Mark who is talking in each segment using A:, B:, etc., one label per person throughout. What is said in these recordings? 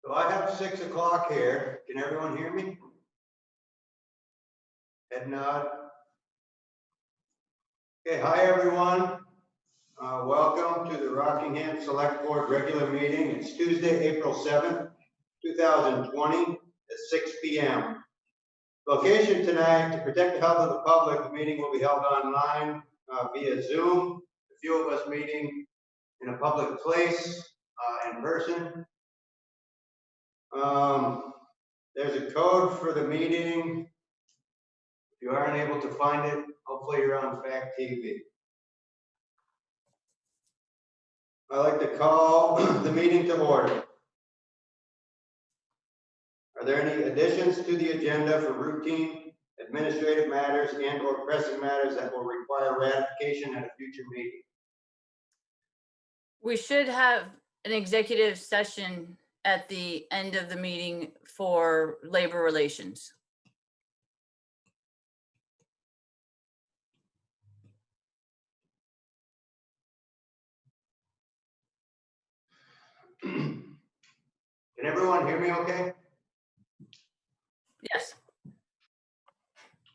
A: So I have 6 o'clock here. Can everyone hear me? Head nod. Okay, hi everyone. Welcome to the Rockingham Select Board regular meeting. It's Tuesday, April 7th, 2020 at 6 p.m. Location tonight, to protect the health of the public, the meeting will be held online via Zoom. A few of us meeting in a public place in person. There's a code for the meeting. If you aren't able to find it, hopefully you're on Fact TV. I'd like to call the meeting to order. Are there any additions to the agenda for routine administrative matters and or pressing matters that will require ratification at a future meeting?
B: We should have an executive session at the end of the meeting for labor relations.
A: Can everyone hear me okay?
B: Yes.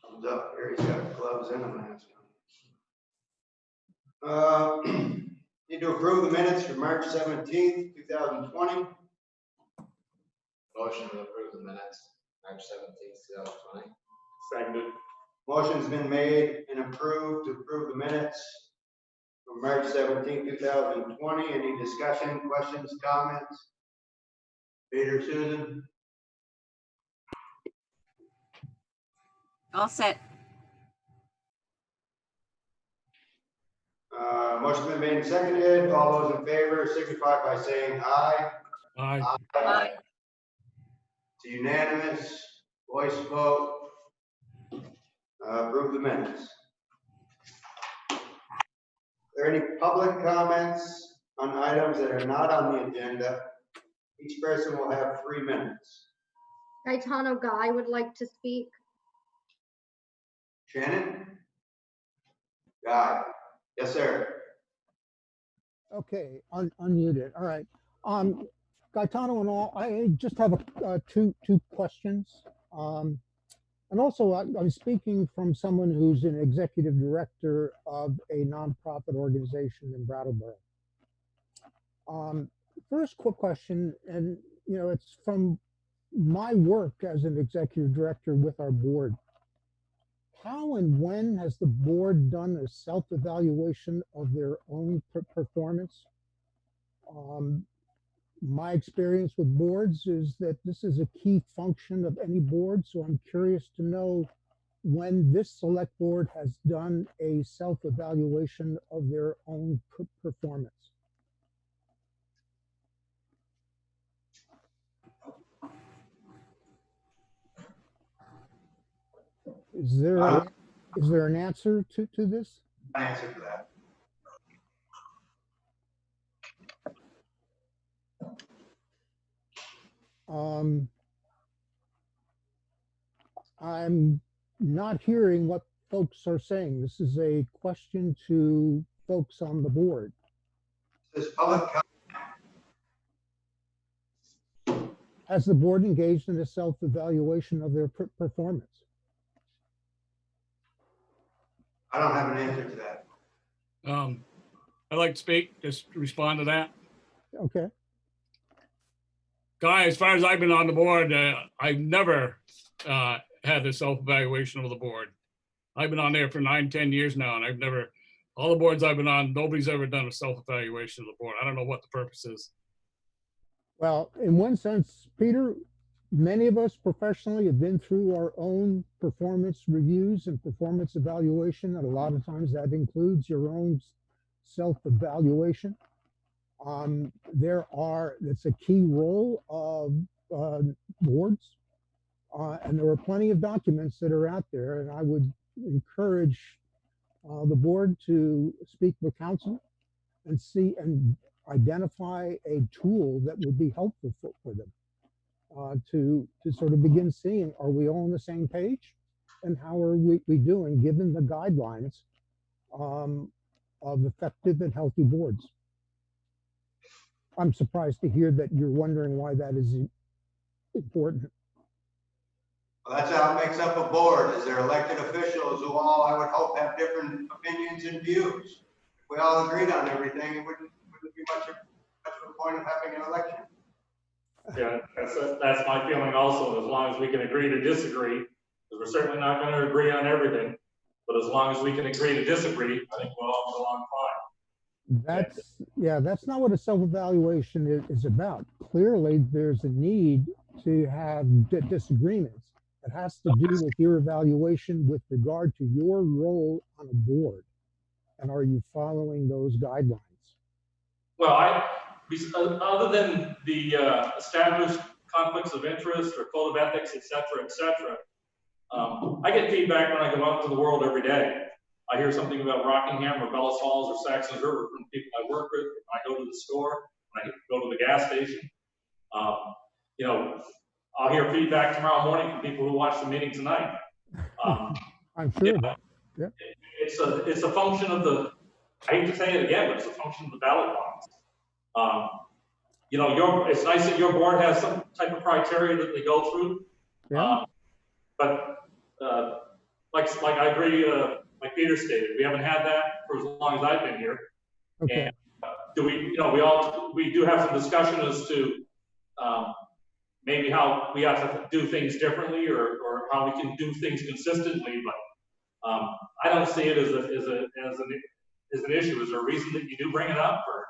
A: Thumbs up. Here he's got gloves and a mask on. Need to approve the minutes for March 17th, 2020.
C: Motion to approve the minutes, March 17th, 2020.
D: Seconded.
A: Motion's been made and approved to approve the minutes for March 17th, 2020. Any discussion, questions, comments? Peter, Susan?
E: All set.
A: Motion's been made and seconded. All those in favor signify by saying aye.
D: Aye.
B: Aye.
A: It's a unanimous voice vote. Approve the minutes. Are there any public comments on items that are not on the agenda? Each person will have 3 minutes.
F: Gaetano Guy would like to speak.
A: Shannon? Guy? Yes, sir.
G: Okay, unmuted. All right. Gaetano and all, I just have two questions. And also, I'm speaking from someone who's an executive director of a nonprofit organization in Brattleboro. First quick question, and it's from my work as an executive director with our board. How and when has the board done a self-evaluation of their own performance? My experience with boards is that this is a key function of any board, so I'm curious to know when this select board has done a self-evaluation of their own performance. Is there an answer to this?
A: An answer to that.
G: I'm not hearing what folks are saying. This is a question to folks on the board.
A: This public comment.
G: Has the board engaged in a self-evaluation of their performance?
A: I don't have an answer to that.
D: I'd like to speak, just respond to that.
G: Okay.
D: Guy, as far as I've been on the board, I've never had the self-evaluation of the board. I've been on there for 9-10 years now, and I've never, all the boards I've been on, nobody's ever done a self-evaluation of the board. I don't know what the purpose is.
G: Well, in one sense, Peter, many of us professionally have been through our own performance reviews and performance evaluation, and a lot of times that includes your own self-evaluation. It's a key role of boards, and there are plenty of documents that are out there, and I would encourage the board to speak with counsel and see and identify a tool that would be helpful for them to sort of begin seeing, are we all on the same page, and how are we doing given the guidelines of effective and healthy boards. I'm surprised to hear that you're wondering why that is important.
A: Well, that's how it makes up a board, is they're elected officials who all, I would hope, have different opinions and views. If we all agreed on everything, it wouldn't be much of a point of having an election.
E: Yeah, that's my feeling also, as long as we can agree to disagree, because we're certainly not going to agree on everything, but as long as we can agree to disagree, I think we'll all get along fine.
G: That's not what a self-evaluation is about. Clearly, there's a need to have disagreements. It has to do with your evaluation with regard to your role on a board. And are you following those guidelines?
E: Well, other than the established conflicts of interest or code of ethics, et cetera, I get feedback when I go out to the world every day. I hear something about Rockingham or Bellas Falls or Saxon River from people I work with. When I go to the store, when I go to the gas station, you know, I'll hear feedback tomorrow morning from people who watch the meeting tonight.
G: I'm sure of that. Yeah.
E: It's a function of the, I hate to say it again, but it's a function of the ballot box. You know, it's nice that your board has some type of criteria that they go through.
G: Yeah.
E: But like I agree, like Peter stated, we haven't had that for as long as I've been here.
G: Okay.
E: And we do have some discussion as to maybe how we have to do things differently or how we can do things consistently, but I don't see it as an issue. Is there a reason that you do bring it up? Or?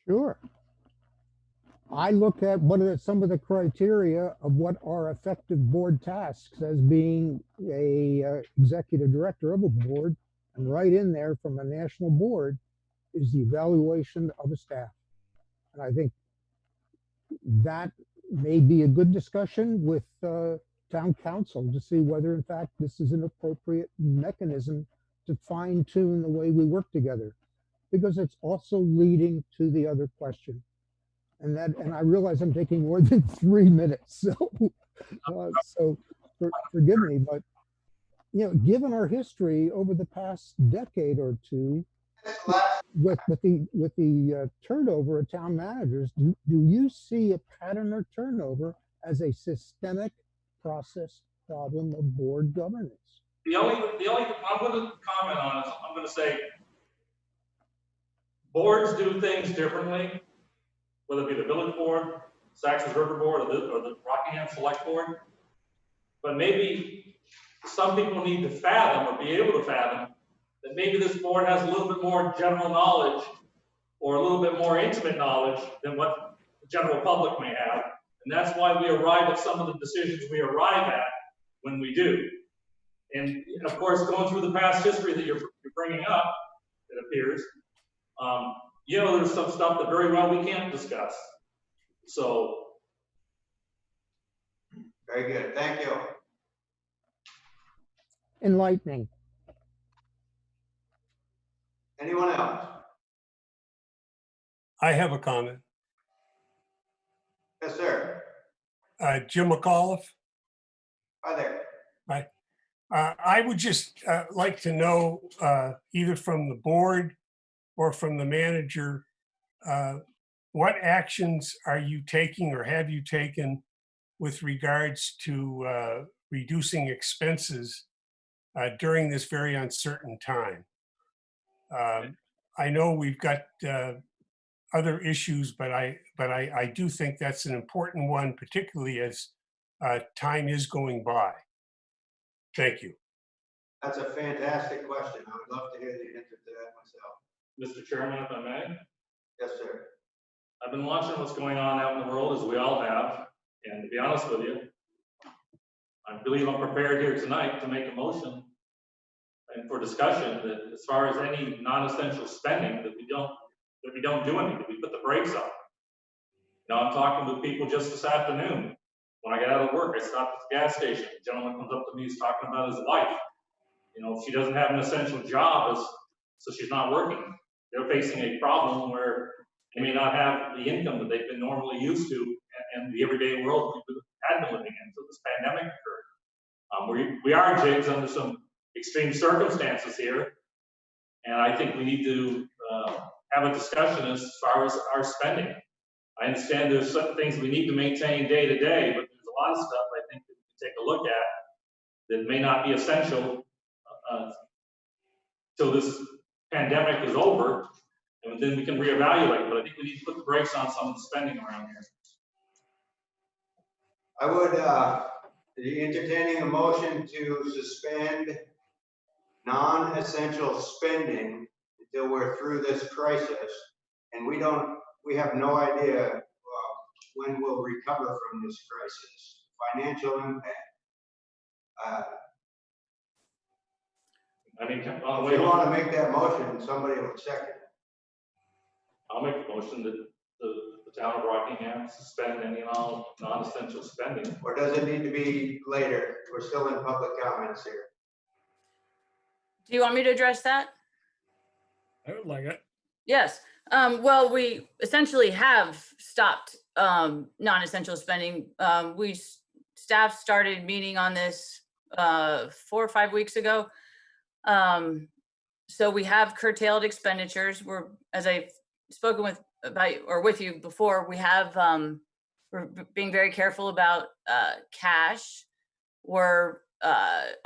G: Sure. I look at what are some of the criteria of what are effective board tasks as being a executive director of a board, and right in there from a national board is the evaluation of a staff. And I think that may be a good discussion with town council to see whether in fact this is an appropriate mechanism to fine tune the way we work together, because it's also leading to the other question. And I realize I'm taking more than 3 minutes, so forgive me, but you know, given our history over the past decade or two, with the turnover of town managers, do you see a pattern of turnover as a systemic process problem of board governance?
E: The only I'm going to comment on is I'm going to say boards do things differently, whether it be the village board, Saxon's River board, or the Rockingham Select Board. But maybe some people need to fathom or be able to fathom that maybe this board has a little bit more general knowledge or a little bit more intimate knowledge than what the general public may have. And that's why we arrive at some of the decisions we arrive at when we do. And of course, going through the past history that you're bringing up, it appears, you know, there's some stuff that very well we can't discuss. So.
A: Very good, thank you.
G: Enlightening.
A: Anyone else?
H: I have a comment.
A: Yes, sir.
H: Jim McAuliffe.
A: Hi there.
H: Hi. I would just like to know, either from the board or from the manager, what actions are you taking or have you taken with regards to reducing expenses during this very uncertain time? I know we've got other issues, but I do think that's an important one, particularly as time is going by. Thank you.
A: That's a fantastic question. I would love to hear the answer to that myself.
E: Mr. Chairman, if I may.
A: Yes, sir.
E: I've been watching what's going on out in the world, as we all have, and to be honest with you, I believe I'm prepared here tonight to make a motion and for discussion that as far as any non-essential spending, that we don't do anything, that we put the brakes on. You know, I'm talking with people just this afternoon. When I got out of work, I stopped at the gas station. A gentleman comes up to me, he's talking about his wife. You know, she doesn't have an essential job, so she's not working. They're facing a problem where they may not have the income that they've been normally used to and the everyday world we had been living in until this pandemic occurred. We are jigs under some extreme circumstances here, and I think we need to have a discussion as far as our spending. I understand there's certain things we need to maintain day to day, but there's a lot of stuff I think that we can take a look at that may not be essential till this pandemic is over, and then we can reevaluate. But I think we need to put the brakes on some of the spending around here.
A: I would be entertaining a motion to suspend non-essential spending until we're through this crisis. And we have no idea when we'll recover from this crisis, financial impact.
E: I mean,
A: If you want to make that motion, somebody will second it.
E: I'll make a motion that the town of Rockingham suspend any and all non-essential spending.
A: Or does it need to be later? We're still in public comments here.
B: Do you want me to address that?
D: I would like it.
B: Yes. Well, we essentially have stopped non-essential spending. Staff started meeting on this 4 or 5 weeks ago. So we have curtailed expenditures. As I've spoken with you before, we're being very careful about cash. We're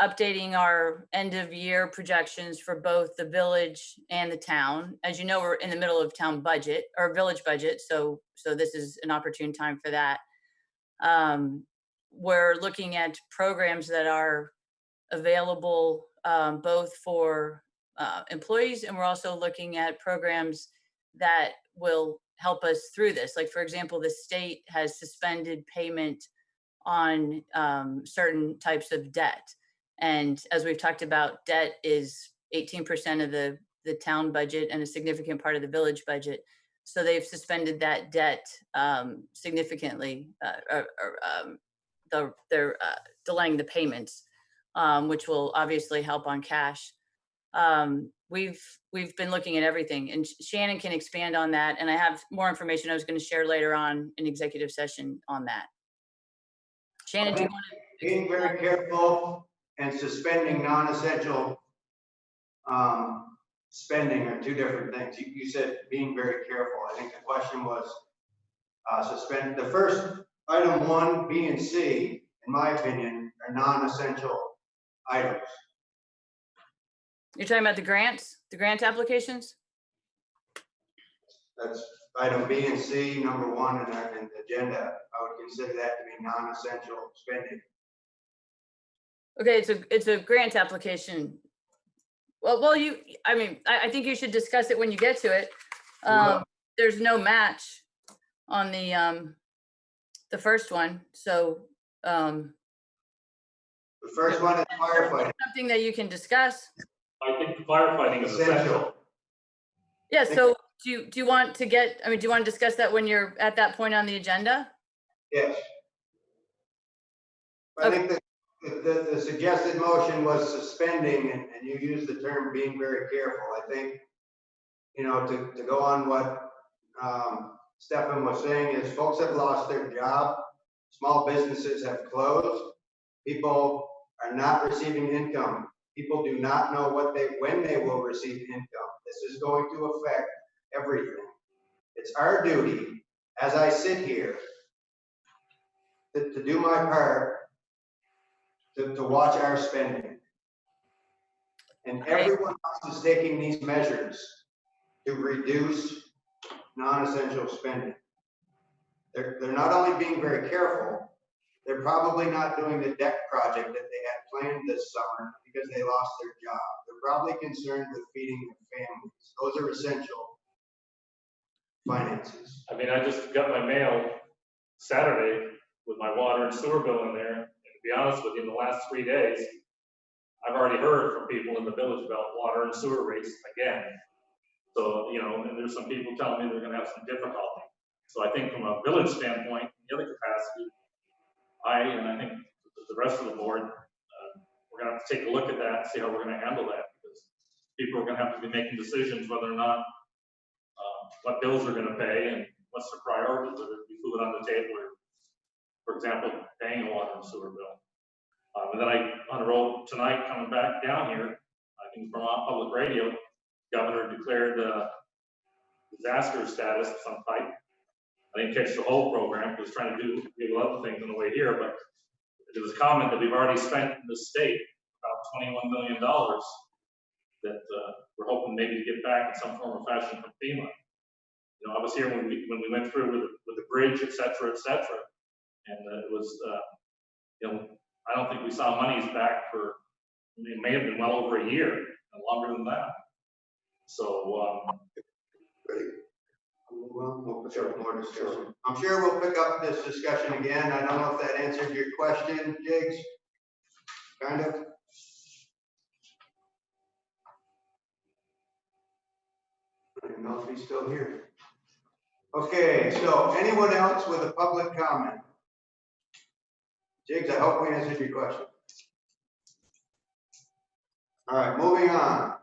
B: updating our end of year projections for both the village and the town. As you know, we're in the middle of town budget or village budget. So this is an opportune time for that. We're looking at programs that are available both for employees, and we're also looking at programs that will help us through this. Like, for example, the state has suspended payment on certain types of debt. And as we've talked about, debt is 18% of the town budget and a significant part of the village budget. So they've suspended that debt significantly. They're delaying the payments, which will obviously help on cash. We've been looking at everything, and Shannon can expand on that. And I have more information I was going to share later on in executive session on that. Shannon, do you want to?
A: Being very careful and suspending non-essential spending are two different things. You said being very careful. I think the question was suspend. The first item 1, B and C, in my opinion, are non-essential items.
B: You're talking about the grant applications?
A: That's item B and C, number 1 in the agenda. I would consider that to be non-essential spending.
B: Okay, it's a grant application. Well, I think you should discuss it when you get to it. There's no match on the first one, so.
A: The first one is firefighting.
B: Something that you can discuss.
E: I think firefighting is essential.
B: Yeah, so do you want to discuss that when you're at that point on the agenda?
A: Yes. I think the suggested motion was suspending, and you used the term being very careful. I think, to go on what Stefan was saying is folks have lost their job. Small businesses have closed. People are not receiving income. People do not know when they will receive income. This is going to affect everything. It's our duty, as I sit here, to do my part to watch our spending. And everyone else is taking these measures to reduce non-essential spending. They're not only being very careful, they're probably not doing the deck project that they had planned this summer because they lost their job. They're probably concerned with feeding their families. Those are essential finances.
E: I mean, I just got my mail Saturday with my water and sewer bill in there. And to be honest with you, in the last 3 days, I've already heard from people in the village about water and sewer rates again. So, and there's some people telling me they're going to have some difficulty. So I think from a village standpoint, in the other capacity, I think the rest of the board, we're going to have to take a look at that and see how we're going to handle that, because people are going to have to be making decisions whether or not what bills they're going to pay and what's the priority, whether it be food on the table or, for example, paying a water and sewer bill. And then on the road tonight, coming back down here, I think from on public radio, the governor declared disaster status of some type. I didn't catch the whole program, because trying to do other things on the way here, but there was a comment that we've already spent in the state about $21 million that we're hoping maybe to get back in some form or fashion from FEMA. You know, I was here when we went through with the bridge, et cetera, and it was, you know, I don't think we saw monies back for, it may have been well over a year and longer than that. So,
A: We'll pick up more discussion. I'm sure we'll pick up this discussion again. I don't know if that answered your question, Jigs. Kind of. I don't know if he's still here. Okay, so anyone else with a public comment? Jigs, I hope we answered your question. All right, moving on.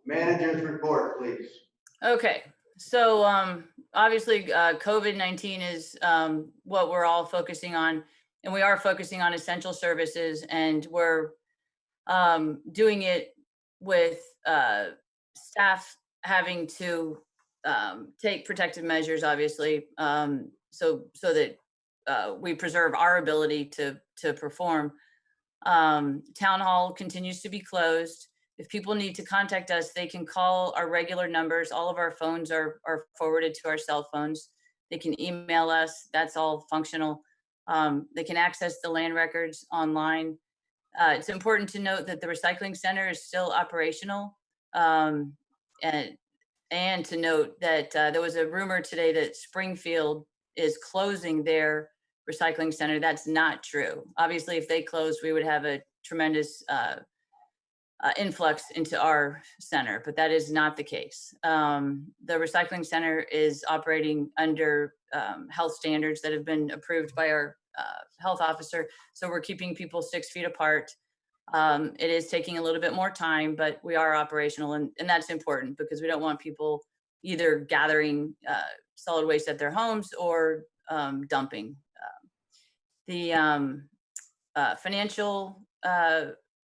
A: Manager's report, please.
B: Okay, so obviously COVID-19 is what we're all focusing on, and we are focusing on essential services, and we're doing it with staff having to take protective measures, obviously, so that we preserve our ability to perform. Town hall continues to be closed. If people need to contact us, they can call our regular numbers. All of our phones are forwarded to our cell phones. They can email us. That's all functional. They can access the land records online. It's important to note that the recycling center is still operational. And to note that there was a rumor today that Springfield is closing their recycling center. That's not true. Obviously, if they closed, we would have a tremendous influx into our center, but that is not the case. The recycling center is operating under health standards that have been approved by our health officer. So we're keeping people 6 feet apart. It is taking a little bit more time, but we are operational, and that's important because we don't want people either gathering solid waste at their homes or dumping. The financial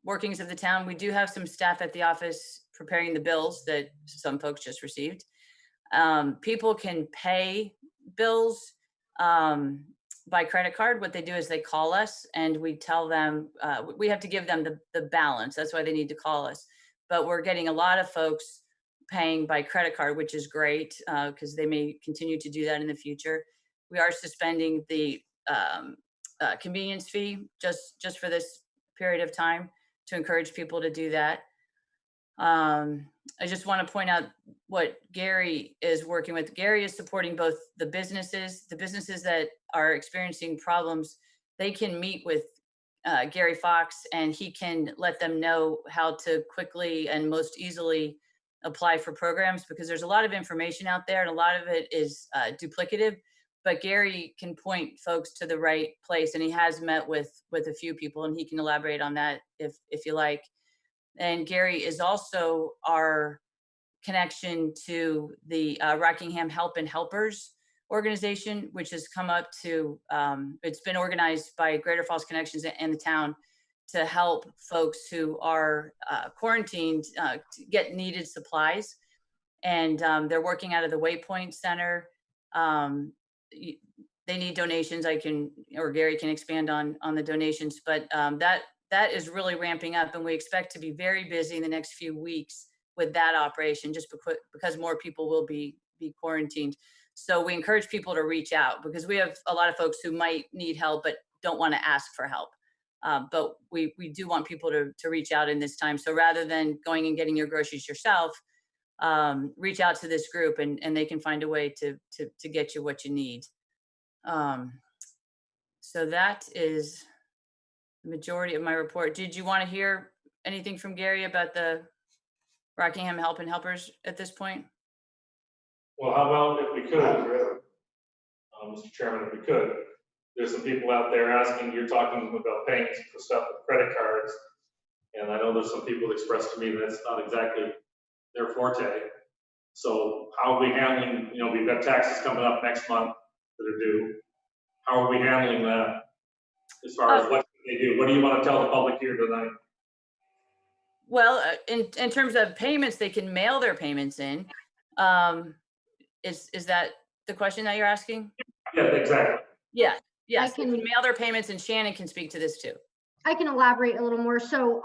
B: workings of the town, we do have some staff at the office preparing the bills that some folks just received. People can pay bills by credit card. What they do is they call us and we tell them, we have to give them the balance. That's why they need to call us. But we're getting a lot of folks paying by credit card, which is great because they may continue to do that in the future. We are suspending the convenience fee just for this period of time to encourage people to do that. I just want to point out what Gary is working with. Gary is supporting both the businesses that are experiencing problems. They can meet with Gary Fox and he can let them know how to quickly and most easily apply for programs, because there's a lot of information out there and a lot of it is duplicative, but Gary can point folks to the right place, and he has met with a few people, and he can elaborate on that if you like. And Gary is also our connection to the Rockingham Help and Helpers organization, which has come up to, it's been organized by Greater Falls Connections and the town to help folks who are quarantined to get needed supplies. And they're working out of the Waypoint Center. They need donations. Gary can expand on the donations, but that is really ramping up, and we expect to be very busy in the next few weeks with that operation, just because more people will be quarantined. So we encourage people to reach out, because we have a lot of folks who might need help but don't want to ask for help. But we do want people to reach out in this time. So rather than going and getting your groceries yourself, reach out to this group and they can find a way to get you what you need. So that is the majority of my report. Did you want to hear anything from Gary about the Rockingham Help and Helpers at this point?
E: well, how about if we could,
A: Not really.
E: Mr. Chairman, if we could, there's some people out there asking, you're talking about paying for stuff with credit cards. And I know there's some people that expressed to me that that's not exactly their forte. So how are we handling, we've got taxes coming up next month that are due. How are we handling that as far as what they do? What do you want to tell the public here tonight?
B: Well, in terms of payments, they can mail their payments in. Is that the question that you're asking?
E: Yeah, exactly.
B: Yes, yes, they
F: can-
B: can mail their payments, and Shannon can speak to this too.
F: I can elaborate a little more. So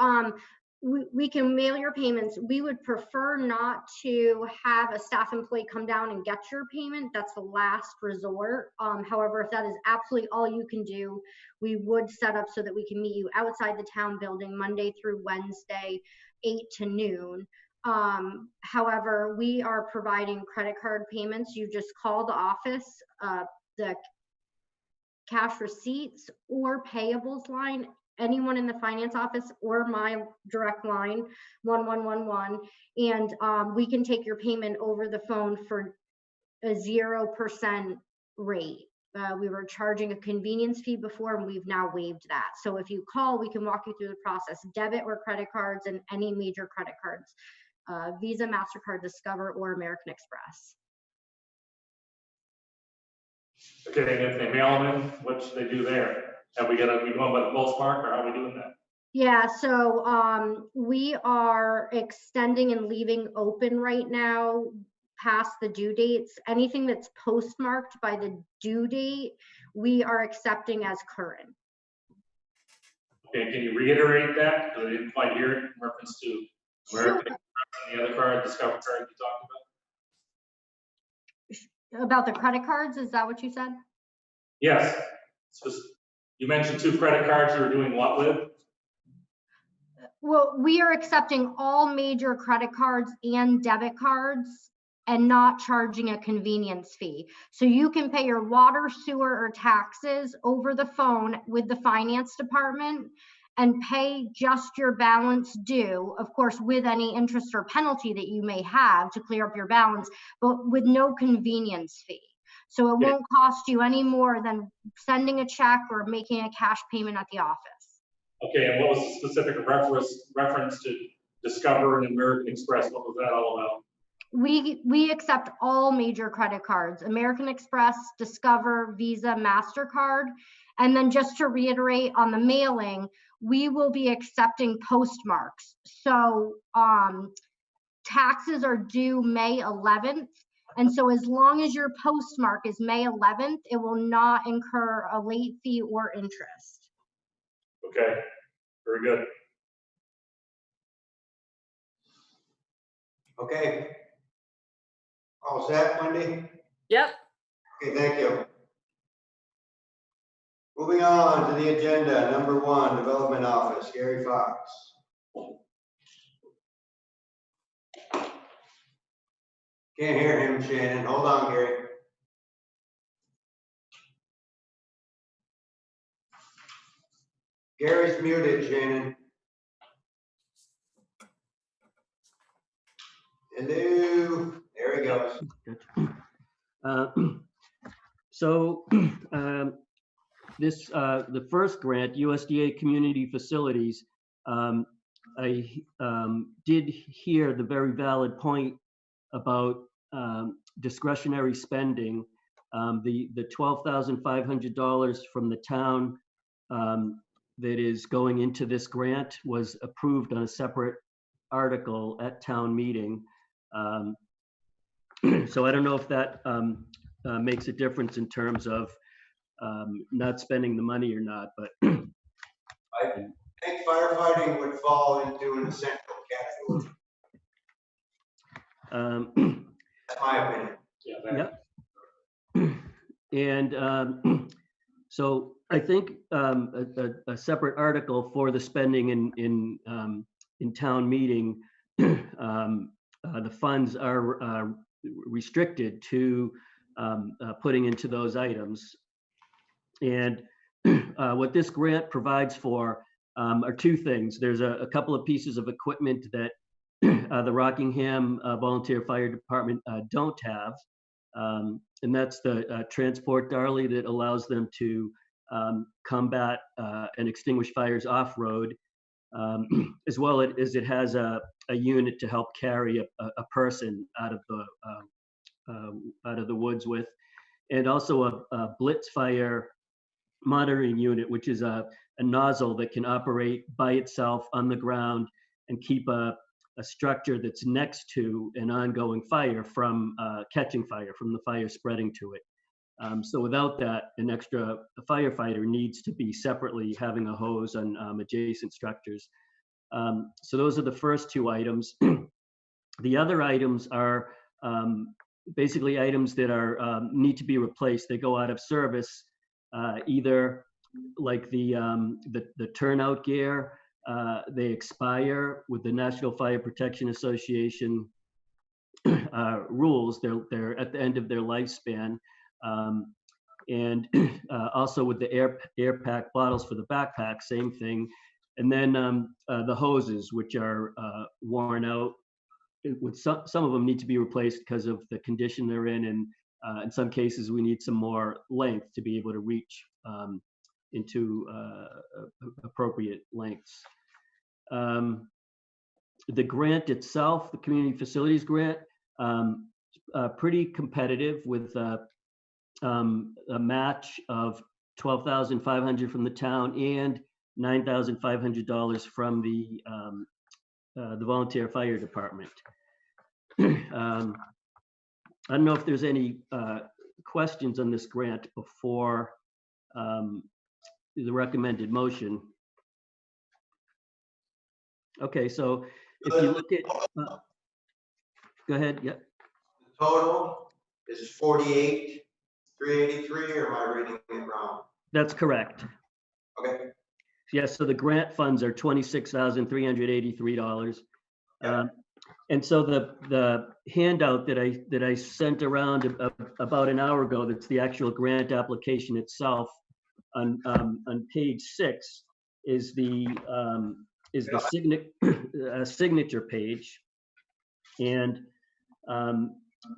F: we can mail your payments. We would prefer not to have a staff employee come down and get your payment. That's the last resort. However, if that is absolutely all you can do, we would set up so that we can meet you outside the town building Monday through Wednesday, 8 to noon. However, we are providing credit card payments. You just call the office, the cash receipts or payables line, anyone in the finance office or my direct line, 1111, and we can take your payment over the phone for a 0% rate. We were charging a convenience fee before, and we've now waived that. So if you call, we can walk you through the process, debit or credit cards, and any major credit cards, Visa, MasterCard, Discover, or American Express.
E: Okay, and if they mail them in, what should they do there? Have we got to be going by the postmark, or how are we doing that?
F: Yeah, so we are extending and leaving open right now past the due dates. Anything that's postmarked by the due date, we are accepting as current.
E: Okay, can you reiterate that? Because I didn't quite hear it in reference to American Express and the other card, Discover card you talked about.
F: About the credit cards, is that what you said?
E: Yes. You mentioned 2 credit cards you were doing what with?
F: Well, we are accepting all major credit cards and debit cards and not charging a convenience fee. So you can pay your water, sewer, or taxes over the phone with the finance department and pay just your balance due, of course, with any interest or penalty that you may have to clear up your balance, but with no convenience fee. So it won't cost you any more than sending a check or making a cash payment at the office.
E: Okay, and what was the specific reference to Discover and American Express? What was that all about?
F: We accept all major credit cards, American Express, Discover, Visa, MasterCard. And then just to reiterate on the mailing, we will be accepting postmarks. So taxes are due May 11th. And so as long as your postmark is May 11th, it will not incur a late fee or interest.
E: Okay, very good.
A: Okay. All set, Wendy?
B: Yep,
A: Okay, thank you. Moving on to the agenda, number 1, Development Office, Gary Fox. Can't hear him, Shannon. Hold on, Gary. Gary's muted, Shannon. Hello. There he goes.
I: So the first grant, USDA Community Facilities, I did hear the very valid point about discretionary spending. The $12,500 from the town that is going into this grant was approved on a separate article at town meeting. So I don't know if that makes a difference in terms of not spending the money or not, but
A: I think firefighting would fall into an essential category. That's my opinion.
E: Yeah.
I: And so I think a separate article for the spending in town meeting, the funds are restricted to putting into those items. And what this grant provides for are 2 things. There's a couple of pieces of equipment that the Rockingham Volunteer Fire Department don't have. And that's the transport dolly that allows them to combat and extinguish fires off-road, as well as it has a unit to help carry a person out of the woods with, and also a blitz fire monitoring unit, which is a nozzle that can operate by itself on the ground and keep a a structure that's next to an ongoing fire from catching fire, from the fire spreading to it. So without that, an extra firefighter needs to be separately having a hose on adjacent structures. So those are the first two items. The other items are basically items that are need to be replaced. They go out of service, either like the turnout gear, they expire with the National Fire Protection Association rules. They're at the end of their lifespan. And also with the air pack bottles for the backpack, same thing. And then the hoses, which are worn out. With some of them need to be replaced because of the condition they're in, and in some cases we need some more length to be able to reach into appropriate lengths. The grant itself, the community facilities grant, pretty competitive with a match of $12,500 from the town and $9,500 from the volunteer fire department. I don't know if there's any questions on this grant before the recommended motion. Okay, so if you look at, go ahead, yeah.
A: The total is 48,383, or am I reading it wrong?
I: That's correct.
A: Okay.
I: Yes, so the grant funds are $26,383. And so the handout that I sent around about an hour ago, that's the actual grant application itself, on page 6 is the signature page, and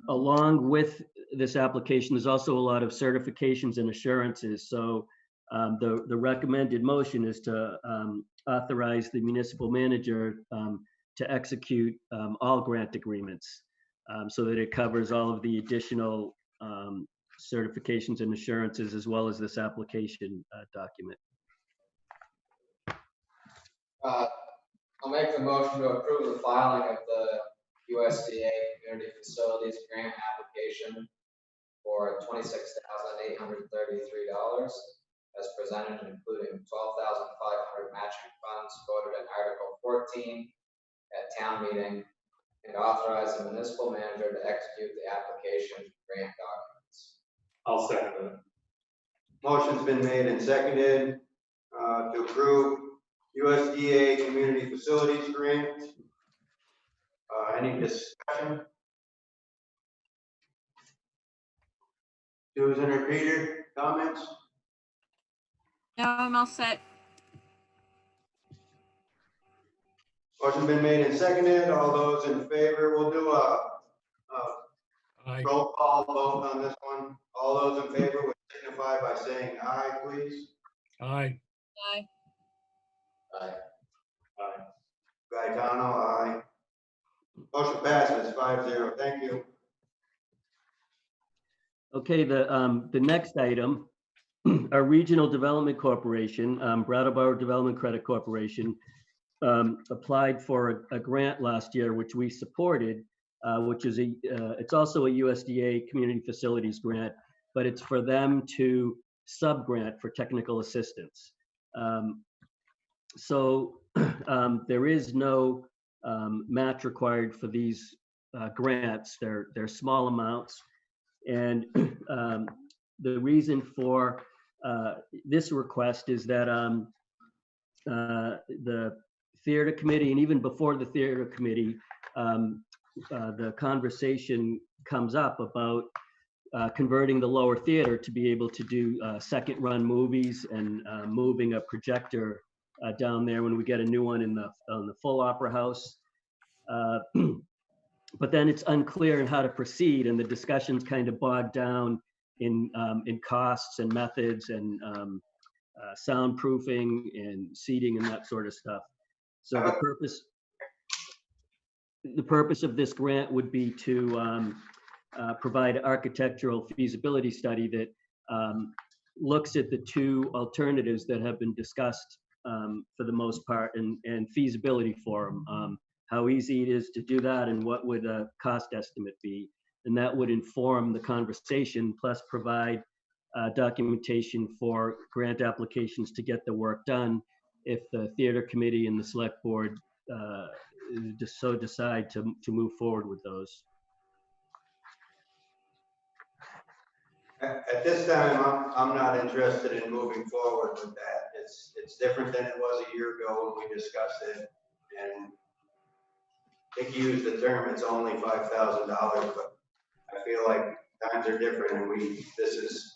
I: along with this application, there's also a lot of certifications and assurances. So the recommended motion is to authorize the municipal manager to execute all grant agreements, so that it covers all of the additional certifications and assurances, as well as this application document.
C: I'll make the motion to approve the filing of the USDA Community Facilities Grant application for $26,833 as presented, including $12,500 matching funds voted in Article 14 at town meeting, and authorize the municipal manager to execute the application grant documents.
E: I'll second it.
A: Motion's been made and seconded to approve USDA Community Facilities Grant. Any discussion? Susan or Peter, comments?
J: No, I'm all set.
A: Motion been made and seconded. All those in favor, we'll do a
D: Aye.
A: roll call vote on this one. All those in favor would signify by saying aye, please.
D: Aye.
J: Aye.
C: Aye.
E: Aye.
A: Gaetano, aye. Motion passes 5-0. Thank you.
I: Okay, the next item, our Regional Development Corporation, Brattleboro Development Credit Corporation, applied for a grant last year, which we supported, which is it's also a USDA Community Facilities grant, but it's for them to sub-grant for technical assistance. So there is no match required for these grants. They're small amounts. And the reason for this request is that the theater committee, and even before the theater committee, the conversation comes up about converting the lower theater to be able to do second run movies, and moving a projector down there when we get a new one in the full opera house. But then it's unclear in how to proceed, and the discussions kind of bogged down in costs and methods, and soundproofing and seating and that sort of stuff. So the purpose of this grant would be to provide architectural feasibility study that looks at the two alternatives that have been discussed for the most part, and feasibility for them. how easy it is to do that and what would a cost estimate be. And that would inform the conversation, plus provide documentation for grant applications to get the work done if the theater committee and the select board just so decide to move forward with those.
A: At this time, I'm not interested in moving forward with that. It's different than it was a year ago when we discussed it. And Nick used the term, it's only $5,000, but I feel like times are different and this is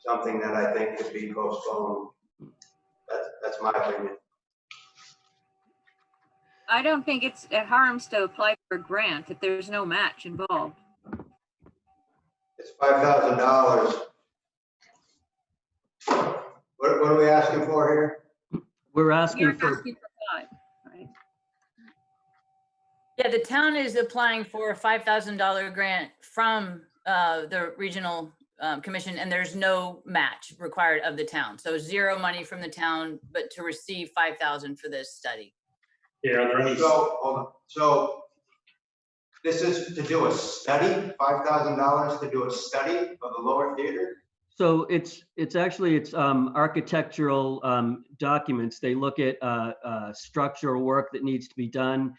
A: something that I think could be postponed. That's my opinion.
J: I don't think it harms to apply for a grant if there's no match involved.
A: It's $5,000. What are we asking for here?
I: We're asking
J: You're
I: for,
J: asking for 5, right?
B: Yeah, the town is applying for a $5,000 grant from the regional commission, and there's no match required of the town. So 0 money from the town, but to receive $5,000 for this study.
E: Yeah, are there any?
A: So, hold on. So this is to do a study, $5,000 to do a study of the lower theater?
I: so it's architectural documents. They look at structural work that needs to be done,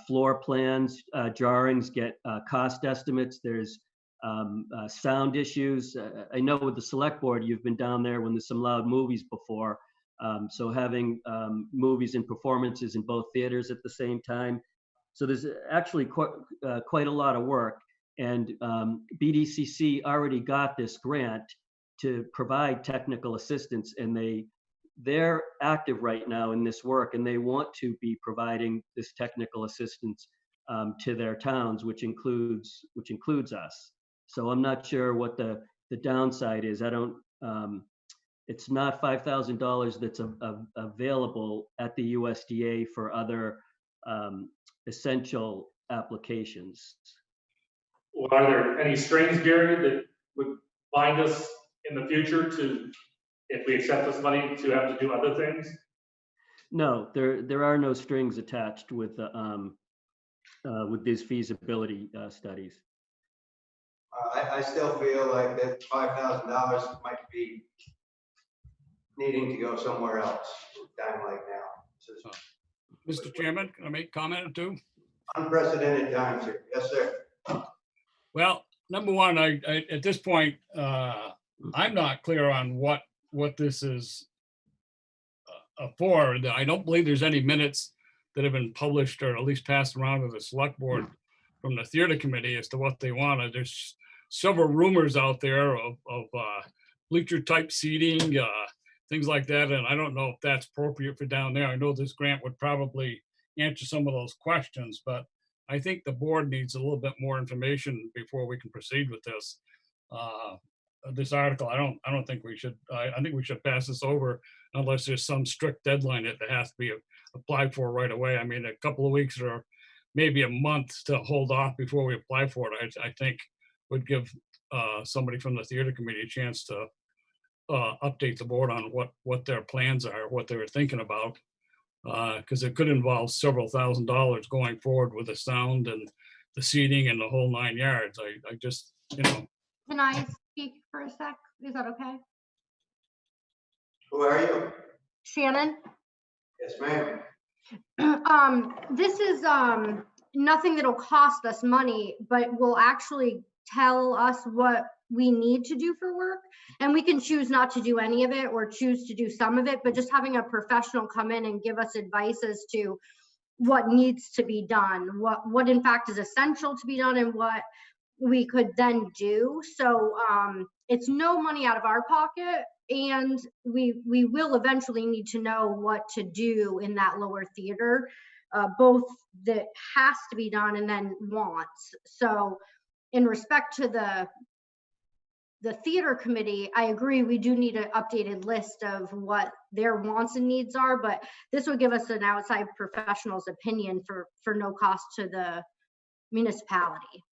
I: floor plans, drawings, get cost estimates. There's sound issues. I know with the select board, you've been down there when there's some loud movies before. So having movies and performances in both theaters at the same time. So there's actually quite a lot of work. And BDCC already got this grant to provide technical assistance, and they're active right now in this work, and they want to be providing this technical assistance to their towns, which includes us. So I'm not sure what the downside is. I don't. It's not $5,000 that's available at the USDA for other essential applications.
E: Well, are there any strings, Gary, that would bind us in the future to, if we accept this money, to have to do other things?
I: No, there are no strings attached with these feasibility studies.
A: I still feel like that $5,000 might be needing to go somewhere else at a time like now.
D: Mr. Chairman, can I make a comment or two?
A: Unprecedented times here. Yes, sir.
D: Well, number one, I at this point, I'm not clear on what this is for. I don't believe there's any minutes that have been published or at least passed around to the select board from the theater committee as to what they want. There's several rumors out there of bleacher type seating, things like that. And I don't know if that's appropriate for down there. I know this grant would probably answer some of those questions, but I think the board needs a little bit more information before we can proceed with this. This article, I don't think we should. I think we should pass this over unless there's some strict deadline that has to be applied for right away. I mean, a couple of weeks or maybe a month to hold off before we apply for it, I think would give somebody from the theater committee a chance to update the board on what their plans are, what they were thinking about. Because it could involve several $1,000s going forward with the sound and the seating and the whole 9 yards. I just,
F: Can I speak for a sec? Is that okay?
A: Who are you?
F: Shannon?
A: Yes, ma'am.
F: This is nothing that'll cost us money, but will actually tell us what we need to do for work. And we can choose not to do any of it or choose to do some of it, but just having a professional come in and give us advice as to what needs to be done, what in fact is essential to be done, and what we could then do. So it's no money out of our pocket, and we will eventually need to know what to do in that lower theater, both that has to be done and then wants. So in respect to the theater committee, I agree, we do need an updated list of what their wants and needs are, but this would give us an outside professional's opinion for no cost to the municipality.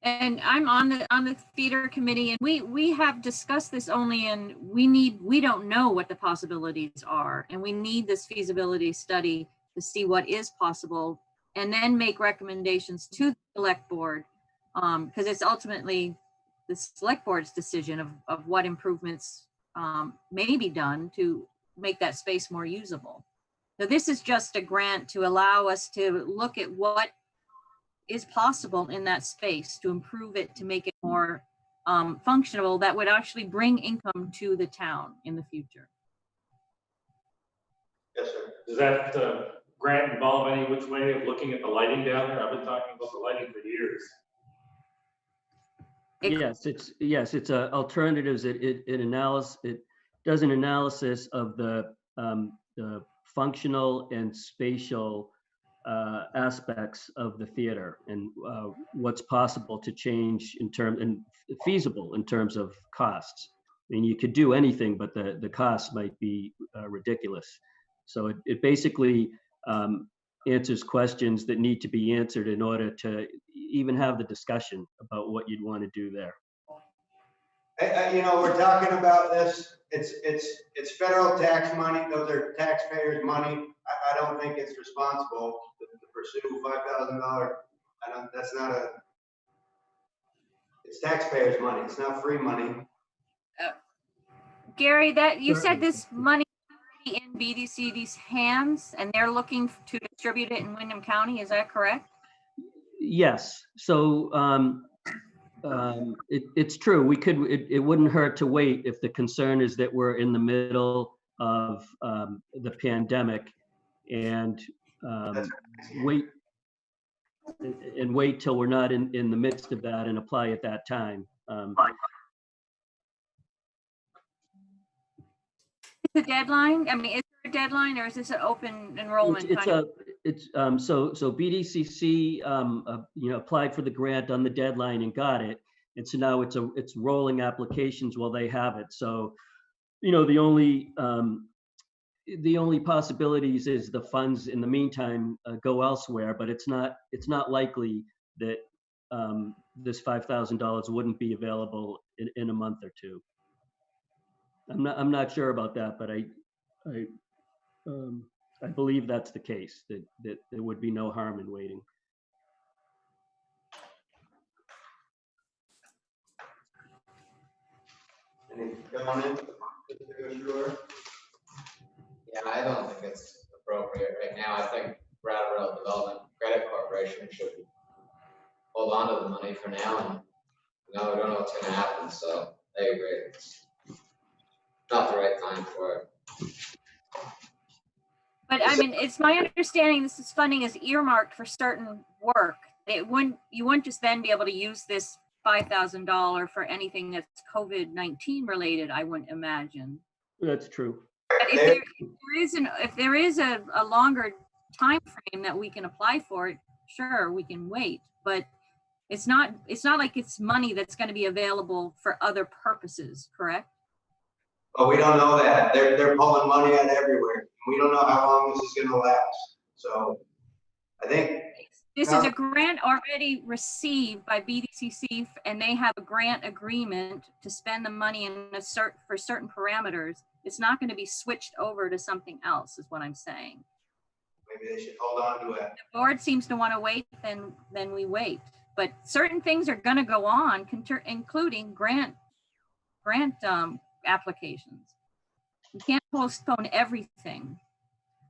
J: And I'm on the theater committee, and we have discussed this only, and we don't know what the possibilities are, and we need this feasibility study to see what is possible, and then make recommendations to the select board. Because it's ultimately the select board's decision of what improvements may be done to make that space more usable. So this is just a grant to allow us to look at what is possible in that space to improve it, to make it more functional, that would actually bring income to the town in the future.
A: Yes, sir.
E: Does that grant involve any which way of looking at the lighting down there? I've been talking about the lighting for years.
I: Yes, it's alternatives. It does an analysis of the functional and spatial aspects of the theater and what's possible to change in terms and feasible in terms of costs. I mean, you could do anything, but the cost might be ridiculous. So it basically answers questions that need to be answered in order to even have the discussion about what you'd want to do there.
A: You know, we're talking about this, it's federal tax money, those are taxpayers' money. I don't think it's responsible to pursue $5,000. That's not it's taxpayers' money, it's not free money.
J: Gary, that you said this money is in BDC's hands and they're looking to distribute it in Windham County, is that correct?
I: Yes, so it's true. It wouldn't hurt to wait if the concern is that we're in the middle of the pandemic and wait till we're not in the midst of that and apply at that time.
J: The deadline? I mean, is there a deadline or is this an open enrollment?
I: So BDCC applied for the grant on the deadline and got it, and so now it's rolling applications while they have it. So the only possibilities is the funds in the meantime go elsewhere, but it's not likely that this $5,000 wouldn't be available in a month or two. I'm not sure about that, but I believe that's the case, that there would be no harm in waiting.
A: Any comment?
C: Yeah, I don't think it's appropriate right now. I think Brattleboro Development Credit Corporation should hold on to the money for now, and we don't know what's going to happen. So I agree. It's not the right time for it.
J: But I mean, it's my understanding this funding is earmarked for certain work. You wouldn't just then be able to use this $5,000 for anything that's COVID-19 related, I wouldn't imagine.
I: That's true.
J: But if there is a longer time frame that we can apply for it, sure, we can wait. But it's not like it's money that's going to be available for other purposes, correct?
A: But we don't know that. They're pulling money out everywhere. We don't know how long this is going to last. So I think
J: this is a grant already received by BDCC, and they have a grant agreement to spend the money for certain parameters. It's not going to be switched over to something else, is what I'm saying.
A: Maybe they should hold on to it.
J: The board seems to want to wait, then we wait. But certain things are going to go on, including grant applications. You can't postpone everything.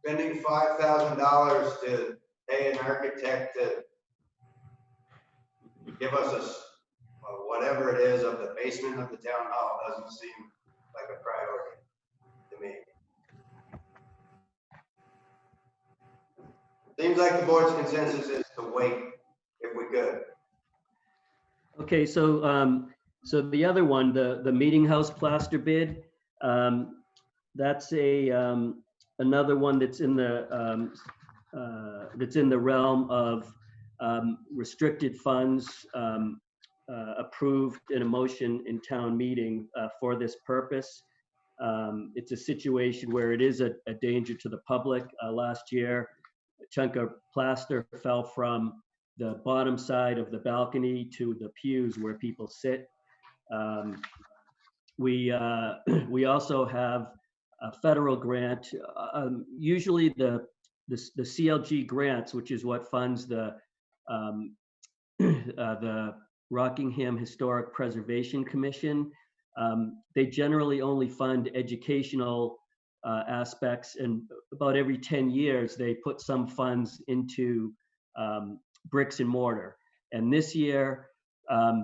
A: Spending $5,000 to pay an architect to give us whatever it is of the basement of the town hall doesn't seem like a priority to me. Seems like the board's consensus is to wait if we could.
I: Okay, so the other one, the meeting house plaster bid, that's another one that's in the realm of restricted funds approved in a motion in town meeting for this purpose. It's a situation where it is a danger to the public. Last year, a chunk of plaster fell from the bottom side of the balcony to the pews where people sit. We also have a federal grant. Usually the the CLG grants, which is what funds the Rockingham Historic Preservation Commission. They generally only fund educational aspects, and about every 10 years, they put some funds into bricks and mortar. And this year,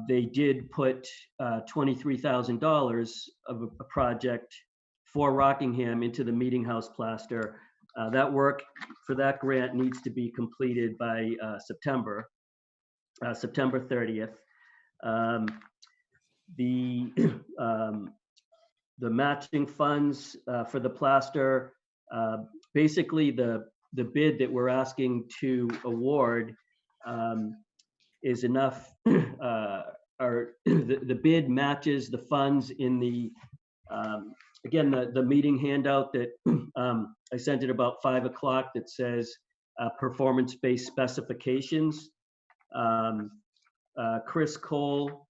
I: they did put $23,000 of a project for Rockingham into the Meeting House plaster. That work for that grant needs to be completed by September 30th. The matching funds for the plaster, basically the bid that we're asking to award is enough, or the bid matches the funds in the, again, the meeting handout that I sent at about 5 o'clock that says performance-based specifications. Chris Cole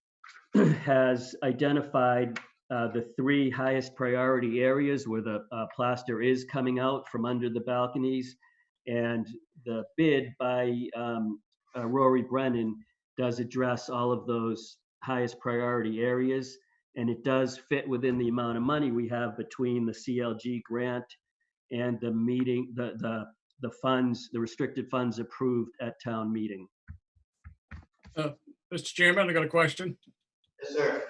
I: has identified the 3 highest priority areas where the plaster is coming out from under the balconies, and the bid by Rory Brennan does address all of those highest priority areas, and it does fit within the amount of money we have between the CLG grant and the meeting, the funds, the restricted funds approved at town meeting.
D: Mr. Chairman, I got a question.
A: Yes, sir.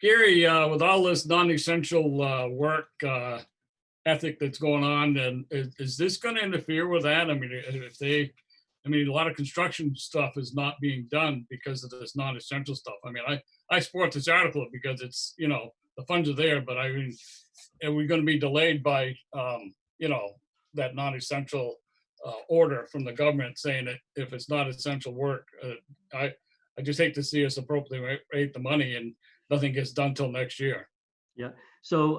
D: Gary, with all this non-essential work ethic that's going on, and is this going to interfere with that? I mean, a lot of construction stuff is not being done because of this non-essential stuff. I mean, I support this article because it's, the funds are there, but I mean, are we going to be delayed by, that non-essential order from the government saying that if it's not essential work, I just hate to see us appropriately rate the money and nothing gets done till next year.
I: Yeah. So,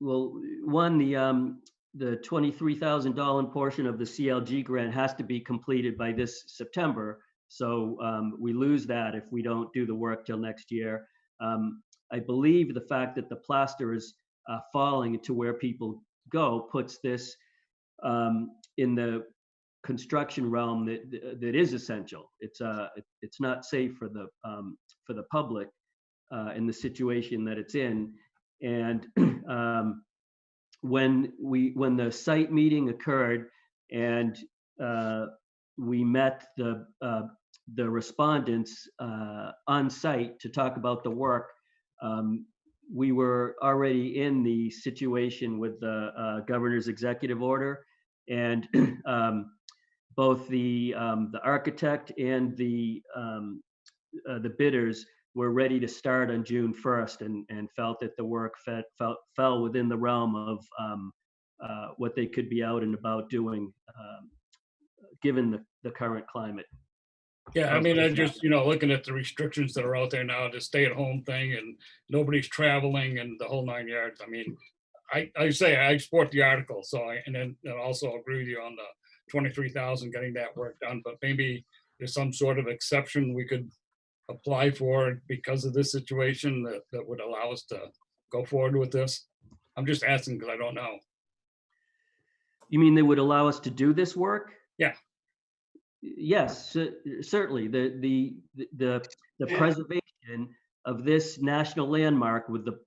I: well, one, the $23,000 portion of the CLG grant has to be completed by this September. So we lose that if we don't do the work till next year. I believe the fact that the plaster is falling to where people go puts this in the construction realm that is essential. It's not safe for the public in the situation that it's in. And when the site meeting occurred and we met the respondents on site to talk about the work, we were already in the situation with the governor's executive order, and both the architect and the bidders were ready to start on June 1st and felt that the work fell within the realm of what they could be out and about doing, given the current climate.
D: Yeah, I mean, I just, looking at the restrictions that are out there now, the stay-at-home thing, and nobody's traveling and the whole 9 yards. I mean, I say I support the article, so and then also agree with you on the 23,000 getting that work done, but maybe there's some sort of exception we could apply for because of this situation that would allow us to go forward with this. I'm just asking because I don't know.
I: You mean they would allow us to do this work?
D: Yeah.
I: Yes, certainly. The preservation of this national landmark with the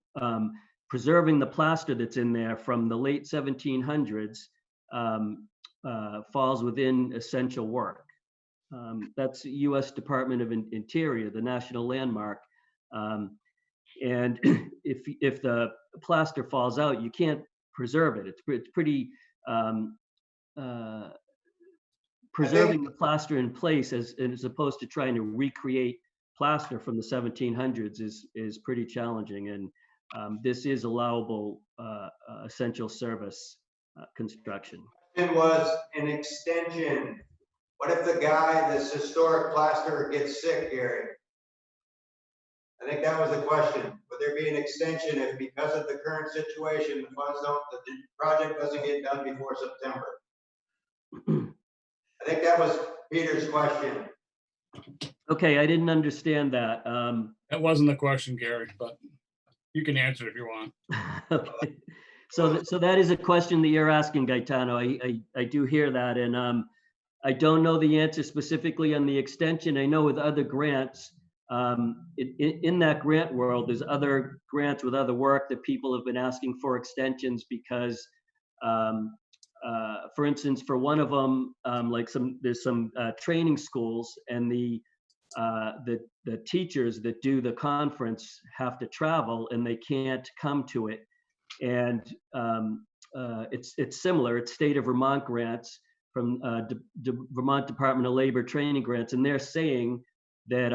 I: preserving the plaster that's in there from the late 1700s falls within essential work. That's U.S. Department of Interior, the national landmark. And if the plaster falls out, you can't preserve it. It's pretty preserving the plaster in place as opposed to trying to recreate plaster from the 1700s is pretty challenging. And this is allowable essential service construction.
A: It was an extension. What if the guy, this historic plasterer, gets sick, Gary? I think that was the question. Would there be an extension if, because of the current situation, the project doesn't get done before September? I think that was Peter's question.
I: Okay, I didn't understand that.
D: That wasn't the question, Gary, but you can answer if you want.
I: Okay. So that is a question that you're asking, Gaetano. I do hear that, and I don't know the answer specifically on the extension. I know with other grants, in that grant world, there's other grants with other work that people have been asking for extensions because, for instance, for one of them, there's some training schools, and the teachers that do the conference have to travel and they can't come to it. And it's similar. It's state of Vermont grants from Vermont Department of Labor training grants, and they're saying that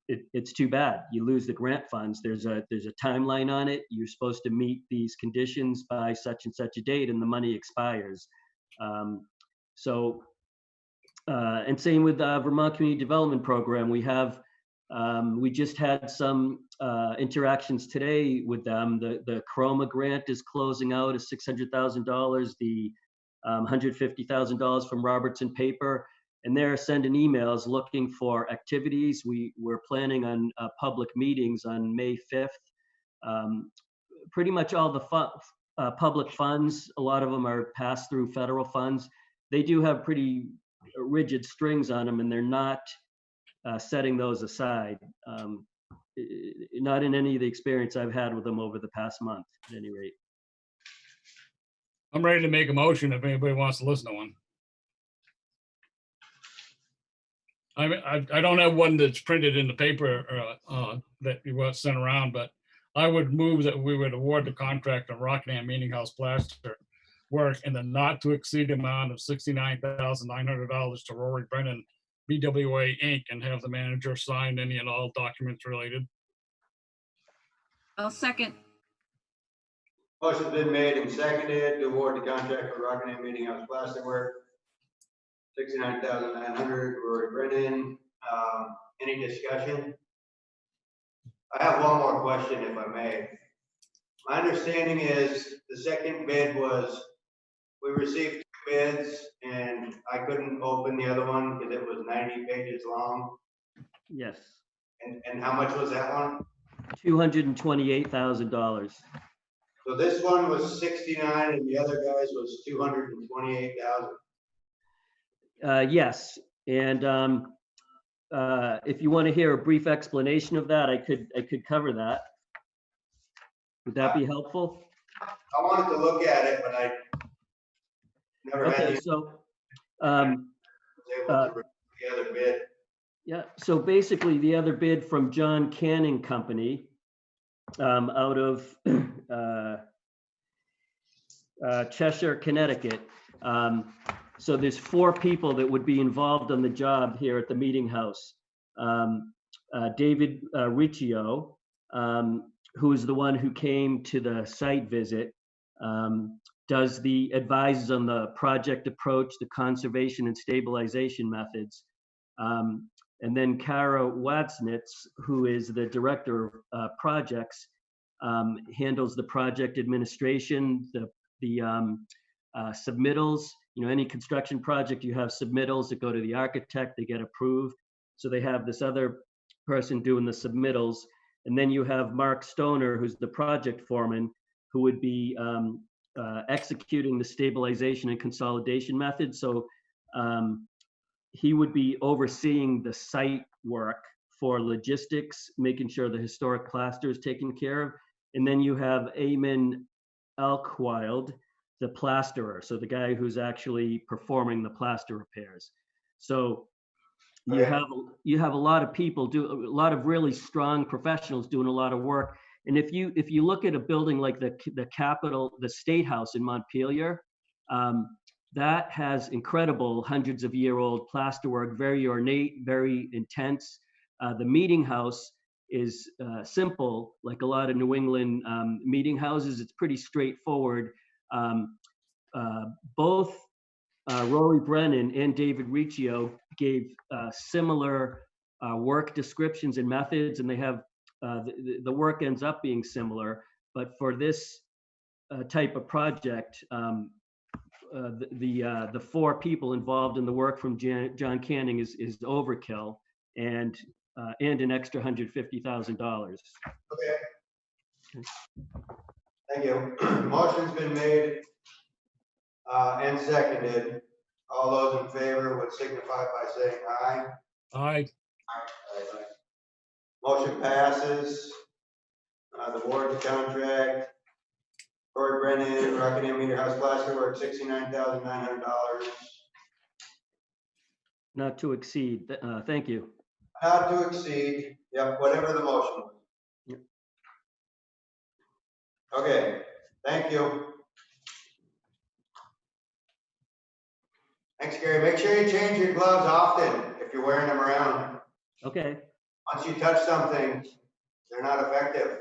I: it's too bad. You lose the grant funds. There's a timeline on it. You're supposed to meet these conditions by such and such a date, and the money expires. And same with Vermont Community Development Program. We just had some interactions today with them. The Chroma grant is closing out at $600,000. The $150,000 from Robertson Paper, and they're sending emails looking for activities. We're planning on public meetings on May 5th. Pretty much all the public funds, a lot of them are passed through federal funds. They do have pretty rigid strings on them, and they're not setting those aside. Not in any of the experience I've had with them over the past month, at any rate.
D: I'm ready to make a motion if anybody wants to listen to one. I don't have one that's printed in the paper that you want sent around, but I would move that we would award the contract of Rockingham Meeting House Plaster work in the not to exceed amount of $69,900 to Rory Brennan, BWA Inc., and have the manager sign any and all documents related.
J: I'll second.
A: Motion's been made and seconded to award the contract for Rockingham Meeting House Plaster work, $69,900, Rory Brennan. Any discussion? I have one more question, if I may. My understanding is the second bid was, we received 2 bids and I couldn't open the other one because it was 90 pages long.
I: Yes.
A: And how much was that one?
I: $228,000.
A: So this one was 69 and the other guys was 228,000.
I: Yes, and if you want to hear a brief explanation of that, I could cover that. Would that be helpful?
A: I wanted to look at it, but I never had
I: Okay,
A: the
I: so
A: able to read the other bid.
I: yeah, so basically the other bid from John Canning Company out of Cheshire, Connecticut. So there's 4 people that would be involved on the job here at the meeting house. David Riccio, who is the one who came to the site visit, does the advises on the project approach, the conservation and stabilization methods. And then Kara Wadsnitz, who is the director of projects, handles the project administration, the submittals. You know, any construction project, you have submittals that go to the architect, they get approved. So they have this other person doing the submittals. And then you have Mark Stoner, who's the project foreman, who would be executing the stabilization and consolidation method. So he would be overseeing the site work for logistics, making sure the historic plaster is taken care of. And then you have Eamon Alkwild, the plasterer, so the guy who's actually performing the plaster repairs. So you have a lot of people a lot of really strong professionals doing a lot of work. And if you look at a building like the Capitol, the State House in Montpelier, that has incredible hundreds of year old plasterwork, very ornate, very intense. The meeting house is simple, like a lot of New England meeting houses. It's pretty straightforward. Both Rory Brennan and David Riccio gave similar work descriptions and methods, and they have the work ends up being similar. But for this type of project, the 4 people involved in the work from John Canning is overkill, and an extra $150,000.
A: Okay. Thank you. Motion's been made and seconded. All those in favor would signify by saying aye.
D: Aye.
A: Motion passes. The award the contract. Fort Brennan, Rockingham Meter House Plaster Work, $69,900.
I: Not to exceed. Thank you.
A: Not to exceed, yep, whatever the motion was.
I: Yep.
A: Okay, thank you. Thanks, Gary. Make sure you change your gloves often if you're wearing them around.
I: Okay.
A: Once you touch something, they're not effective.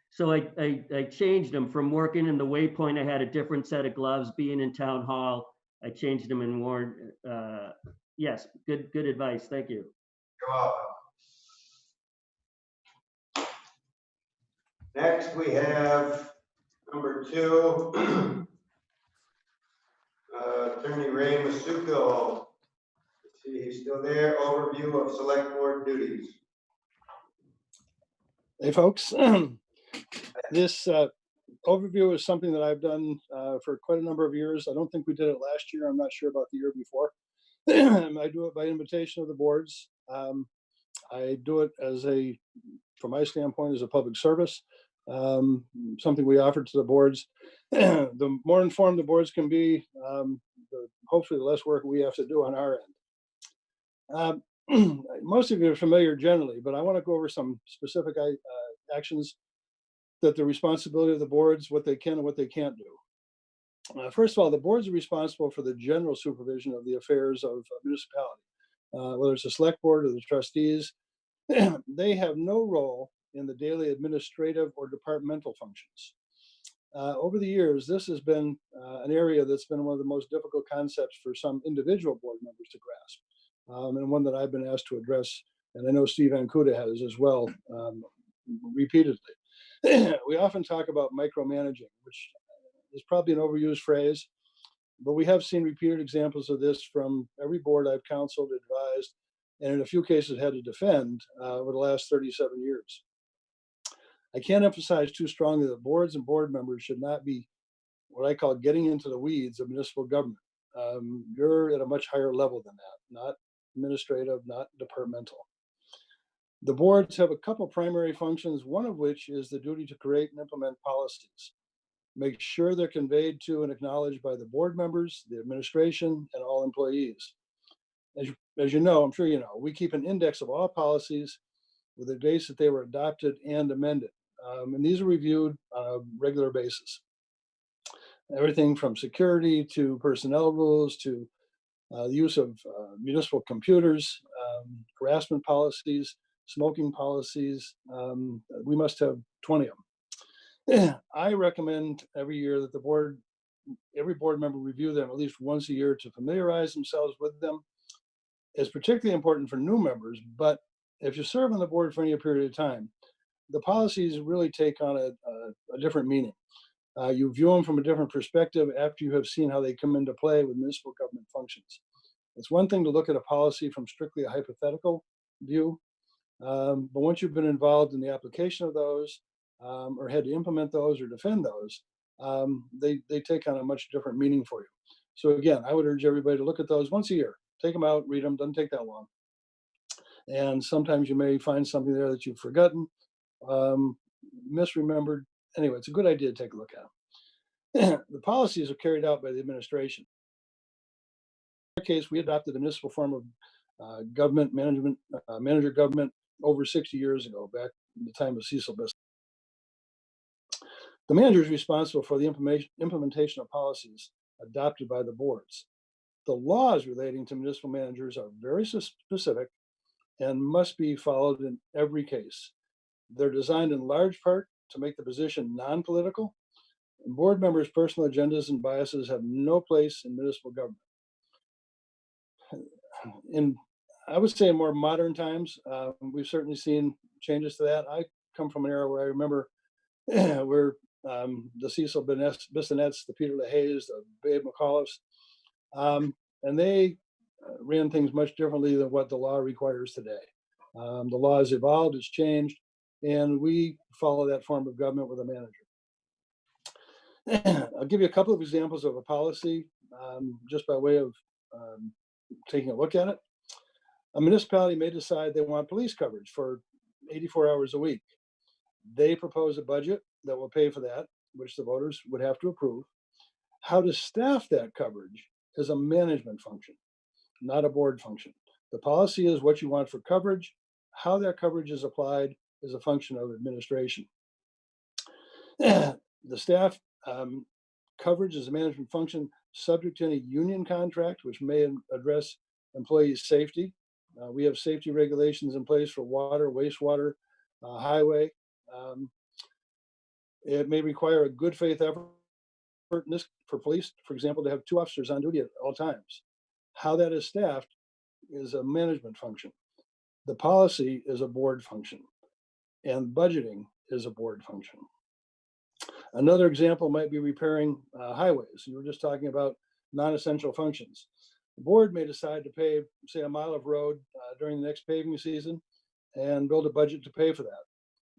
I: So I changed them from working in the Waypoint. I had a different set of gloves. Being in town hall, I changed them and worn. Yes, good advice. Thank you.
A: You're welcome. Next, we have number 2, Attorney Ray Masuko. Let's see, he's still there. Overview of select board duties.
K: Hey, folks. This overview is something that I've done for quite a number of years. I don't think we did it last year. I'm not sure about the year before. I do it by invitation of the boards. I do it from my standpoint, as a public service, something we offer to the boards. The more informed the boards can be, hopefully the less work we have to do on our end. Most of you are familiar generally, but I want to go over some specific actions that the responsibility of the boards, what they can and what they can't do. First of all, the boards are responsible for the general supervision of the affairs of a municipality, whether it's a select board or the trustees. They have no role in the daily administrative or departmental functions. Over the years, this has been an area that's been one of the most difficult concepts for some individual board members to grasp, and one that I've been asked to address, and I know Steve Ancuda has as well, repeatedly. We often talk about micromanaging, which is probably an overused phrase, but we have seen repeated examples of this from every board I've counseled, advised, and in a few cases had to defend over the last 37 years. I can't emphasize too strongly that boards and board members should not be what I call getting into the weeds of municipal government. You're at a much higher level than that, not administrative, not departmental. The boards have a couple primary functions, one of which is the duty to create and implement policies. Make sure they're conveyed to and acknowledged by the board members, the administration, and all employees. As you know, I'm sure you know, we keep an index of all policies with the dates that they were adopted and amended. And these are reviewed on a regular basis. Everything from security to personnel rules to the use of municipal computers, harassment policies, smoking policies. We must have 20 of them. I recommend every year that every board member review them at least once a year to familiarize themselves with them. It's particularly important for new members, but if you serve on the board for any period of time, the policies really take on a different meaning. You view them from a different perspective after you have seen how they come into play with municipal government functions. It's one thing to look at a policy from strictly a hypothetical view, but once you've been involved in the application of those, or had to implement those or defend those, they take on a much different meaning for you. So again, I would urge everybody to look at those once a year. Take them out, read them, doesn't take that long. And sometimes you may find something there that you've forgotten, misremembered. Anyway, it's a good idea to take a look at them. The policies are carried out by the administration. In our case, we adopted the municipal form of government management, manager government over 60 years ago, back in the time of Cecil Bissell. The manager is responsible for the implementation of policies adopted by the boards. The laws relating to municipal managers are very specific and must be followed in every case. They're designed in large part to make the position non-political, and board members' personal agendas and biases have no place in municipal government. I would say in more modern times, we've certainly seen changes to that. I come from an era where I remember where the Cecil Bissonets, the Peter LaHaye's, the Babe McAuliffe's, and they ran things much differently than what the law requires today. The law has evolved, it's changed, and we follow that form of government with a manager. I'll give you a couple of examples of a policy, just by way of taking a look at it. A municipality may decide they want police coverage for 84 hours a week. They propose a budget that will pay for that, which the voters would have to approve. How to staff that coverage is a management function, not a board function. The policy is what you want for coverage. How that coverage is applied is a function of administration. The staff coverage is a management function subject to any union contract, which may address employee safety. We have safety regulations in place for water, wastewater, highway. It may require a good faith effort for police, for example, to have 2 officers on duty at all times. How that is staffed is a management function. The policy is a board function, and budgeting is a board function. Another example might be repairing highways. You were just talking about non-essential functions. The board may decide to pave, say, a mile of road during the next paving season and build a budget to pay for that.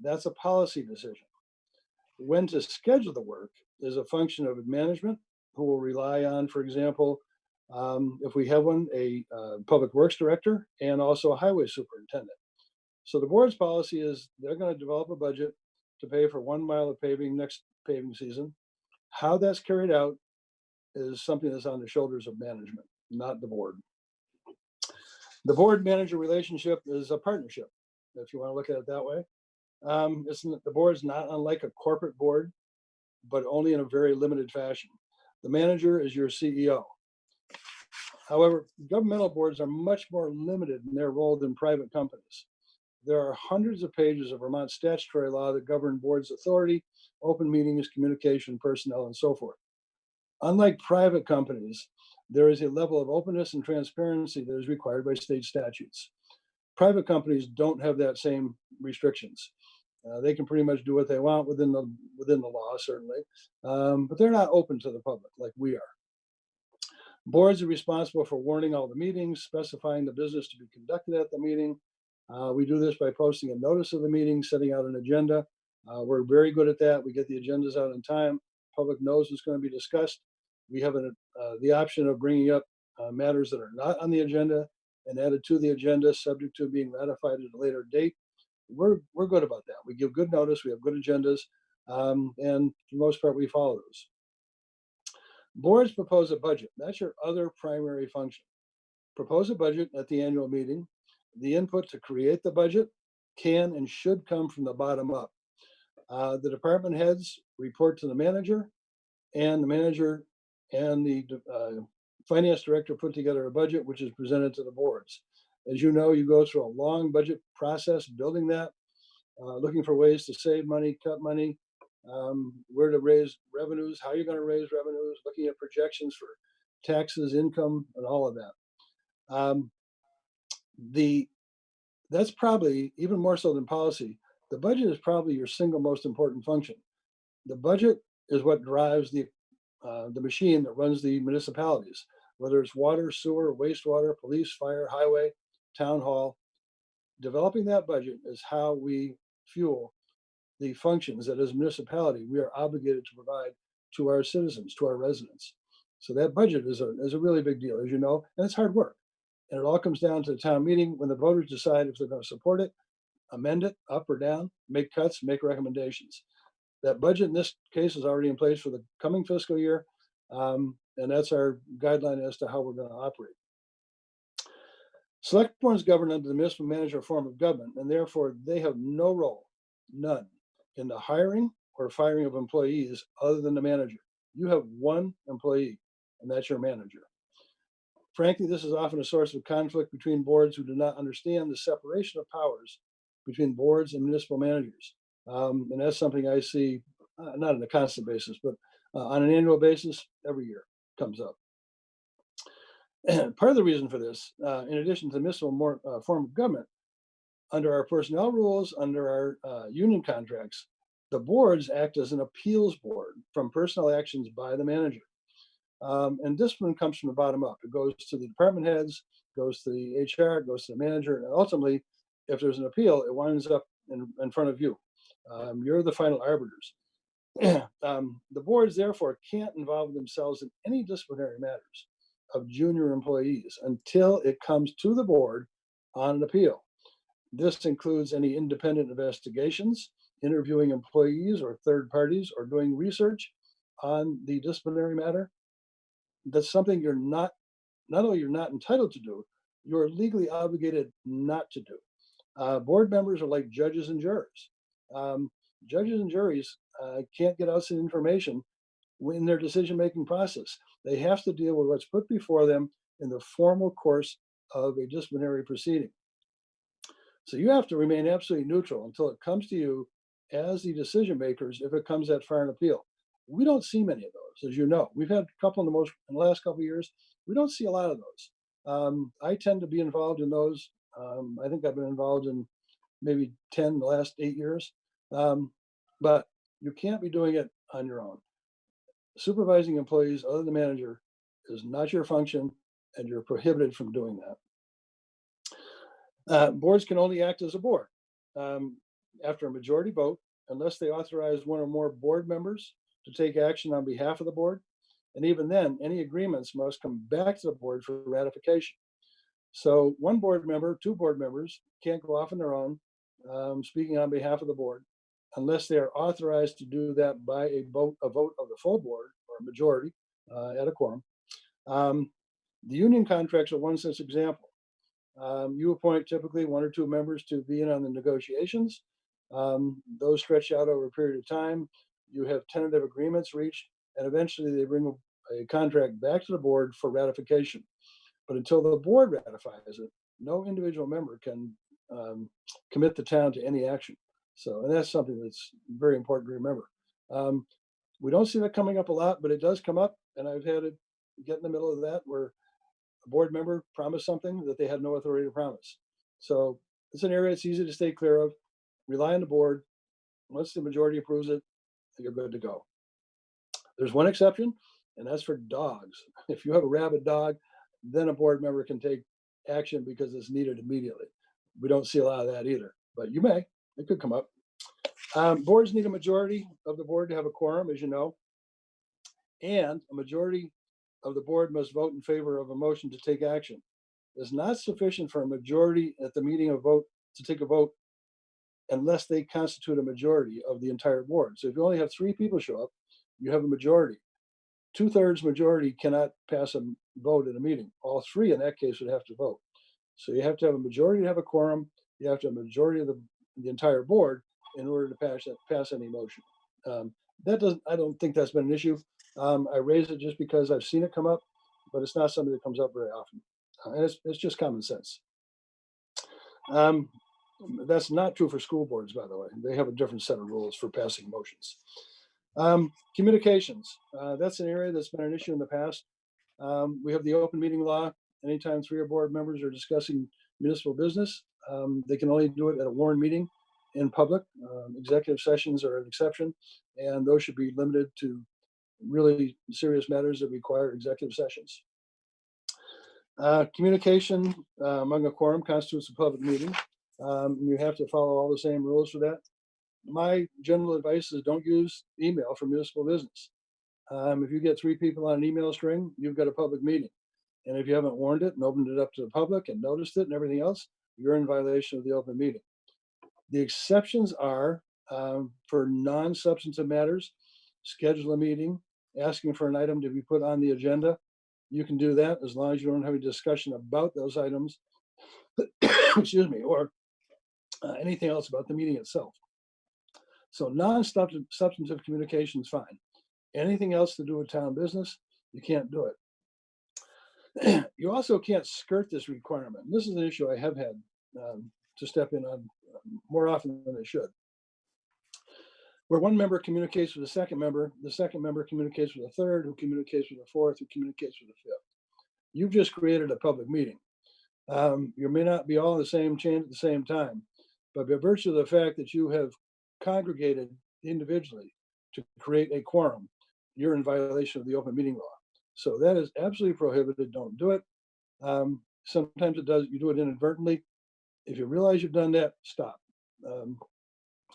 K: That's a policy decision. When to schedule the work is a function of management, who will rely on, for example, if we have one, a public works director and also a highway superintendent. So the board's policy is they're going to develop a budget to pay for 1 mile of paving next paving season. How that's carried out is something that's on the shoulders of management, not the board. The board manager relationship is a partnership, if you want to look at it that way. The board's not unlike a corporate board, but only in a very limited fashion. The manager is your CEO. However, governmental boards are much more limited in their role than private companies. There are hundreds of pages of Vermont statutory law that govern boards' authority, open meetings, communication, personnel, and so forth. Unlike private companies, there is a level of openness and transparency that is required by state statutes. Private companies don't have that same restrictions. They can pretty much do what they want within the law, certainly, but they're not open to the public like we are. Boards are responsible for warning all the meetings, specifying the business to be conducted at the meeting. We do this by posting a notice of the meeting, setting out an agenda. We're very good at that. We get the agendas out in time. Public knows what's going to be discussed. We have the option of bringing up matters that are not on the agenda and added to the agenda, subject to being ratified at a later date. We're good about that. We give good notice. We have good agendas, and for the most part, we follow those. Boards propose a budget. That's your other primary function. Propose a budget at the annual meeting. The input to create the budget can and should come from the bottom up. The department heads report to the manager, and the manager and the finance director put together a budget which is presented to the boards. As you know, you go through a long budget process building that, looking for ways to save money, cut money, where to raise revenues, how you're going to raise revenues, looking at projections for taxes, income, and all of that. That's probably, even more so than policy, the budget is probably your single most important function. The budget is what drives the machine that runs the municipalities, whether it's water, sewer, wastewater, police, fire, highway, town hall. Developing that budget is how we fuel the functions that as a municipality we are obligated to provide to our citizens, to our residents. So that budget is a really big deal, as you know, and it's hard work. And it all comes down to the town meeting when the voters decide if they're going to support it, amend it, up or down, make cuts, make recommendations. That budget in this case is already in place for the coming fiscal year, and that's our guideline as to how we're going to operate. Select boards govern under the municipal manager form of government, and therefore they have no role, none, in the hiring or firing of employees other than the manager. You have one employee, and that's your manager. Frankly, this is often a source of conflict between boards who do not understand the separation of powers between boards and municipal managers. And that's something I see, not on a constant basis, but on an annual basis, every year comes up. And part of the reason for this, in addition to the municipal form of government, under our personnel rules, under our union contracts, the boards act as an appeals board from personnel actions by the manager. And discipline comes from the bottom up. It goes to the department heads, goes to the HR, goes to the manager, and ultimately, if there's an appeal, it winds up in front of you. You're the final arbiters. The boards therefore can't involve themselves in any disciplinary matters of junior employees until it comes to the board on an appeal. This includes any independent investigations, interviewing employees or third parties, or doing research on the disciplinary matter. That's something not only you're not entitled to do, you're legally obligated not to do. Board members are like judges and jurors. Judges and juries can't get outside information in their decision-making process. They have to deal with what's put before them in the formal course of a disciplinary proceeding. So you have to remain absolutely neutral until it comes to you as the decision makers, if it comes that far in appeal. We don't see many of those, as you know. We've had a couple in the last couple of years. We don't see a lot of those. I tend to be involved in those. I think I've been involved in maybe 10 in the last 8 years. But you can't be doing it on your own. Supervising employees other than the manager is not your function, and you're prohibited from doing that. Boards can only act as a board after a majority vote, unless they authorize one or more board members to take action on behalf of the board. And even then, any agreements must come back to the board for ratification. So one board member, two board members can't go off on their own, speaking on behalf of the board, unless they are authorized to do that by a vote of the full board or a majority at a quorum. The union contracts are one such example. You appoint typically one or two members to be in on the negotiations. Those stretch out over a period of time. You have tentative agreements reached, and eventually they bring a contract back to the board for ratification. But until the board ratifies it, no individual member can commit the town to any action. So, and that's something that's very important to remember. We don't see that coming up a lot, but it does come up, and I've had it get in the middle of that where a board member promised something that they had no authority to promise. So it's an area it's easy to stay clear of. Rely on the board. Once the majority approves it, you're good to go. There's one exception, and that's for dogs. If you have a rabid dog, then a board member can take action because it's needed immediately. We don't see a lot of that either, but you may. It could come up. Boards need a majority of the board to have a quorum, as you know, and a majority of the board must vote in favor of a motion to take action. It's not sufficient for a majority at the meeting of vote to take a vote unless they constitute a majority of the entire board. So if you only have 3 people show up, you have a majority. 2/3 majority cannot pass a vote at a meeting. All 3 in that case would have to vote. So you have to have a majority to have a quorum. You have to have a majority of the entire board in order to pass any motion. I don't think that's been an issue. I raise it just because I've seen it come up, but it's not something that comes up very often. And it's just common sense. That's not true for school boards, by the way. They have a different set of rules for passing motions. Communications, that's an area that's been an issue in the past. We have the open meeting law. Anytime 3 or board members are discussing municipal business, they can only do it at a warned meeting in public. Executive sessions are an exception, and those should be limited to really serious matters that require executive sessions. Communication among a quorum constitutes a public meeting. You have to follow all the same rules for that. My general advice is don't use email for municipal business. If you get 3 people on an email string, you've got a public meeting. And if you haven't warned it and opened it up to the public and noticed it and everything else, you're in violation of the open meeting. The exceptions are for non-substantive matters, schedule a meeting, asking for an item to be put on the agenda. You can do that as long as you don't have a discussion about those items, excuse me, or anything else about the meeting itself. So non-substantive communication is fine. Anything else to do with town business, you can't do it. You also can't skirt this requirement. This is an issue I have had to step in on more often than I should. Where one member communicates with the second member communicates with a third, who communicates with a fourth, who communicates with a fifth. You've just created a public meeting. You may not be all in the same chain at the same time, but by virtue of the fact that you have congregated individually to create a quorum, you're in violation of the open meeting law. So that is absolutely prohibited. Don't do it. Sometimes you do it inadvertently. If you realize you've done that, stop.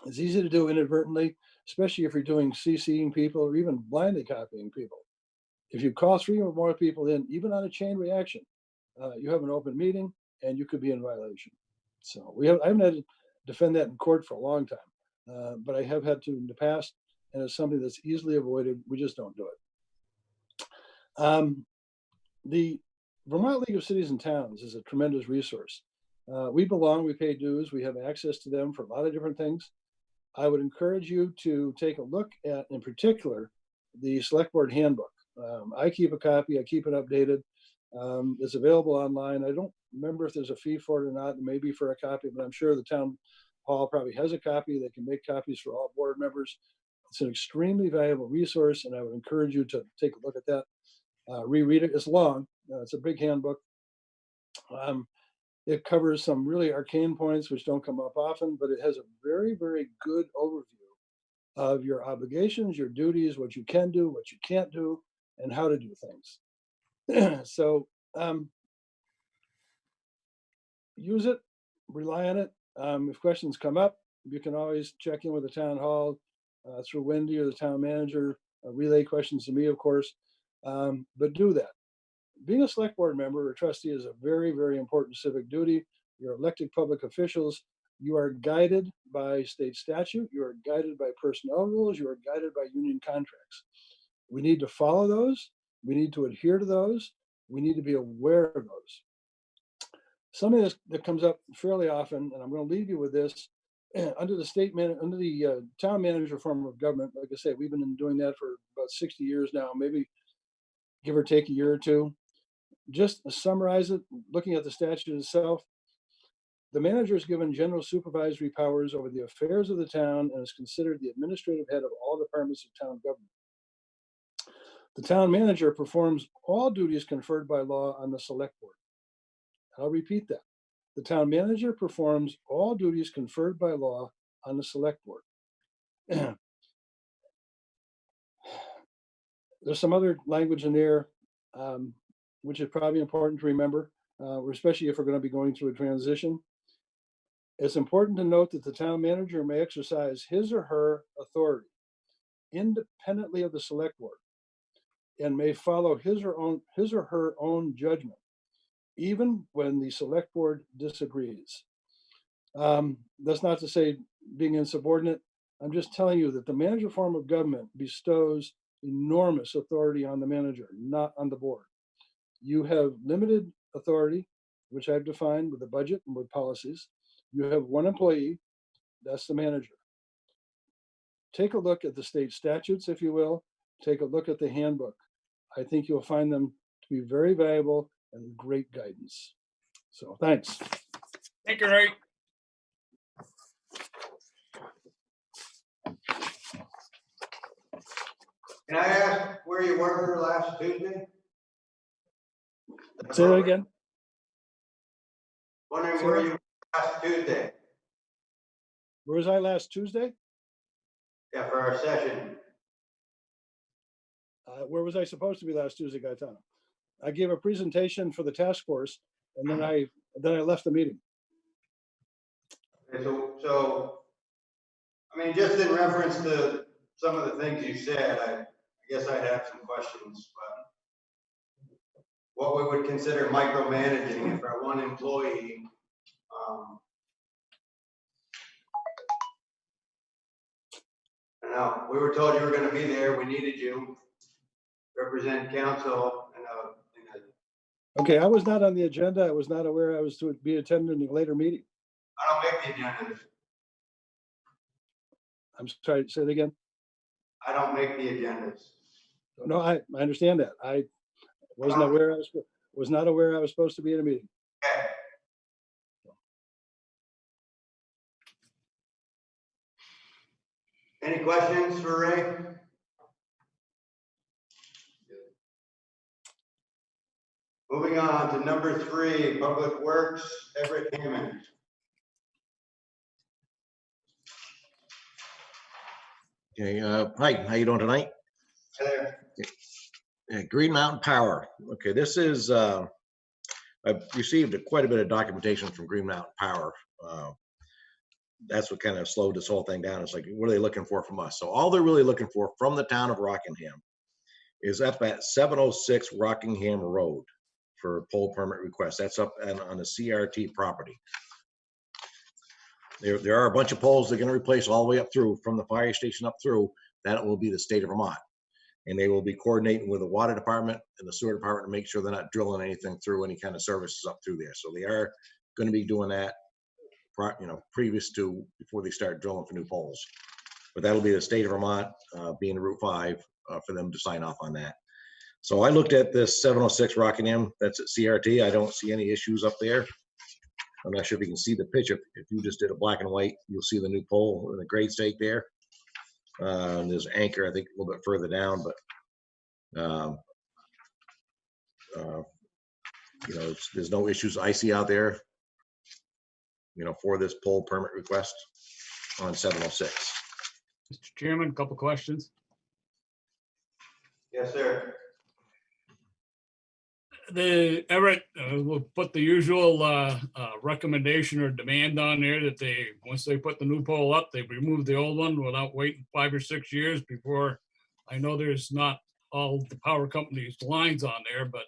K: It's easy to do inadvertently. especially if you're doing CCing people or even blindly copying people. If you call 3 or more people in, even on a chain reaction, you have an open meeting and you could be in violation. So I haven't had to defend that in court for a long time, but I have had to in the past, and it's something that's easily avoided. We just don't do it. The Vermont League of Cities and Towns is a tremendous resource. We pay dues, we have access to them for a lot of different things. I would encourage you to take a look at, in particular, the Select Board Handbook. I keep a copy, I keep it updated. It's available online. I don't remember if there's a fee for it or not, maybe for a copy, but I'm sure the town hall probably has a copy. They can make copies for all board members. It's an extremely valuable resource, and I would encourage you to take a look at that. Reread it. It's long. It's a big handbook. It covers some really arcane points which don't come up often, but it has a very, very good overview of your obligations, your duties, what you can do, what you can't do, and how to do things. So use it, rely on it. If questions come up, you can always check in with the town hall through Wendy or the town manager, relay questions to me, of course, but do that. Being a select board member or trustee is a very, very important civic duty. You're elected public officials. You are guided by state statute. You are guided by personnel rules. You are guided by union contracts. We need to follow those. We need to adhere to those. We need to be aware of those. Something that comes up fairly often, and I'm going to leave you with this, under the town manager form of government, like I say, we've been doing that for about 60 years now, maybe give or take a year or two. Just to summarize it, looking at the statute itself, the manager is given general supervisory powers over the affairs of the town and is considered the administrative head of all departments of town government. The town manager performs all duties conferred by law on the select board. I'll repeat that. The town manager performs all duties conferred by law on the select board. There's some other language in there, which is probably important to remember, especially if we're going to be going through a transition. It's important to note that the town manager may exercise his or her authority independently of the select board and may follow his or her own judgment, even when the select board disagrees. That's not to say being insubordinate. I'm just telling you that the manager form of government bestows enormous authority on the manager, not on the board. You have limited authority, which I've defined with the budget and with policies. You have one employee, that's the manager. Take a look at the state statutes, if you will. Take a look at the handbook. I think you'll find them to be very valuable and great guidance. So thanks.
D: Thank you, Ray.
A: Can I ask where you were last Tuesday?
K: Say that again.
A: Wondering where you were last Tuesday?
K: Where was I last Tuesday?
A: Yeah, for our session.
K: Where was I supposed to be last Tuesday, Gaetano? I gave a presentation for the task force, and then I left the meeting.
A: Okay, so, I mean, just in reference to some of the things you said, I guess I'd have some questions, but what we would consider micromanaging if our one employee, I don't know, we were told you were gonna be there, we needed you, represent council in a,
K: Okay, I was not on the agenda. I was not aware I was to be attending a later meeting.
A: I don't make the agendas.
K: I'm sorry, say it again.
A: I don't make the agendas.
K: No, I understand that. I wasn't aware was not aware I was supposed to be in a meeting.
A: Okay. Any questions for Ray? Moving on to number 3, Public Works, Everett Hammond.
L: Okay, hi, how you doing tonight?
A: Hello.
L: Green Mountain Power. Okay, this is, I've received quite a bit of documentation from Green Mountain Power. that's what kind of slowed this whole thing down. It's like, what are they looking for from us? So all they're really looking for from the town of Rockingham is up at 706 Rockingham Road for a pole permit request. That's up on the CRT property. There are a bunch of poles they're gonna replace all the way up through, from the fire station up through. That will be the state of Vermont. And they will be coordinating with the water department and the sewer department to make sure they're not drilling anything through any kind of services up through there. So they are gonna be doing that, previous to, before they start drilling for new poles. But that'll be the state of Vermont, being Route 5, for them to sign off on that. So I looked at this 706 Rockingham, that's at CRT. I don't see any issues up there. I'm not sure if you can see the picture. If you just did a black and white, you'll see the new pole and the grade stake there. And there's anchor, I think, a little bit further down, but there's no issues I see out there, for this pole permit request on 706.
D: Mr. Chairman, a couple questions.
A: Yes, sir.
D: Everett will put the usual recommendation or demand on there that they, once they put the new pole up, they remove the old one without waiting 5 or 6 years before. I know there's not all the power companies' lines on there, but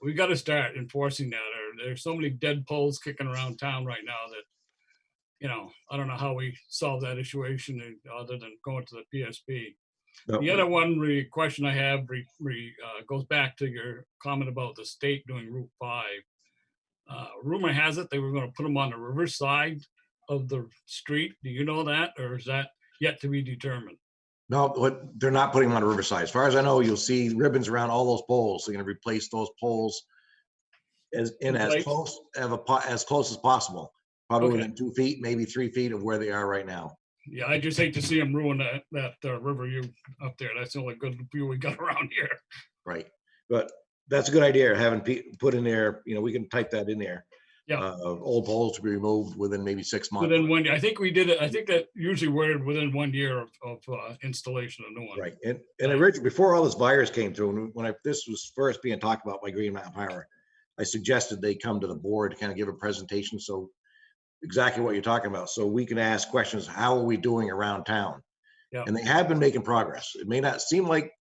D: we got to start enforcing that. Or there's so many dead poles kicking around town right now that, I don't know how we solve that situation other than going to the PSP. The other question I have goes back to your comment about the state doing Route 5. Rumor has it they were going to put them on the riverside of the street. Do you know that, or is that yet to be determined?
L: No, they're not putting them on the riverside. As far as I know, you'll see ribbons around all those poles. They're going to replace those poles as close as possible. Probably within 2 feet, maybe 3 feet of where they are right now.
D: Yeah, I just hate to see them ruin that river view up there. That's the only good view we got around here.
L: Right, but that's a good idea, having put in there, we can type that in there.
D: Yeah.
L: Old poles to be removed within maybe 6 months.
D: Within 1 year. I think we did it. I think that usually worded within 1 year of installation of new one.
L: Right, and originally, before all this virus came through, and when this was first being talked about by Green Mountain Power, I suggested they come to the board to kind of give a presentation. So exactly what you're talking about. So we can ask questions, how are we doing around town?
D: Yeah.
L: And they have been making progress. It may not seem like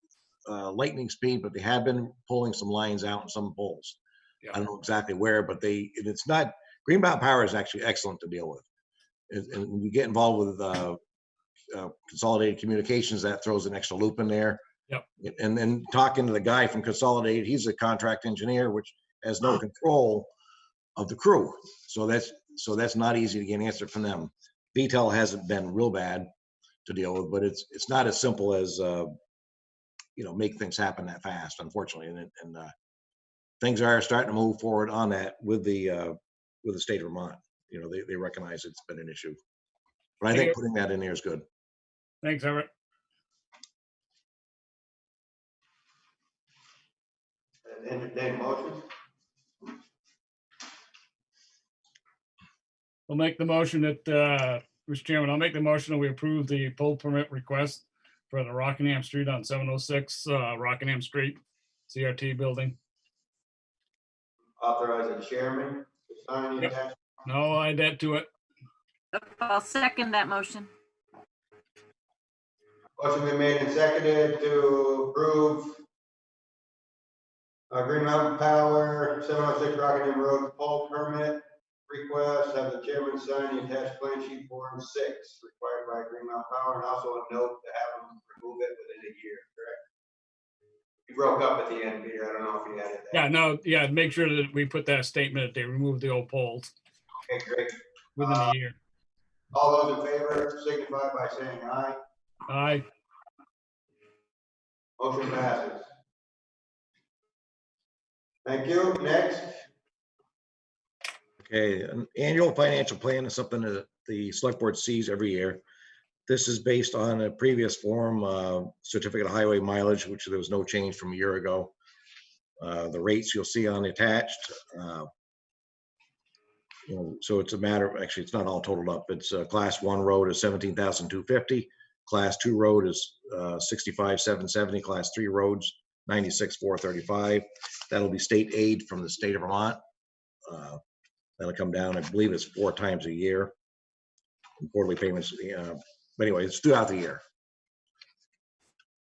L: lightning speed, but they have been pulling some lines out in some poles.
D: Yeah.
L: I don't know exactly where, but it's not, Green Mountain Power is actually excellent to deal with. And when you get involved with Consolidated Communications, that throws an extra loop in there.
D: Yep.
L: And then talking to the guy from Consolidated, he's a contract engineer, which has no control of the crew. So that's not easy to get an answer from them. VTEL hasn't been real bad to deal with, but it's not as simple as make things happen that fast, unfortunately. And things are starting to move forward on that with the state of Vermont. They recognize it's been an issue, but I think putting that in there is good.
D: Thanks, Everett.
A: Entertain motion.
D: I'll make the motion that, Mr. Chairman, I'll make the motion that we approve the pole permit request for the Rockingham Street on 706 Rockingham Street, CRT building.
A: Authorize the chairman to sign the attachment.
D: No, I'll add that to it.
J: I'll second that motion.
A: Motion been made and seconded to approve Green Mountain Power 706 Rockingham Road pole permit request. Have the chairman sign the attached plan sheet form 6 required by Green Mountain Power, and also a note to have them remove it within a year. Correct? You broke up at the end, Peter. I don't know if you added that.
D: Yeah, no, yeah, make sure that we put that statement that they remove the old poles
A: Okay, great.
D: within a year.
A: All those in favor signify by saying aye.
D: Aye.
A: Motion passes. Thank you. Next.
L: Okay, an annual financial plan is something that the select board sees every year. This is based on a previous form, certificate of highway mileage, which there was no change from a year ago. The rates you'll see on the attached. So it's a matter of, actually, it's not all totaled up. It's class 1 road is 17,250. Class 2 road is 65,770. Class 3 roads 96,435. That'll be state aid from the state of Vermont. That'll come down, I believe it's 4 times a year. and quarterly payments. But anyway, it's throughout the year.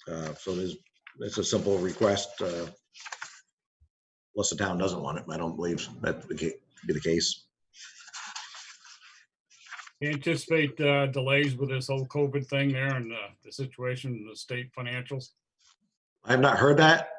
L: So it's a simple request, unless the town doesn't want it. I don't believe that would be the case.
D: You anticipate delays with this whole COVID thing there and the situation in the state financials?
L: I've not heard that.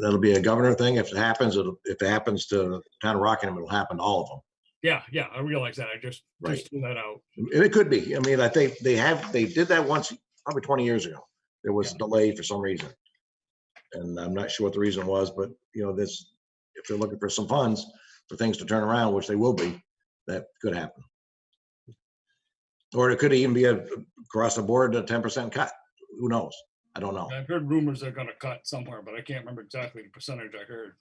L: That'll be a governor thing. If it happens, if it happens to the town of Rockingham, it'll happen to all of them.
D: Yeah, I realize that. I just threw that out.
L: And it could be. I mean, I think they did that once, probably 20 years ago. There was a delay for some reason. And I'm not sure what the reason was, but you know, if they're looking for some funds for things to turn around, which they will be, that could happen. Or it could even be across the board, a 10% cut. Who knows? I don't know.
D: I've heard rumors they're gonna cut somewhere, but I can't remember exactly the percentage I heard.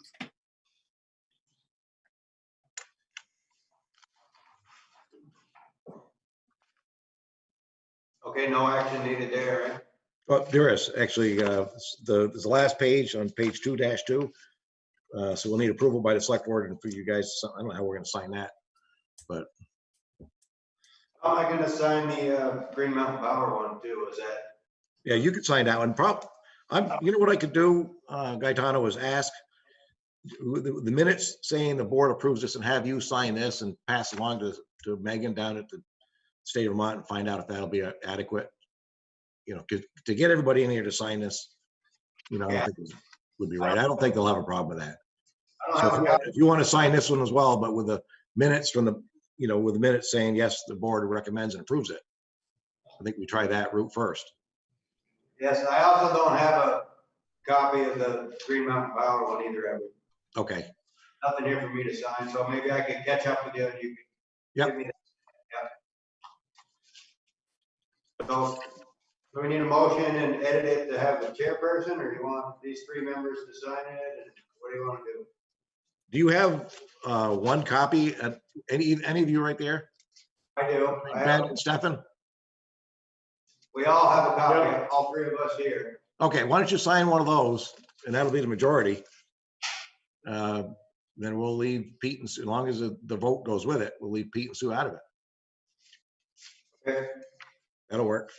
A: Okay, no action needed there, right?
L: Well, there is actually, there's the last page on page 2-2. So we'll need approval by the select board and for you guys. I don't know how we're gonna sign that, but.
A: How am I gonna sign the Green Mountain Power one too? Is that?
L: Yeah, you could sign that one. You know what I could do, Gaetano, is ask the minutes saying the board approves this and have you sign this and pass along to Megan down at the state of Vermont and find out if that'll be adequate. You know, to get everybody in here to sign this, you know, I think it would be right. I don't think they'll have a problem with that. So if you want to sign this one as well, but with the minutes from the, you know, with the minutes saying, yes, the board recommends and approves it. I think we try that route first.
A: Yes, I also don't have a copy of the Green Mountain Power one either, have we?
L: Okay.
A: Nothing here for me to sign, so maybe I could catch up with you and you can give me that. Yeah. So, do we need a motion and edit it to have the chairperson, or do you want these three members to sign it? And what do you want to do?
L: Do you have one copy? Any of you right there?
A: I do.
L: Ben and Stefan?
A: We all have a copy, all three of us here.
L: Okay, why don't you sign one of those, and that'll be the majority. Then we'll leave Pete and Sue, as long as the vote goes with it, we'll leave Pete and Sue out of it.
A: Okay.
L: That'll work.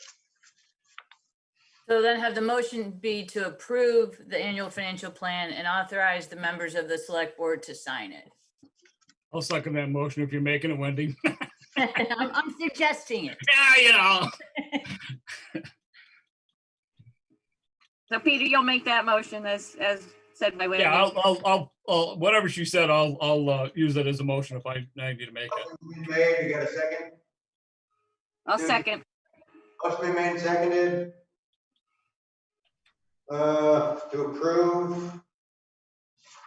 B: So then have the motion be to approve the annual financial plan and authorize the members of the select board to sign it.
D: I'll second that motion if you're making it, Wendy.
B: I'm suggesting it.
D: Yeah, you know.
J: So Peter, you'll make that motion as said by Wendy.
D: Yeah, I'll whatever she said, I'll use it as a motion if I need to make it.
A: Made, you got a second?
J: I'll second.
A: Motion been made and seconded. To approve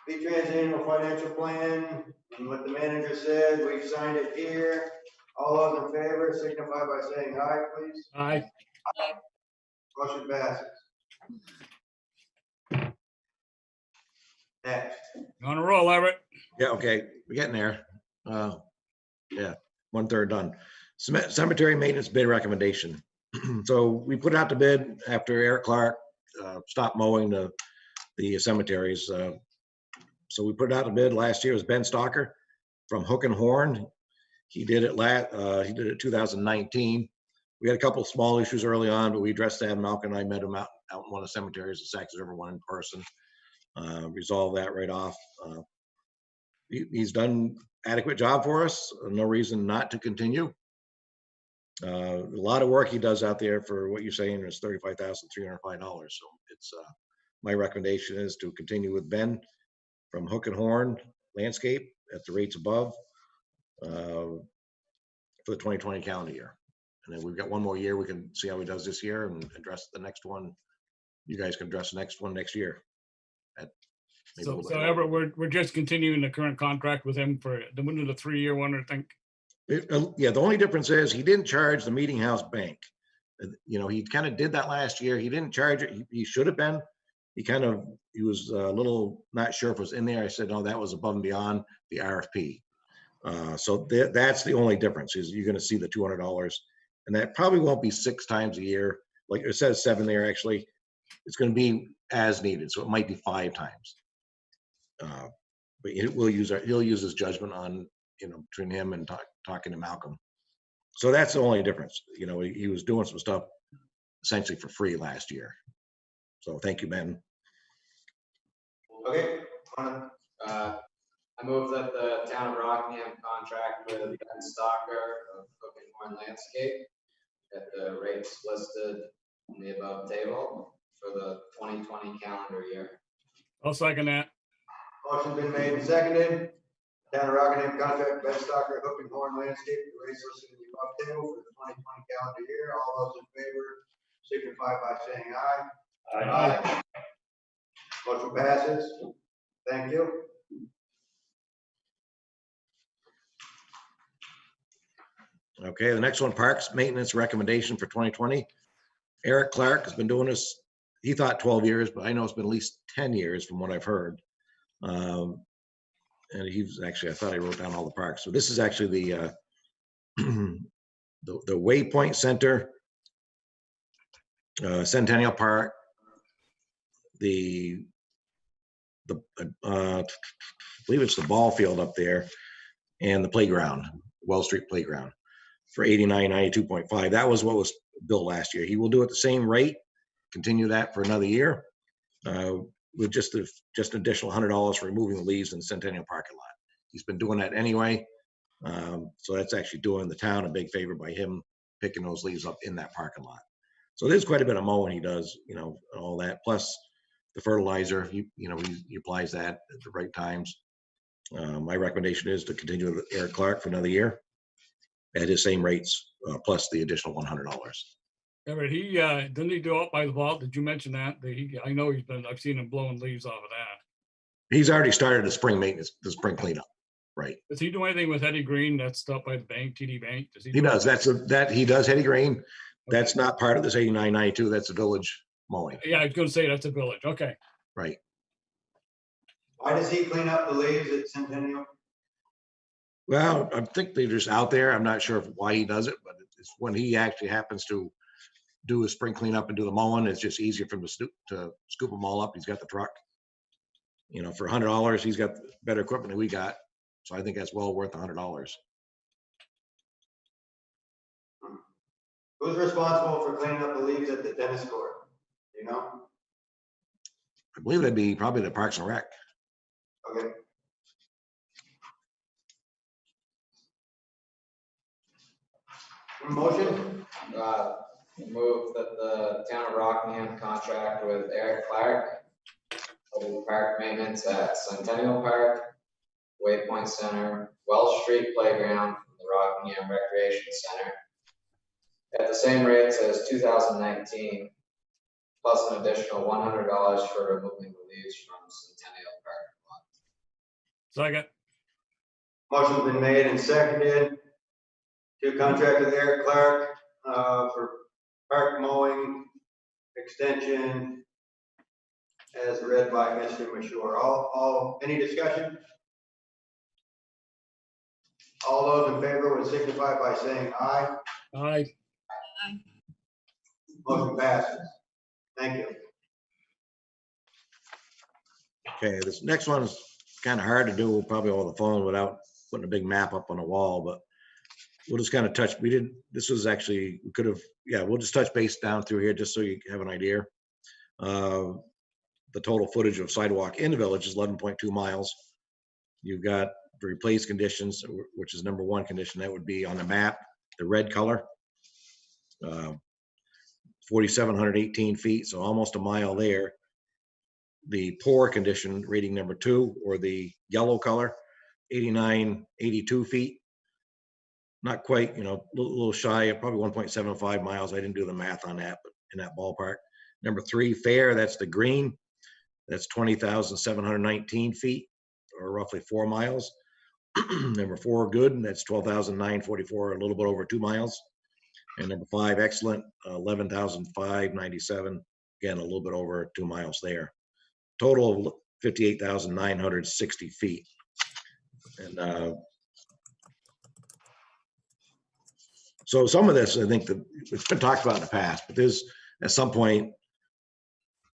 A: V-Trans annual financial plan and what the manager said, we've signed it here. All those in favor signify by saying aye, please.
D: Aye.
A: Aye. Motion passes. Next.
D: On a roll, Everett.
L: Yeah, okay, we're getting there. Yeah, 1/3 done. Cemetery maintenance bid recommendation. So we put out the bid after Eric Clark stopped mowing the cemeteries. So we put out a bid last year. It was Ben Stalker from Hook and Horn. He did it 2019. We had a couple of small issues early on, but we addressed that. Malcolm and I met him out in one of the cemeteries, the Saxon River one in person. Resolved that right off. He's done adequate job for us. No reason not to continue. A lot of work he does out there for what you're saying is $35,305. So it's my recommendation is to continue with Ben from Hook and Horn Landscape at the rates above for the 2020 calendar year. And then we've got one more year. We can see how he does this year and address the next one. You guys can address the next one next year.
D: So Everett, we're just continuing the current contract with him for the 3-year one, I think.
L: Yeah, the only difference is he didn't charge the Meeting House Bank. You know, he kind of did that last year. He didn't charge it. He should have been. He was a little not sure if it was in there. I said, no, that was above and beyond the RFP. So that's the only difference is you're going to see the $200. And that probably won't be 6 times a year. Like it says 7 there, actually. It's going to be as needed. So it might be 5 times. But he'll use his judgment on, you know, between him and talking to Malcolm. So that's the only difference. You know, he was doing some stuff essentially for free last year. So thank you, Ben.
A: Okay,
C: I move that the town of Rockingham contract with Ben Stalker of Hook and Horn Landscape at the rates listed in the above table for the 2020 calendar year.
D: I'll second that.
A: motion been made and seconded. Town of Rockingham contract, Ben Stocker, Hook and Horn Landscape, the rates listed in the above table for the 2020 calendar year. All those in favor signify by saying aye. Aye. Motion passes. Thank you.
L: Okay, the next one, parks maintenance recommendation for 2020. Eric Clark has been doing this, he thought 12 years, but I know it's been at least 10 years from what I've heard. And he's actually, I thought I wrote down all the parks. So this is actually the the Waypoint Center, Centennial Park, I believe it's the ball field up there, and the playground, Well Street Playground, for $89.92.5. That was what was billed last year. He will do it the same rate, continue that for another year, with just additional $100 for removing the leaves in the Centennial parking lot. He's been doing that anyway. So that's actually doing the town a big favor by him picking those leaves up in that parking lot. So there's quite a bit of mowing he does, you know, all that, plus the fertilizer, he applies that at the right times. My recommendation is to continue with Eric Clark for another year at his same rates, plus the additional $100.
D: Yeah, but he, didn't he do up by the vault? Did you mention that? I know I've seen him blowing leaves off of that.
L: He's already started the spring maintenance, the spring cleanup, right?
D: Does he do anything with Eddie Green? That's stuff by the bank, TD Bank? Does
L: He does, he does Eddie Green. That's
D: Okay.
L: not part of this 89.92, that's a village mowing,
D: Yeah, I was gonna say that's a village. Okay.
L: right?
A: Why does he clean up the leaves at Centennial?
L: Well, I think they're just out there. I'm not sure why he does it, but it's when he actually happens to do his spring cleanup and do the mowing, it's just easier for him to scoop them all up. He's got the truck. You know, for $100, he's got better equipment than we got. So I think that's well worth $100.
A: Who's responsible for cleaning up the leaves at the tennis court? You know?
L: I believe that'd be probably the Parks and Rec.
A: Okay. Motion?
C: Move that the town of Rockingham contract with Eric Clark for the park maintenance at Centennial Park, Waypoint Center, Welsh Street Playground, and the Rockingham Recreation Center at the same rates as 2019, plus an additional $100 for removing the leaves from Centennial Park.
D: Second.
A: Motion's been made and seconded to contract with Eric Clark for park mowing extension as read by Mr. Mashur. Any discussion? All those in favor would signify by saying aye.
D: Aye.
A: Motion passes. Thank you.
L: Okay, this next one is kind of hard to do probably over the phone without putting a big map up on a wall, but we'll just kind of touch, this was actually, we'll just touch base down through here just so you have an idea. The total footage of sidewalk in the village is 11.2 miles. You've got the replaced conditions, which is number one condition, that would be on the map, the red color. 4,718 feet, so almost a mile there. The poor condition, rating number 2, or the yellow color, 8982 feet. Not quite, a little shy of probably 1.75 miles. I didn't do the math on that, but in that ballpark. Number 3, fair, that's the green. That's 20,719 feet, or roughly 4 miles. Number 4, good, and that's 12,944, a little bit over 2 miles. And number 5, excellent, 11,597, again, a little bit over 2 miles there. Total of 58,960 feet. And so some of this, I think that it's been talked about in the past, but there's at some point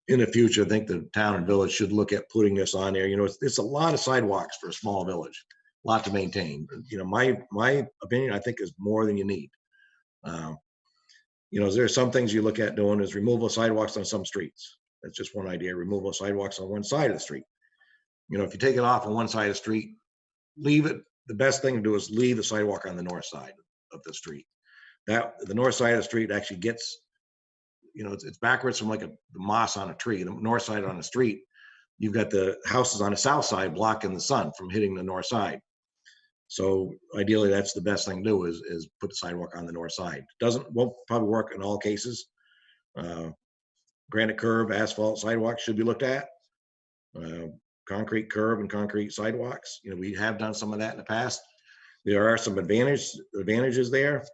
L: in the future, I think the town and village should look at putting this on there. It's a lot of sidewalks for a small village, a lot to maintain. My opinion, I think, is more than you need. You know, there are some things you look at doing is removal of sidewalks on some streets. That's just one idea, removal of sidewalks on one side of the street. You know, if you take it off on one side of the street, leave it, the best thing to do is leave the sidewalk on the north side of the street. That, the north side of the street actually gets, you know, it's backwards from like the moss on a tree. The north side on the street, you've got the houses on the south side blocking the sun from hitting the north side. So ideally, that's the best thing to do is put the sidewalk on the north side. Won't probably work in all cases. Granite curb, asphalt sidewalks should be looked at. Concrete curb and concrete sidewalks. You know, we have done some of that in the past. There are some advantages there.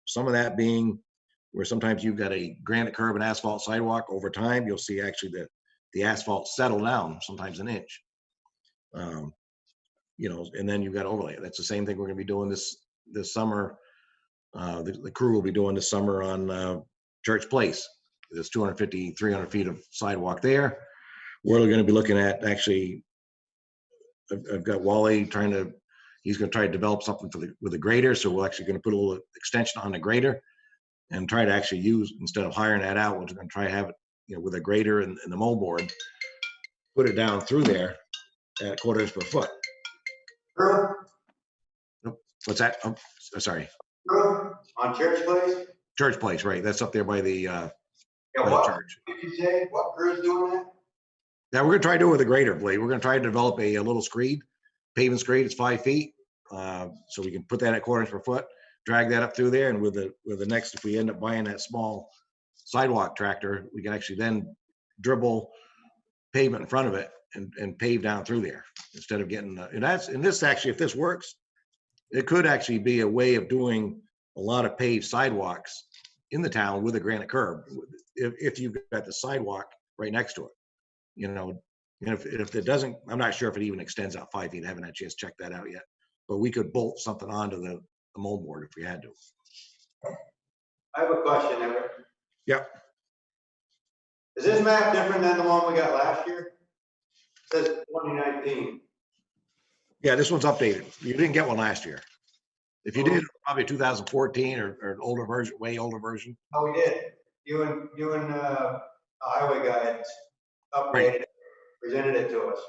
L: Some of that being where sometimes you've got a granite curb and asphalt sidewalk. Over time, you'll see actually the asphalt settle down, sometimes an inch. You know, and then you've got overlay. That's the same thing we're going to be doing this summer. The crew will be doing this summer on Church Place. There's 250, 300 feet of sidewalk there. We're going to be looking at actually, I've got Wally he's going to try to develop something with a grader. So we're actually going to put a little extension on the grader and try to actually use, instead of hiring that out, we're going to try to have it, you know, with a grader and the moldboard, put it down through there at 1/4 inch per foot. What's that? Oh, sorry.
A: On Church Place?
L: Church Place, right. That's up there by the
A: What
L: church.
A: did you say? What crew's doing that?
L: Now we're gonna try to do it with a grader blade. We're gonna try to develop a little screed, pavement screed. It's 5 feet. So we can put that at 1/4 inch per foot, drag that up through there. And with the next, if we end up buying that small sidewalk tractor, we can actually then dribble pavement in front of it and pave down through there instead of getting, and this actually, if this works, it could actually be a way of doing a lot of paved sidewalks in the town with a granite curb, if you've got the sidewalk right next to it. You know, if it doesn't, I'm not sure if it even extends out 5 feet. I haven't had a chance to check that out yet, but we could bolt something onto the moldboard if we had to.
A: I have a question, Everett.
L: Yep.
A: Is this map different than the one we got last year? It says 2019.
L: Yeah, this one's updated. You didn't get one last year. If you did, probably 2014 or an older version, way older version.
A: Oh, we did. You and a highway guy had updated it, presented it to us.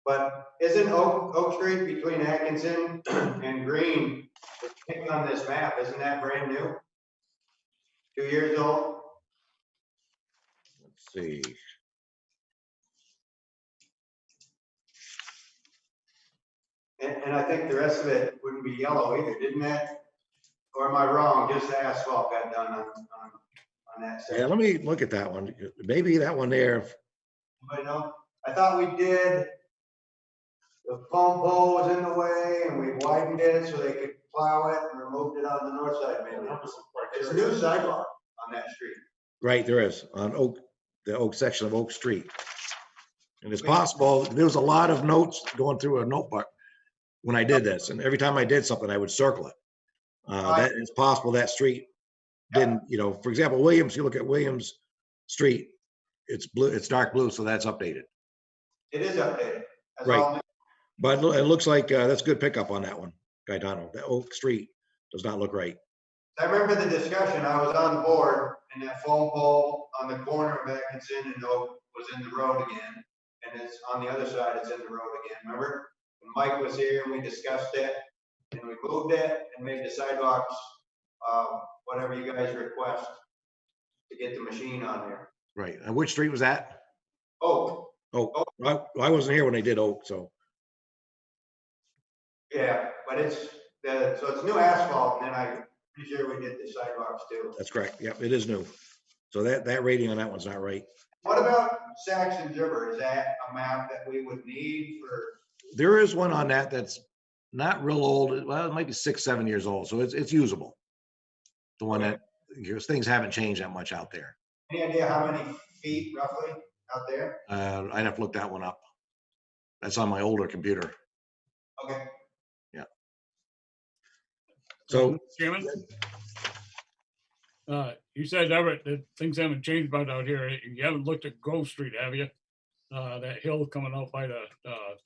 A: But isn't Oak Street between Atkinson and Green, it's picking on this map, isn't that brand new? 2 years old?
L: Let's see.
A: And I think the rest of it wouldn't be yellow either, didn't that? Or am I wrong? Just the asphalt got done on that
L: Yeah,
A: section.
L: let me look at that one. Maybe that one there.
A: Anybody know? I thought we did, the foam pole was in the way and we widened it so they could plow it and removed it on the north side mainly. It's a new sidewalk on that street.
L: Right, there is on the Oak section of Oak Street. And it's possible, there was a lot of notes going through a notebook when I did this. And every time I did something, I would circle it. That it's possible that street didn't, you know, for example, Williams, you look at Williams Street, it's blue, it's dark blue, so that's updated.
A: It is updated. That's
L: Right.
A: all.
L: But it looks like that's good pickup on that one, Gaetano. That Oak Street does not look right.
A: I remember the discussion, I was on board and that foam pole on the corner of Atkinson and Oak was in the road again. And it's on the other side, it's in the road again, remember? And Mike was here and we discussed it and we moved it and made the sidewalks, whatever you guys request to get the machine on there.
L: Right. And which street was that?
A: Oh,
L: Oh, I wasn't here when they did Oak, so.
A: yeah, but so it's new asphalt and then I'm pretty sure we did the sidewalks too.
L: That's correct. Yep, it is new. So that rating on that one's not right.
A: What about Saxon River? Is that a map that we would need for?
L: There is one on that that's not real old. Well, it might be 6, 7 years old. So it's usable. The one that, because things haven't changed that much out there.
A: Any idea how many feet roughly out there?
L: I'd have to look that one up. That's on my older computer.
A: Okay.
L: Yeah. So,
D: Chairman? You said, Everett, that things haven't changed about out here. You haven't looked at Grove Street, have you? That hill coming out by the,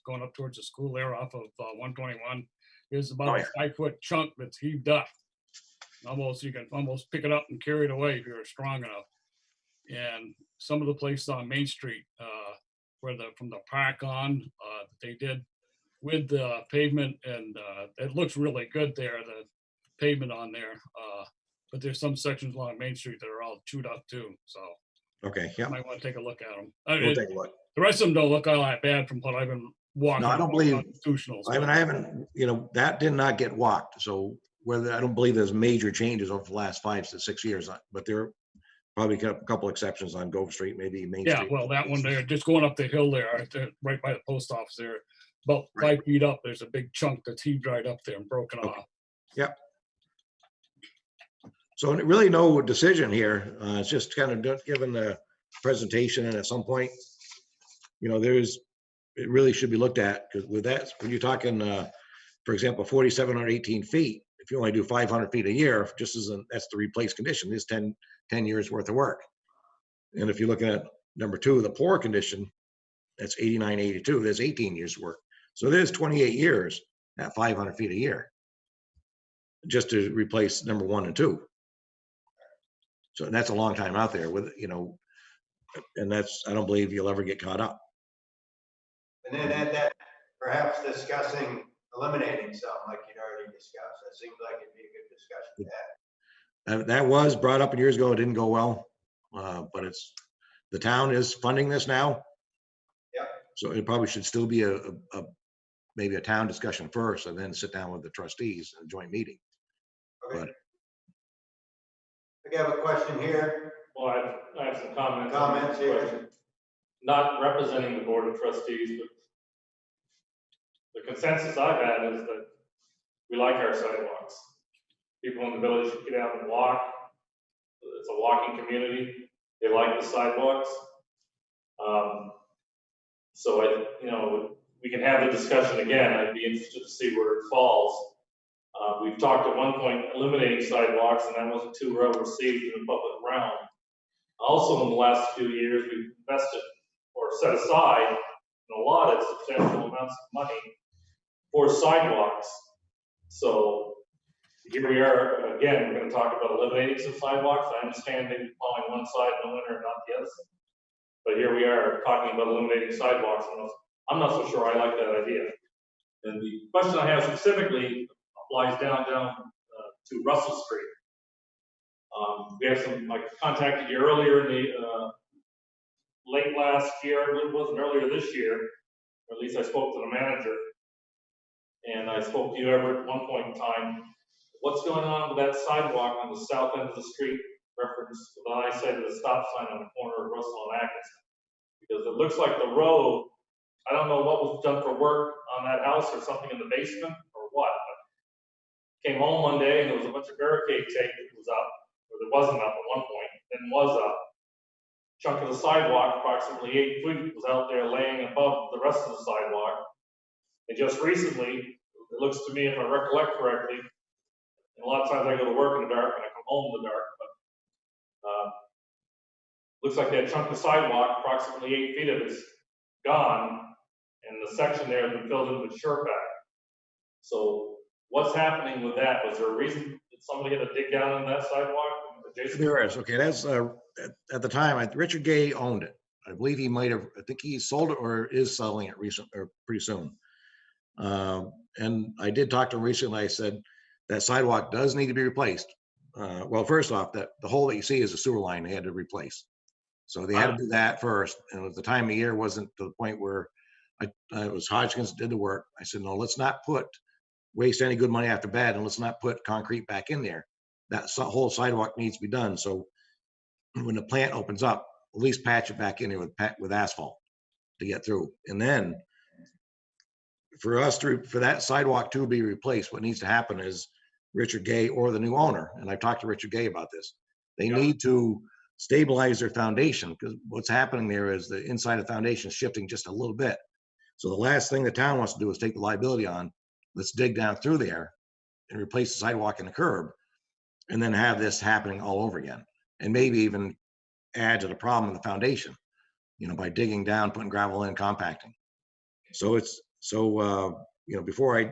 D: going up towards the school there off of 121. There's about a 5-foot chunk that's heaved up. Almost, you can almost pick it up and carry it away if you're strong enough. And some of the places on Main Street, where from the park on, they did with the pavement, and it looks really good there, the pavement on there. But there's some sections along Main Street that are all chewed up too, so
L: Okay,
D: you
L: yeah,
D: might want to take a look at them.
L: we'll take a look.
D: The rest of them don't look all that bad from what I've been walking.
L: No, I don't
D: around
L: believe,
D: Constitutionals,
L: I mean, I haven't, that did not get walked, so whether, I don't believe there's major changes over the last 5 to 6 years, but there are probably a couple exceptions on Gove Street, maybe Main
D: Yeah,
L: Street.
D: well, that one there, just going up the hill there, right by the post office there, about
L: Right.
D: 5 feet up, there's a big chunk that's heaved right up there and broken
L: Okay.
D: off.
L: Yep. So really no decision here. It's just kind of given the presentation, and at some point, it really should be looked at, because with that, when you're talking, for example, 4,718 feet, if you only do 500 feet a year, that's the replace condition, is 10 years worth of work. And if you're looking at number 2, the poor condition, that's 8982, there's 18 years work. So there's 28 years at 500 feet a year, just to replace number 1 and 2. So that's a long time out there with, and I don't believe you'll ever get caught up.
A: And then at that, perhaps discussing eliminating some, like you'd already discussed. That seems like it'd be a good discussion to have.
L: That was brought up years ago. It didn't go well, but the town is funding this now.
A: Yep.
L: So it probably should still be maybe a town discussion first, and then sit down with the trustees in a joint meeting.
A: Okay. I have a question here.
E: Well, I have some comments.
A: Comments here.
E: Not representing the Board of Trustees, but the consensus I've had is that we like our sidewalks. People in the village should get out and walk. It's a walking community. They like the sidewalks. So we can have the discussion again. I'd be interested to see where it falls. We've talked at one point eliminating sidewalks, and that wasn't too well received in the public realm. Also, in the last few years, we've invested or set aside and allotted substantial amounts of money for sidewalks. So here we are again. We're going to talk about eliminating some sidewalks. I understand maybe plowing one side in the winter and not the other side. But here we are talking about eliminating sidewalks. I'm not so sure I like that idea. And the question I have specifically applies down to Russell Street. We have I contacted you earlier in the late last year. It wasn't earlier this year, or at least I spoke to the manager. And I spoke to you ever at one point in time. What's going on with that sidewalk on the south end of the street, reference to what I said to the stop sign on the corner of Russell and Atkinson? Because it looks like the road, I don't know what was done for work on that house or something in the basement or what, but came home one day and there was a bunch of barricade tape that was up, or there wasn't up at one point, then was up. Chunk of the sidewalk, approximately 8 feet, was out there laying above the rest of the sidewalk. And just recently, it looks to me, if I recollect correctly, and a lot of times I go to work in the dark and I come home in the dark, but looks like that chunk of sidewalk, approximately 8 feet of it's gone, and the section there has been filled in with sure pack. So what's happening with that? Was there a reason that somebody had to dig down on that sidewalk?
L: There is. Okay, that's at the time, Richard Gay owned it. I believe he might have, I think he sold it or is selling it pretty soon. And I did talk to him recently. I said that sidewalk does need to be replaced. Well, first off, that the hole that you see is a sewer line they had to replace. So they had to do that first. And at the time of year wasn't to the point where it was Hodgkins did the work. I said, no, let's not waste any good money after bad, and let's not put concrete back in there. That whole sidewalk needs to be done. So when the plant opens up, at least patch it back in there with asphalt to get through. And then for that sidewalk to be replaced, what needs to happen is Richard Gay or the new owner, and I've talked to Richard Gay about this, they need to stabilize their foundation, because what's happening there is the inside of the foundation is shifting just a little bit. So the last thing the town wants to do is take the liability on. Let's dig down through there and replace the sidewalk and the curb, and then have this happening all over again, and maybe even add to the problem in the foundation, by digging down, putting gravel in, compacting. So before I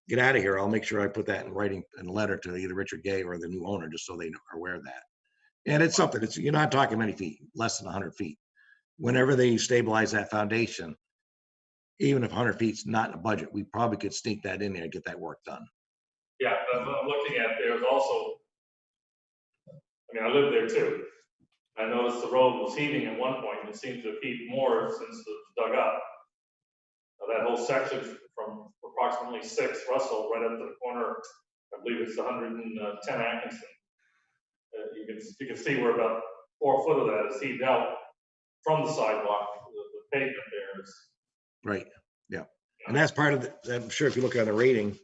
L: get out of here, I'll make sure I put that in writing in a letter to either Richard Gay or the new owner, just so they are aware of that. And it's something, you're not talking many feet, less than 100 feet. Whenever they stabilize that foundation, even if 100 feet's not in the budget, we probably could sneak that in there and get that work done.
E: Yeah, but I'm looking at, there's also, I mean, I lived there too. I noticed the road was heaving at one point, and it seems to have heaved more since it was dug up. That whole section from approximately 6 Russell right up to the corner, I believe it's 110 Atkinson. You can see where about 4 foot of that is heaved out from the sidewalk. The pavement there is.
L: Right, yeah. And that's part of the, I'm sure if you look at the rating,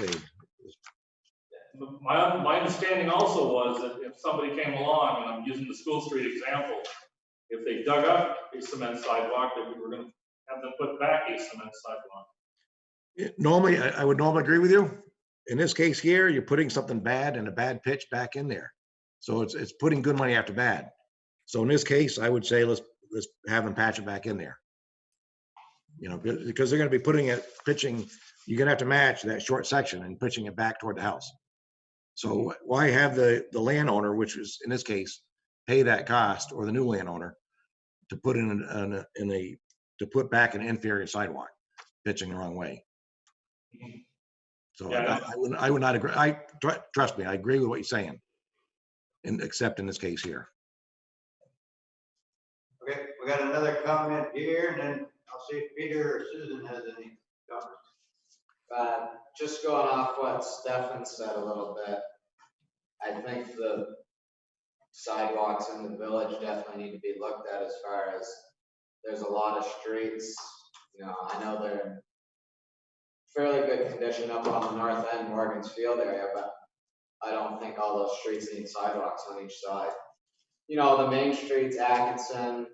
L: let's see.
E: My understanding also was that if somebody came along, and I'm using the School Street example, if they dug up a cement sidewalk, that we were going to have them put back a cement sidewalk.
L: Normally, I would normally agree with you. In this case here, you're putting something bad and a bad pitch back in there. So it's putting good money after bad. So in this case, I would say let's have them patch it back in there. You know, because they're going to be putting it, pitching, you're going to have to match that short section and pitching it back toward the house. So why have the landowner, which is in this case, pay that cost, or the new landowner to put to put back an inferior sidewalk, pitching the wrong way. So
E: Yeah.
L: I would not agree. Trust me, I agree with what you're saying, except in this case here.
A: Okay, we got another comment here, and then I'll see if Peter or Susan has any comments.
C: Just going off what Stefan said a little bit, I think the sidewalks in the village definitely need to be looked at, as far as there's a lot of streets, you know, I know they're in fairly good condition up on the north end, Morgan's Field area, but I don't think all those streets need sidewalks on each side. You know, the main streets, Atkinson,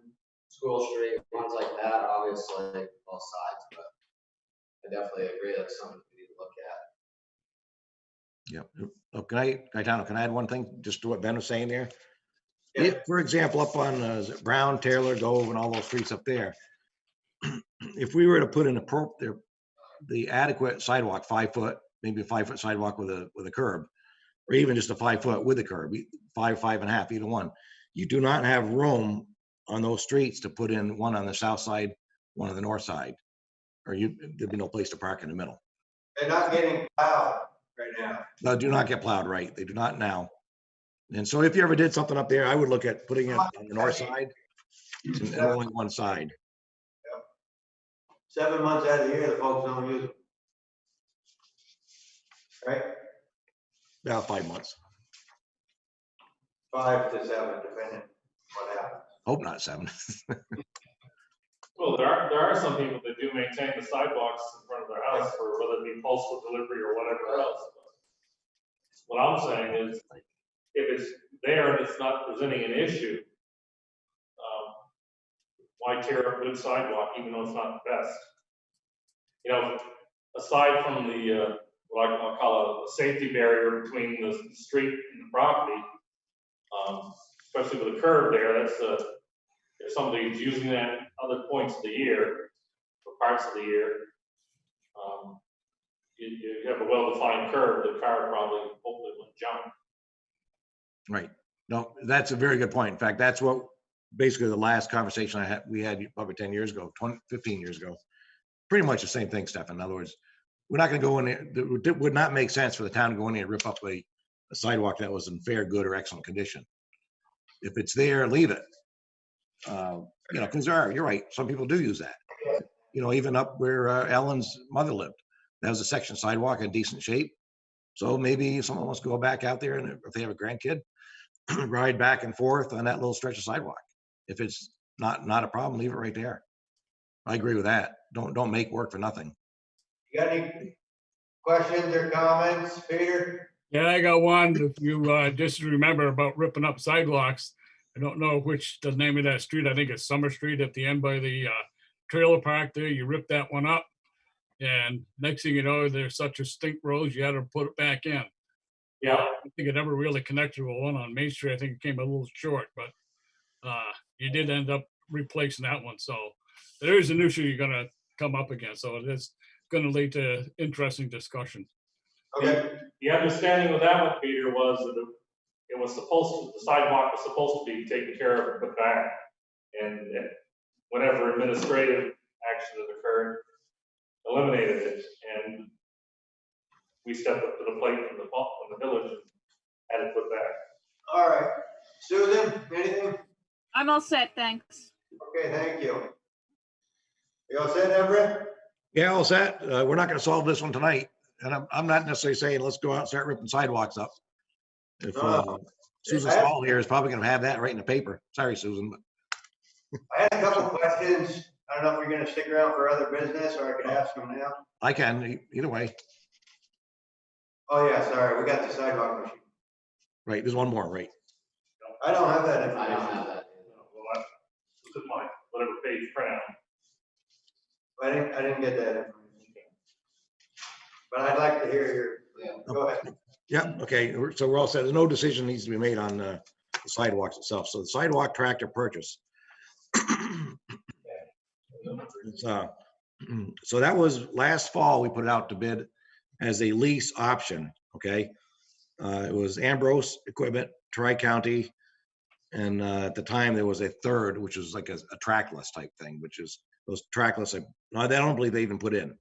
C: School Street, ones like that, obviously both sides, but I definitely agree that's something we need to look at.
L: Yeah. Oh, can I add one thing just to what Ben was saying there?
A: Yeah.
L: If, for example, up on is it Brown, Taylor, Gove, and all those streets up there, if we were to put in the adequate sidewalk, 5 foot, maybe a 5 foot sidewalk with a curb, or even just a 5 foot with a curb, 5.5, either one, you do not have room on those streets to put in one on the south side, one on the north side, or there'd be no place to park in the middle.
A: They're not getting plowed right now.
L: They do not get plowed right. They do not now. And so if you ever did something up there, I would look at putting it on the north side and only one side.
A: 7 months out of the year, the folks don't use them. Right?
L: About 5 months.
A: 5 to 7, depending what happens.
L: Hope not 7.
E: Well, there are some people that do maintain the sidewalks in front of their house, for whether it be postal delivery or whatever else. What I'm saying is, if it's there and it's not presenting an issue, why tear up a good sidewalk even though it's not the best? You know, aside from the what I'll call a safety barrier between the street and the property, especially with the curb there, that's if somebody's using that other points of the year or parts of the year, you have a well-defined curve, the car probably hopefully won't jump.
L: Right. No, that's a very good point. In fact, that's what basically the last conversation we had probably 10 years ago, 15 years ago. Pretty much the same thing, Stefan. In other words, we're not going to go in there. It would not make sense for the town to go in there and rip up a sidewalk that was in fair, good, or excellent condition. If it's there, leave it. You know, because you're right. Some people do use that. You know, even up where Ellen's mother lived, that was a section sidewalk in decent shape. So maybe someone wants to go back out there, and if they have a grandkid, ride back and forth on that little stretch of sidewalk. If it's not a problem, leave it right there. I agree with that. Don't make work for nothing.
A: You got any questions or comments, Peter?
D: Yeah, I got one. If you just remember about ripping up sidewalks, I don't know which the name of that street. I think it's Summer Street at the end by the trailer park there. You rip that one up, and next thing you know, there's such a stink road, you had to put it back in.
E: Yeah.
D: I don't think it ever really connected with one on Main Street. I think it came a little short, but you did end up replacing that one. So there is an issue you're gonna come up against. So it is going to lead to interesting discussion.
A: Okay,
E: The understanding with that one, Peter, was that it was supposed to, the sidewalk was supposed to be taken care of and put back. And whatever administrative action that occurred eliminated it. And we stepped up to the plate from the village and had it put back.
A: all right. Susan, anything?
J: I'm all set, thanks.
A: Okay, thank you. You all set, Everett?
L: Yeah, all set. We're not gonna solve this one tonight. And I'm not necessarily saying, let's go out and start ripping sidewalks up. If Susan Small here is probably gonna have that right in the paper. Sorry, Susan, but
A: I had a couple questions. I don't know if you're gonna stick around for other business or I could ask them now.
L: I can, either way.
A: Oh, yeah, sorry, we got the sidewalk machine.
L: Right, there's one more, right?
A: I don't have that
C: I don't
A: information.
C: have that.
E: Well, this is my, whatever page printout.
A: I didn't get that information. But I'd like to hear your, go ahead.
L: Yeah, okay, so we're all set. There's no decision needs to be made on the sidewalks itself. So the sidewalk tractor purchase. It's, so that was last fall, we put it out to bid as a lease option, okay? It was Ambrose Equipment, Tri-County, and at the time there was a third, which was like a trackless type thing, which is those trackless, I don't believe they even put in.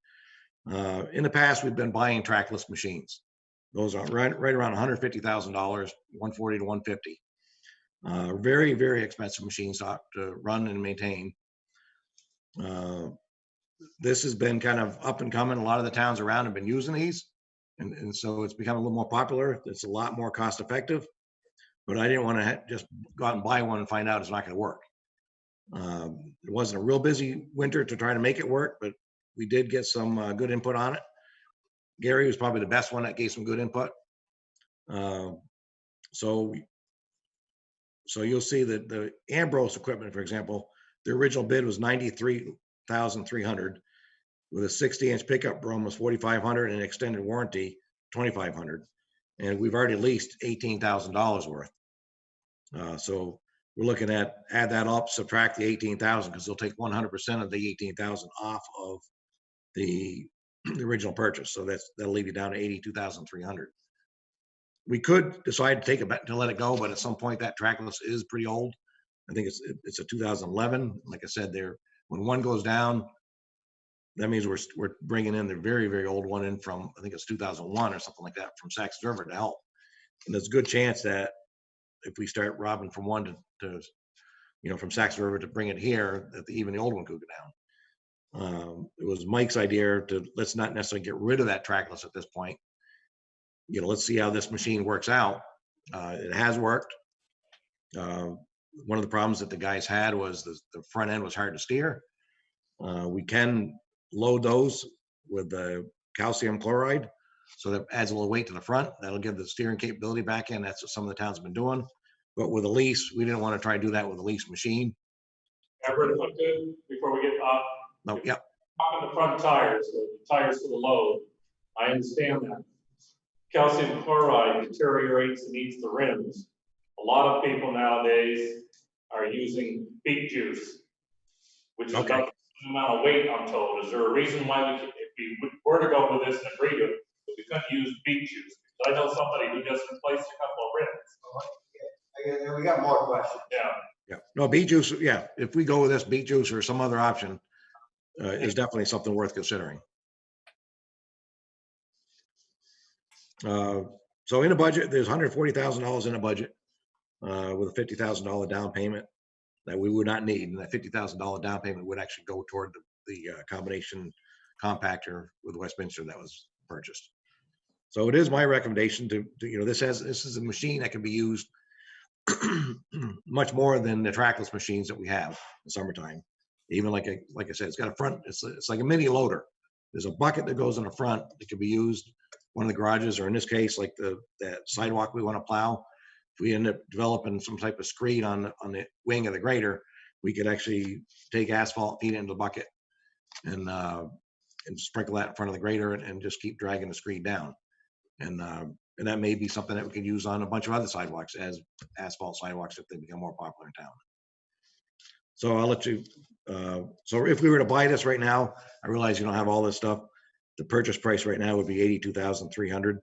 L: In the past, we've been buying trackless machines. Those are right around $150,000, 140 to 150. Very, very expensive machines to run and maintain. This has been kind of up and coming. A lot of the towns around have been using these. And so it's become a little more popular. It's a lot more cost effective. But I didn't want to just go out and buy one and find out it's not going to work. It wasn't a real busy winter to try to make it work, but we did get some good input on it. Gary was probably the best one that gave some good input. So you'll see that the Ambrose equipment, for example, the original bid was $93,300 with a 60-inch pickup broom was $4,500 and extended warranty $2,500. And we've already leased $18,000 worth. So we're looking at add that up, subtract the 18,000 because they'll take 100% of the 18,000 off of the original purchase. So that'll leave you down to 82,300. We could decide to take it back to let it go, but at some point that trackless is pretty old. I think it's a 2011. Like I said, when one goes down, that means we're bringing in the very, very old one in from, I think it's 2001 or something like that from Sax River to help. And there's a good chance that if we start robbing from one to from Sax River to bring it here, that even the old one could go down. It was Mike's idea to let's not necessarily get rid of that trackless at this point. Let's see how this machine works out. It has worked. One of the problems that the guys had was the front end was hard to steer. We can load those with the calcium chloride, so that adds a little weight to the front. That'll give the steering capability back in. That's what some of the towns have been doing. But with a lease, we didn't want to try to do that with a lease machine.
E: Everett, if I could, before we get off.
L: No, yeah.
E: On the front tires, the tires for the load, I understand that. Calcium chloride deteriorates and eats the rims. A lot of people nowadays are using beet juice, which is about the same amount of weight, I'm told. Is there a reason why if we were to go with this and agree to it, we couldn't use beet juice? I know somebody who just replaced a couple of rims.
A: We got more questions.
E: Yeah.
L: No, beet juice. Yeah. If we go with this beet juice or some other option, is definitely something worth considering. So in a budget, there's $140,000 in a budget with a $50,000 down payment that we would not need. And that $50,000 down payment would actually go toward the combination compactor with Westminster that was purchased. So it is my recommendation to this is a machine that can be used much more than the trackless machines that we have in the summertime. Even like I said, it's got a front, it's like a mini loader. There's a bucket that goes in the front that can be used one of the garages, or in this case, like that sidewalk we want to plow. If we end up developing some type of screed on the wing of the grader, we could actually take asphalt, feed it into the bucket, and sprinkle that in front of the grader and just keep dragging the screed down. And that may be something that we could use on a bunch of other sidewalks as asphalt sidewalks if they become more popular in town. So I'll let you. So if we were to buy this right now, I realize you don't have all this stuff. The purchase price right now would be $82,300.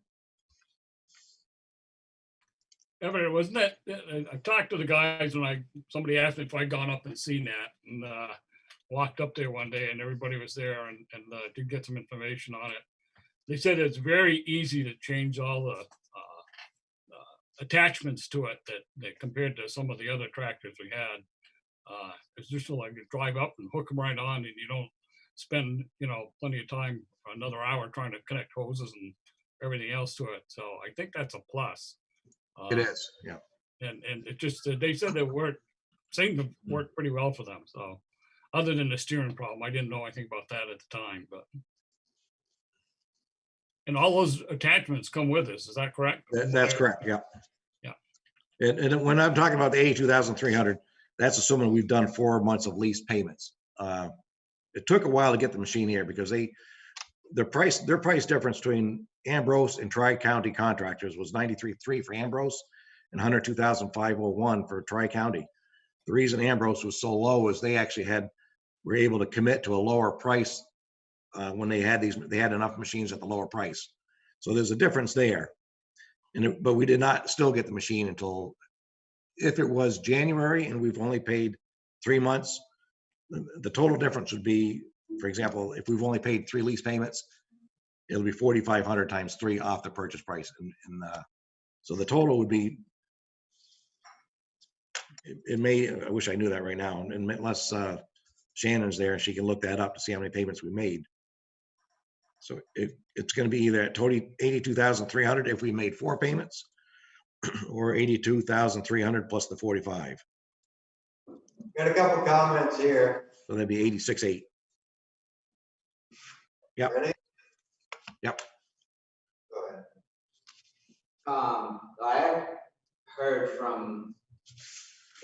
D: Ever, wasn't that, I talked to the guys when somebody asked me if I'd gone up and seen that, and walked up there one day and everybody was there and did get some information on it. They said it's very easy to change all the attachments to it that compared to some of the other tractors we had. It's just like you drive up and hook them right on, and you don't spend, plenty of time for another hour trying to connect hoses and everything else to it. So I think that's a plus.
L: It is, yeah.
D: And it just, they said it seemed to work pretty well for them. So other than the steering problem, I didn't know anything about that at the time, but. And all those attachments come with this, is that correct?
L: That's correct, yeah.
D: Yeah.
L: And when I'm talking about the $82,300, that's assuming we've done 4 months of lease payments. It took a while to get the machine here because their price difference between Ambrose and Tri-County contractors was $93,300 for Ambrose and $102,501 for Tri-County. The reason Ambrose was so low is they actually were able to commit to a lower price when they had enough machines at the lower price. So there's a difference there. But we did not still get the machine until, if it was January and we've only paid 3 months, the total difference would be, for example, if we've only paid 3 lease payments, it'll be $4,500 times 3 off the purchase price. So the total would be, I wish I knew that right now, and unless Shannon's there, she can look that up to see how many payments we made. So it's going to be either at totally $82,300 if we made 4 payments, or $82,300 plus the 45.
A: Got a couple comments here.
L: So that'd be $86,800. Yep.
A: Ready?
L: Yep.
A: Go ahead.
C: I have heard from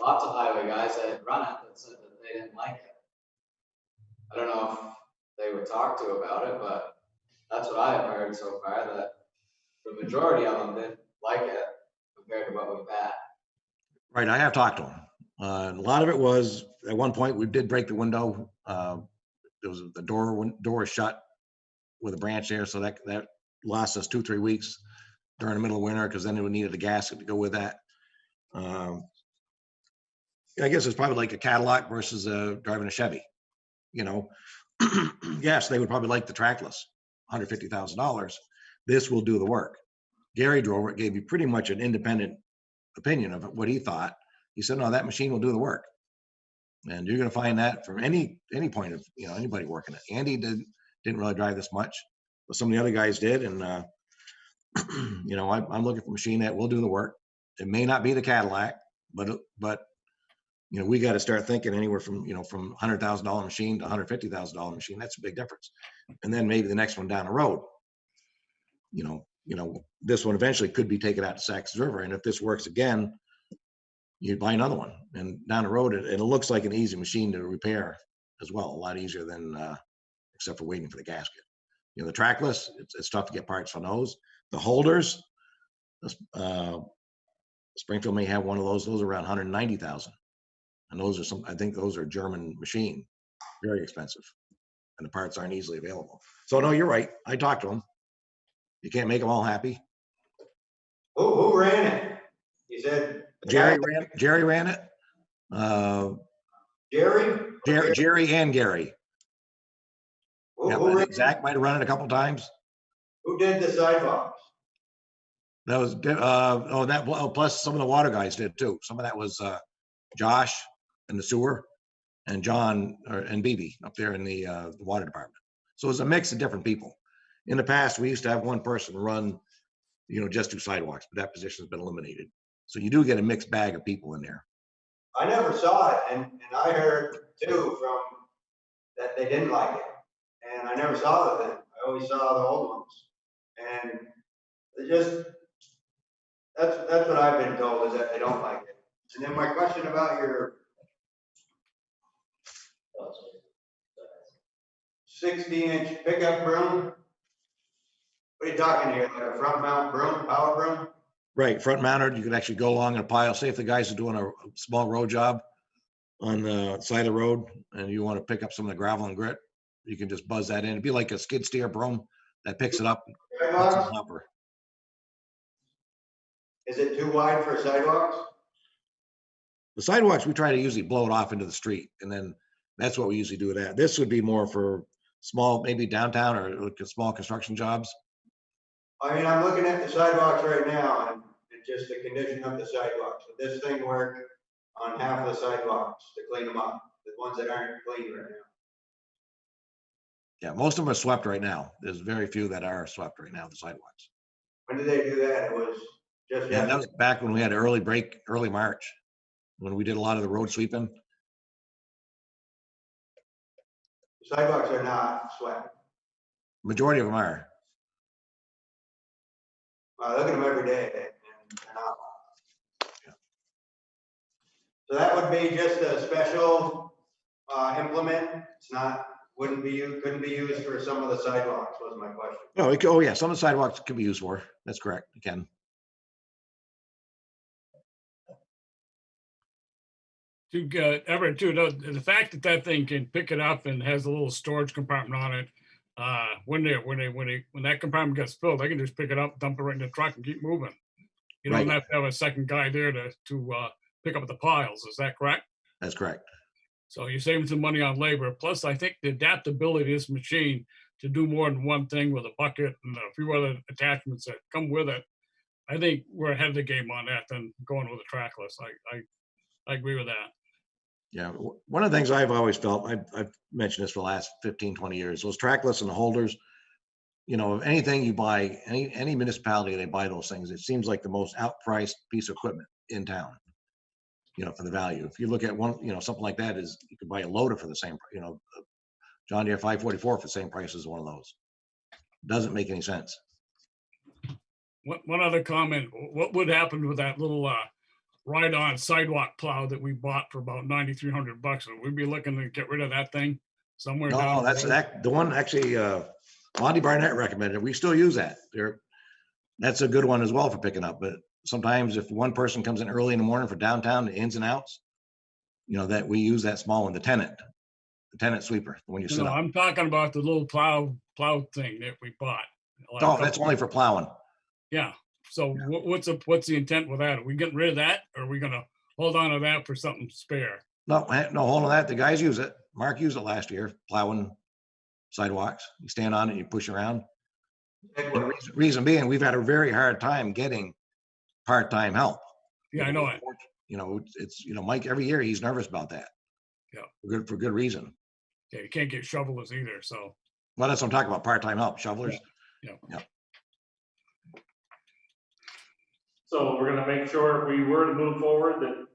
C: lots of highway guys that run it that said that they didn't like it. I don't know if they were talked to about it, but that's what I have heard so far, that the majority of them didn't like it compared to what we've had.
L: Right, I have talked to them. A lot of it was, at one point, we did break the window. The door was shut with a branch there, so that lost us 2-3 weeks during the middle of winter, because then it would needed a gasket to go with that. I guess it's probably like a Cadillac versus driving a Chevy. Yes, they would probably like the trackless, $150,000. This will do the work. Gary drove it, gave you pretty much an independent opinion of what he thought. He said, no, that machine will do the work. And you're going to find that from any point of, anybody working it. Andy didn't really drive this much, but some of the other guys did. And, I'm looking for a machine that will do the work. It may not be the Cadillac, but we got to start thinking anywhere from $100,000 machine to $150,000 machine. That's a big difference. And then maybe the next one down the road, this one eventually could be taken out to Saxon River. And if this works again, you'd buy another one. And down the road, it looks like an easy machine to repair as well. A lot easier than, except for waiting for the gasket. The trackless, it's tough to get parts on those. The holders, Springfield may have one of those. Those are around $190,000. And those are I think those are German machine, very expensive. And the parts aren't easily available. So no, you're right. I talked to them. You can't make them all happy.
A: Who ran it? You said
L: Jerry ran it. Jerry and Gary.
A: Who
L: Zach might have run it a couple times.
A: Who did the sidewalks?
L: That was plus some of the water guys did too. Some of that was Josh in the sewer, and John and BB up there in the water department. So it was a mix of different people. In the past, we used to have one person run, just do sidewalks, but that position has been eliminated. So you do get a mixed bag of people in there.
A: I never saw it, and I heard too from that they didn't like it, and I never saw it then. I always saw the old ones, and that's what I've been told, is that they don't like it. And then my question about your 60-inch pickup broom. What are you talking here? Like a front mount broom, power broom?
L: Right, front mounted. You could actually go along in a pile. Say if the guys are doing a small road job on the side of the road and you want to pick up some of the gravel and grit, you can just buzz that in. It'd be like a skid steer broom, that picks it up. Puts it in the
A: Sidewalks?
L: hopper.
A: Is it too wide for sidewalks?
L: The sidewalks, we try to usually blow it off into the street, and then that's what we usually do with that. This would be more for small, maybe downtown or like small construction jobs.
A: I mean, I'm looking at the sidewalks right now and just the condition of the sidewalks. Would this thing work on half the sidewalks to clean them up? The ones that aren't clean right now?
L: Yeah, most of them are swept right now. There's very few that are swept right now, the sidewalks.
A: When did they do that? It was just
L: Yeah, that was
A: yesterday.
L: back when we had early break, early March, when we did a lot of the road sweeping.
A: The sidewalks are not swept.
L: Majority of them are.
A: I look at them every day and they're not. So that would be just a special implement. It's not, couldn't be used for some of the sidewalks was my question.
L: No, oh yeah, some of the sidewalks can be used for. That's correct. You can.
D: Everett, too, the fact that that thing can pick it up and has a little storage compartment on it, when that compartment gets filled, they can just pick it up, dump it right in the truck and keep moving. You don't
L: Right.
D: have to have a second guy there to pick up the piles. Is that correct?
L: That's correct.
D: So you're saving some money on labor. Plus, I think the adaptability of this machine to do more than one thing with a bucket and a few other attachments that come with it, I think we're ahead of the game on that than going with a trackless. I agree with that.
L: Yeah, one of the things I've always felt, I've mentioned this for the last 15, 20 years, those trackless and the holders, anything you buy, any municipality, they buy those things. It seems like the most outpriced piece of equipment in town, for the value. If you look at one, something like that is, you could buy a loader for the same, John Deere 544 for the same price as one of those. Doesn't make any sense.
D: One other comment, what would happen with that little ride-on sidewalk plow that we bought for about $9,300? Would we be looking to get rid of that thing somewhere down?
L: No, that's the one actually, Monty Barnett recommended. We still use that. That's a good one as well for picking up. But sometimes if one person comes in early in the morning for downtown, the ins and outs, that we use that small one, the tenant sweeper, when you sit
D: No,
L: up.
D: I'm talking about the little plow thing that we bought.
L: Oh, that's only for plowing.
D: Yeah. So what's the intent with that? Are we getting rid of that, or are we gonna hold on to that for something spare?
L: No, hold on that. The guys use it. Mark used it last year, plowing sidewalks. You stand on it, you push around. And the reason being, we've had a very hard time getting part-time help.
D: Yeah, I know it.
L: It's Mike, every year he's nervous about that.
D: Yeah.
L: For good reason.
D: Yeah, you can't get shovelers either, so.
L: Well, that's what I'm talking about, part-time help, shovelers.
D: Yeah.
E: So we're gonna make sure if we were to move forward that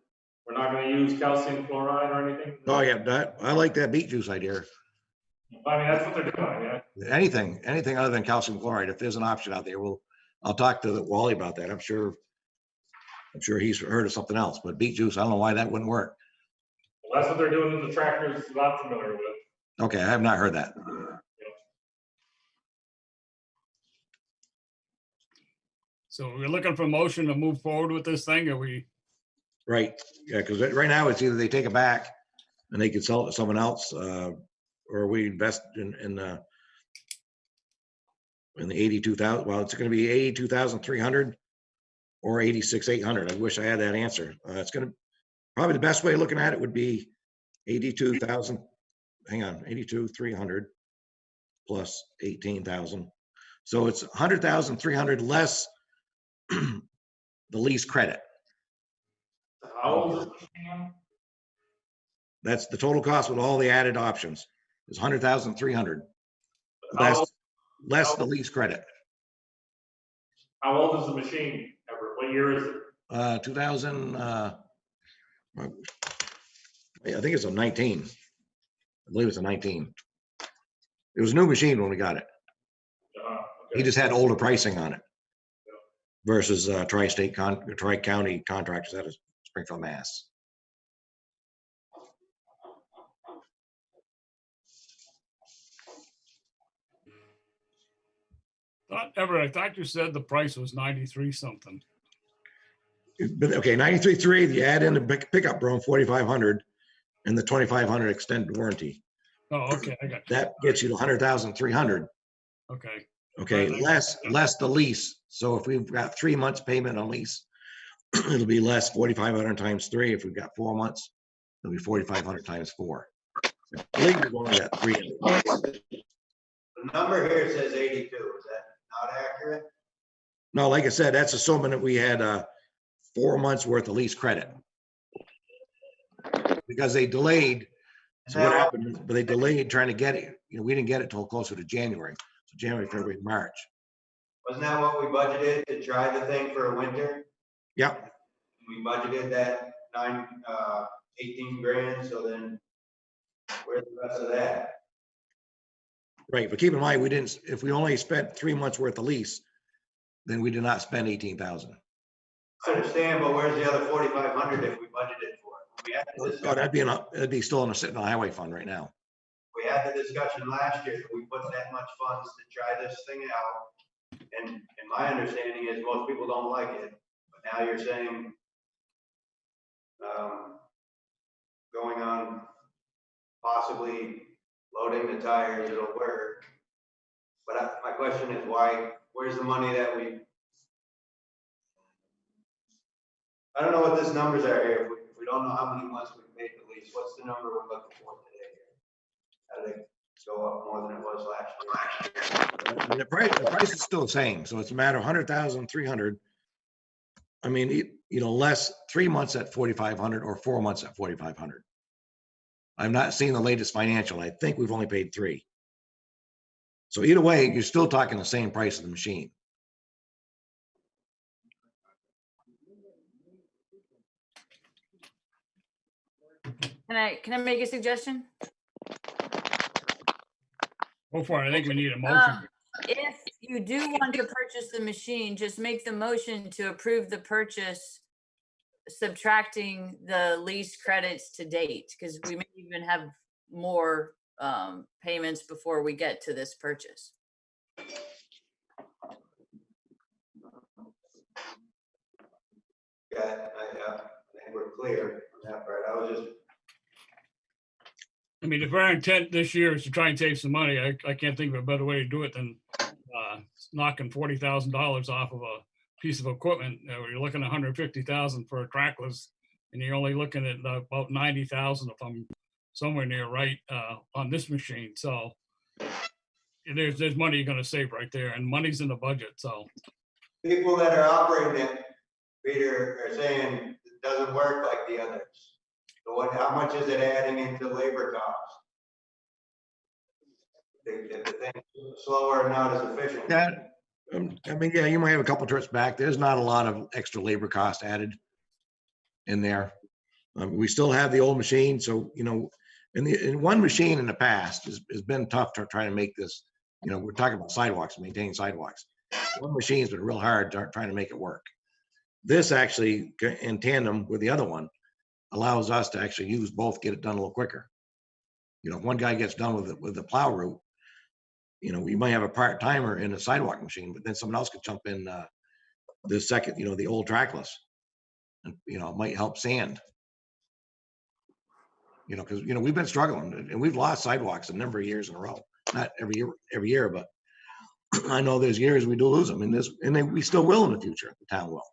E: we're not gonna use calcium chloride or anything?
L: Oh, yeah, I like that beet juice idea.
E: I mean, that's what they're doing, yeah.
L: Anything other than calcium chloride, if there's an option out there, I'll talk to Wally about that. I'm sure he's heard of something else, but beet juice, I don't know why that wouldn't work.
E: Well, that's what they're doing in the tractors that I'm familiar with.
L: Okay, I have not heard that.
D: So we're looking for a motion to move forward with this thing, or we?
L: Right, yeah, because right now it's either they take it back and they could sell it to someone else, or we invest in the 82,000. Well, it's going to be 82,300 or 86,800. I wish I had that answer. It's going to probably the best way of looking at it would be 82,000. Hang on, 82,300 plus 18,000. So it's 100,300 less the lease credit.
E: How old is the machine?
L: That's the total cost with all the added options is 100,300
E: How
L: less the lease credit.
E: old is the machine, Everett? What year is it?
L: 2000, I think it's a 19. I believe it's a 19. It was a new machine when we got it.
E: Okay.
L: He just had older pricing on it versus tri-county contractors out of Springfield, Mass.
D: I thought you said the price was 93 something.
L: But okay, 93.3, you add in the pickup broom, 4,500, and the 2,500 extended warranty.
D: Oh, okay, I got you.
L: That gets you to 100,300.
D: Okay.
L: Okay,
E: Right.
L: less the lease. So if we've got 3 months payment on lease, it'll be less 4,500 times 3. If we've got 4 months, it'll be 4,500 times 4. I believe we've only got 3.
A: The number here says 82. Is that not accurate?
L: No, like I said, that's assuming that we had 4 months worth of lease credit. Because they delayed. So what happened is, but they delayed trying to get it. You know, we didn't get it till closer to January. So January, February, March.
A: Wasn't that what we budgeted to try the thing for a winter?
L: Yep.
A: We budgeted that 18 grand, so then where's the rest of that?
L: Right, but keep in mind, we didn't, if we only spent 3 months worth of lease, then we did not spend 18,000.
A: I understand, but where's the other 4,500 if we budgeted for it? We had the
L: Oh,
A: discussion,
L: that'd be still sitting in the highway fund right now.
A: we had the discussion last year, we put that much funds to try this thing out. And my understanding is most people don't like it, but now you're saying going on possibly loading the tires, it'll work. But my question is why, where's the money that I don't know what these numbers are here. If we don't know how many months we paid the lease, what's the number we're looking for today? How did it go up more than it was last year?
L: And the price is still the same. So it's a matter of 100,000, 300. I mean, you know, less 3 months at 4,500 or 4 months at 4,500. I'm not seeing the latest financial. I think we've only paid 3. So either way, you're still talking the same price of the machine.
B: Can I make a suggestion?
D: Go for it. I think we need a motion.
B: If you do want to purchase the machine, just make the motion to approve the purchase, subtracting the lease credits to date, because we may even have more payments before we get to this purchase.
A: Yeah, I think we're clear on that part. I was just,
D: I mean, if our intent this year is to try and save some money, I can't think of a better way to do it than knocking $40,000 off of a piece of equipment. Where you're looking at $150,000 for a trackless, and you're only looking at about $90,000 if I'm somewhere near right on this machine. So there's money you're going to save right there, and money's in the budget. So
A: people that are operating it, Peter, are saying it doesn't work like the others. So how much is it adding into labor costs? The thing's slower and not as efficient.
L: Yeah, I mean, yeah, you might have a couple trips back. There's not a lot of extra labor cost added in there. We still have the old machine, so you know, in one machine in the past has been tough to try to make this. You know, we're talking about sidewalks, maintaining sidewalks. One machine's been real hard trying to make it work. This actually, in tandem with the other one, allows us to actually use both, get it done a little quicker. You know, if one guy gets done with the plow route, you know, we might have a part timer in a sidewalk machine, but then someone else could jump in the second, you know, the old trackless, and you know, it might help sand. You know, because you know we've been struggling and we've lost sidewalks a number of years in a row. Not every year, but I know there's years we do lose them, and we still will in the future. The town will.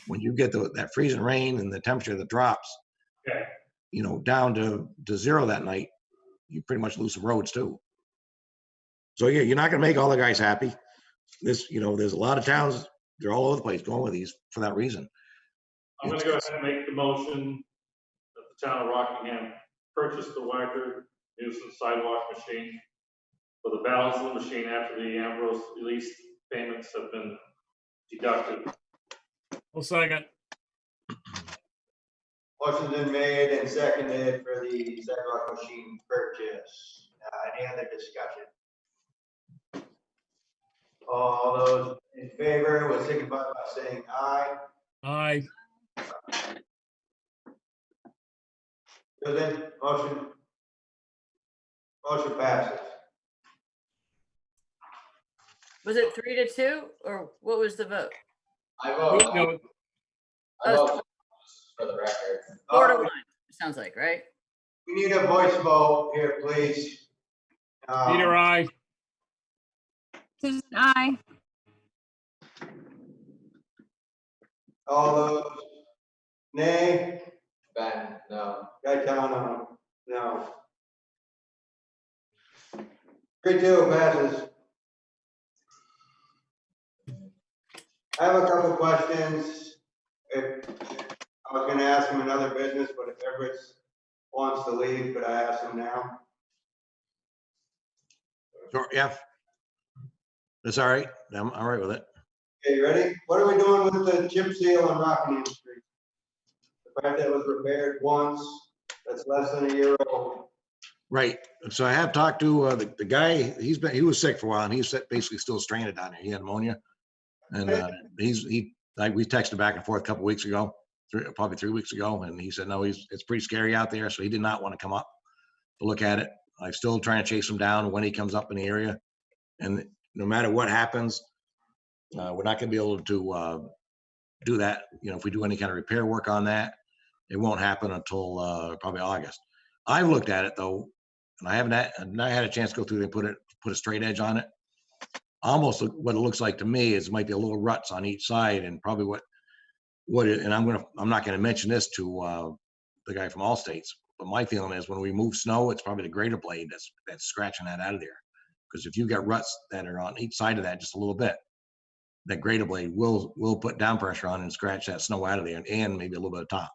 L: When you get that freezing rain and the temperature that drops,
E: Okay.
L: you know, down to 0 that night, you pretty much lose some roads too. So yeah, you're not going to make all the guys happy. You know, there's a lot of towns, they're all over the place going with these for that reason.
E: I'm gonna go ahead and make the motion that the town of Rockingham purchase the Wagner nuisance sidewalk machine for the balance of the machine after the Ambrose lease payments have been deducted.
D: we'll second.
A: Motion's been made and seconded for the sidewalk machine purchase. Any other discussion? All those in favor will signify by saying aye.
D: Aye.
A: Susan, motion passes.
B: Was it 3-2, or what was the vote?
C: I vote,
D: No,
C: I vote for the record.
B: 4-1, sounds like, right?
A: We need a voice vote here, please.
D: Peter, aye.
J: Susan, aye.
A: All those nay?
C: Ben, no.
A: Gaetano, no. 3-2 passes. I have a couple questions. If, I was gonna ask him another business, but if Everett wants to leave, could I ask him now?
L: Sure, yeah. That's all right. I'm all right with it.
A: Okay, you ready? What are we doing with the chip seal on Rockingham Street? The fact that it was repaired once, that's less than a year old.
L: Right. So I have talked to the guy. He was sick for a while, and he's basically still stranded down there. He had pneumonia, and we texted back and forth a couple weeks ago, probably 3 weeks ago, and he said no, it's pretty scary out there, so he did not want to come up to look at it. I'm still trying to chase him down when he comes up in the area, and no matter what happens, we're not going to be able to do that. You know, if we do any kind of repair work on that, it won't happen until probably August. I've looked at it though, and I haven't had a chance to go through and put a straight edge on it. Almost what it looks like to me is might be a little ruts on each side, and probably and I'm not gonna mention this to the guy from Allstates, but my feeling is when we move snow, it's probably the grader blade that's scratching that out of there. Because if you've got ruts that are on each side of that just a little bit, that grader blade will put down pressure on and scratch that snow out of there, and maybe a little bit of top.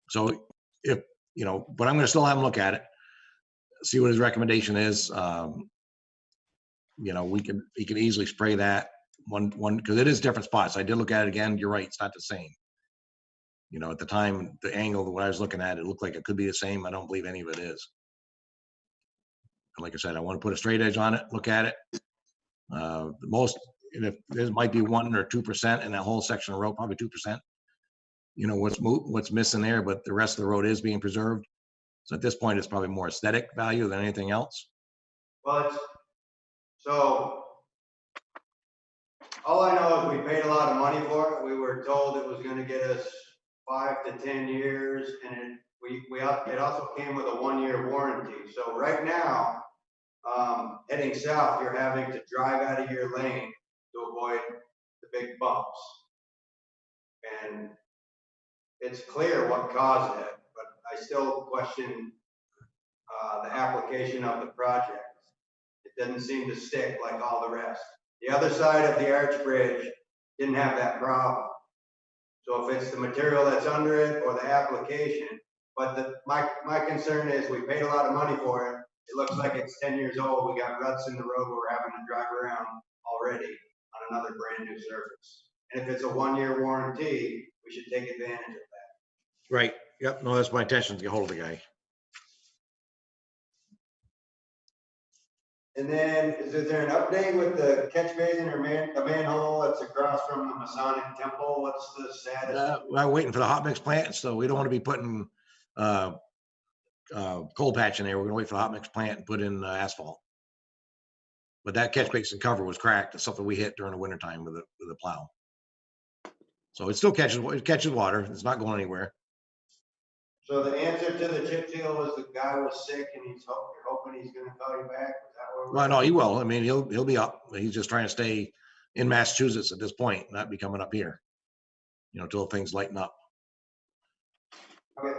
L: So if, you know, but I'm gonna still have him look at it, see what his recommendation is. You know, he can easily spray that one, because it is different spots. I did look at it again. You're right, it's not the same. You know, at the time, the angle that I was looking at, it looked like it could be the same. I don't believe any of it is. And like I said, I want to put a straight edge on it, look at it. The most, if there might be 1 or 2% in that whole section of road, probably 2%. You know, what's missing there, but the rest of the road is being preserved. So at this point, it's probably more aesthetic value than anything else.
A: Well, so all I know is we paid a lot of money for it. We were told it was gonna get us 5 to 10 years, and it also came with a 1-year warranty. So right now, heading south, you're having to drive out of your lane to avoid the big bumps. And it's clear what caused it, but I still question the application of the project. It doesn't seem to stick like all the rest. The other side of the arch bridge didn't have that problem. So if it's the material that's under it or the application, but my concern is we paid a lot of money for it. It looks like it's 10 years old. We got ruts in the road we're having to drive around already on another brand new surface. And if it's a 1-year warranty, we should take advantage of that.
L: Right. Yep. No, that's my intention, to get hold of the guy.
A: And then is there an update with the catch basin or the manhole that's across from the Masonic Temple? What's the status?
L: I'm waiting for the hot mix plant, so we don't want to be putting coal patch in there. We're gonna wait for the hot mix plant and put in asphalt. But that catch basin cover was cracked. It's something we hit during the wintertime with a plow. So it still catches water. It's not going anywhere.
A: So the answer to the chip seal was the guy was sick and you're hoping he's gonna call you back? Is that what
L: Well, no, he will. I mean, he'll be up. He's just trying to stay in Massachusetts at this point, not be coming up here, you know, till things lighten up.
A: Okay.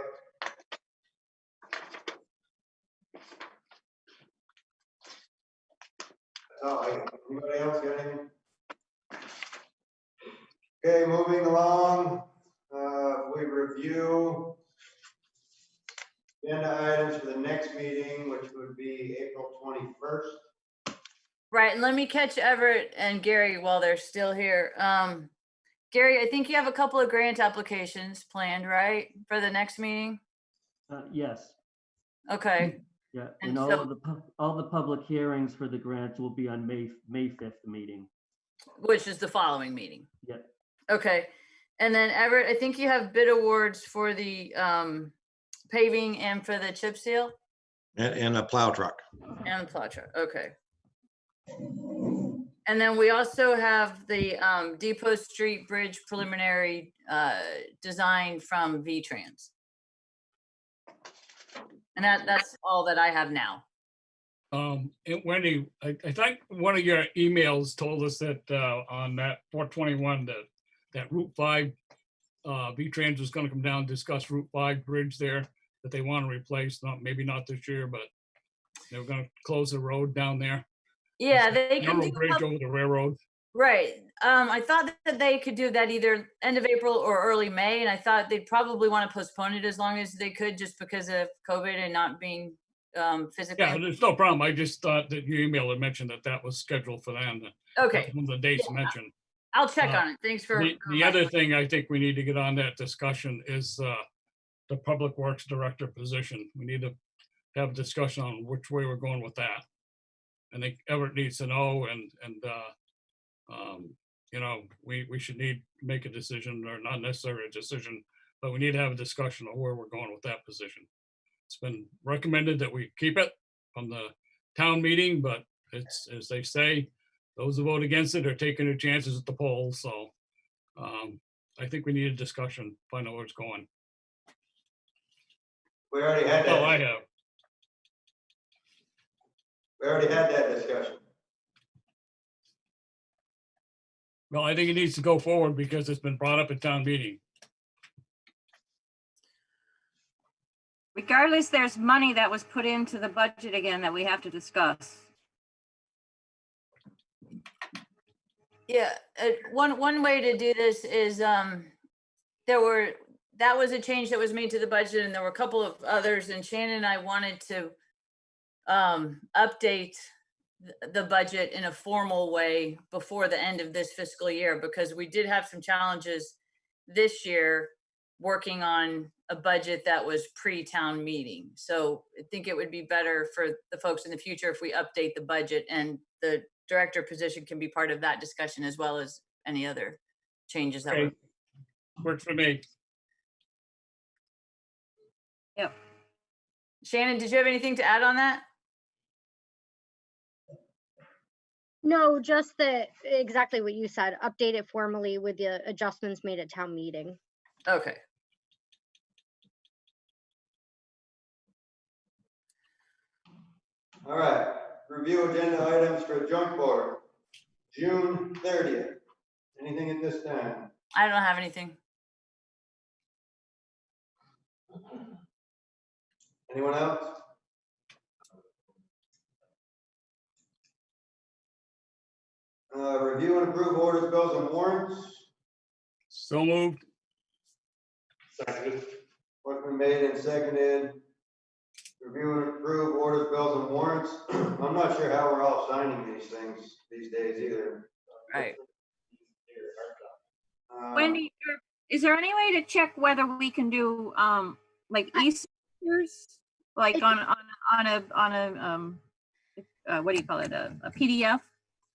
A: Oh, anybody else got anything? Okay, moving along, we review agenda items for the next meeting, which would be April 21st.
B: Right, and let me catch Everett and Gary while they're still here. Gary, I think you have a couple of grant applications planned, right, for the next meeting?
I: Yes,
B: Okay,
I: yeah,
B: And
I: and
B: so-
I: all the public hearings for the grants will be on May 5th meeting.
B: which is the following meeting.
I: Yep.
B: Okay, and then Everett, I think you have bid awards for the paving and for the chip seal
L: And a plow truck.
B: and the plow truck. Okay. And then we also have the Depot Street Bridge preliminary design from V-Trans. And that's all that I have now.
D: And Wendy, I think one of your emails told us that on that 421, that Route 5, V-Trans was gonna come down, and discuss Route 5 bridge there that they want to replace, maybe not this year, but they were gonna close the road down there.
B: Yeah,
D: It's
B: they
D: a
B: can
D: narrow
B: do,
D: bridge over the railroad.
B: right. I thought that they could do that either end of April or early May, and I thought they'd probably want to postpone it as long as they could, just because of COVID and not being physically.
D: Yeah, there's no problem. I just thought that your email had mentioned that that was scheduled for them.
B: Okay,
D: That's one of the dates mentioned.
B: I'll check
D: Uh,
B: on it. Thanks for.
D: The other thing I think we need to get on that discussion is the Public Works Director position. We need to have a discussion on which way we're going with that. I think Everett needs to know, and you know, we should make a decision, or not necessarily a decision, but we need to have a discussion on where we're going with that position. It's been recommended that we keep it from the town meeting, but it's, as they say, those who vote against it are taking their chances at the polls. So I think we need a discussion, find out where it's going.
A: We already had
D: Oh, I
A: that,
D: have.
A: we already had that discussion.
D: Well, I think it needs to go forward because it's been brought up at town meeting.
J: Regardless, there's money that was put into the budget again that we have to discuss.
B: Yeah, one way to do this is that was a change that was made to the budget, and there were a couple of others, and Shannon and I wanted to update the budget in a formal way before the end of this fiscal year, because we did have some challenges this year working on a budget that was pre-town meeting. So I think it would be better for the folks in the future if we update the budget, and the director position can be part of that discussion as well as any other changes that
D: Okay. Works for me.
J: Yep.
B: Shannon, did you have anything to add on that?
F: No, just exactly what you said, update it formally with the adjustments made at town meeting.
B: Okay.
A: All right, review agenda items for joint board, June 30th. Anything at this time?
B: I don't have anything.
A: Anyone else? Review and approve orders, bills, and warrants.
D: So moved.
E: Seconded.
A: What's been made and seconded? Review and approve orders, bills, and warrants. I'm not sure how we're all signing these things these days either.
B: Right.
J: Wendy, is there any way to check whether we can do like e-signatures, like on a what do you call it, a PDF?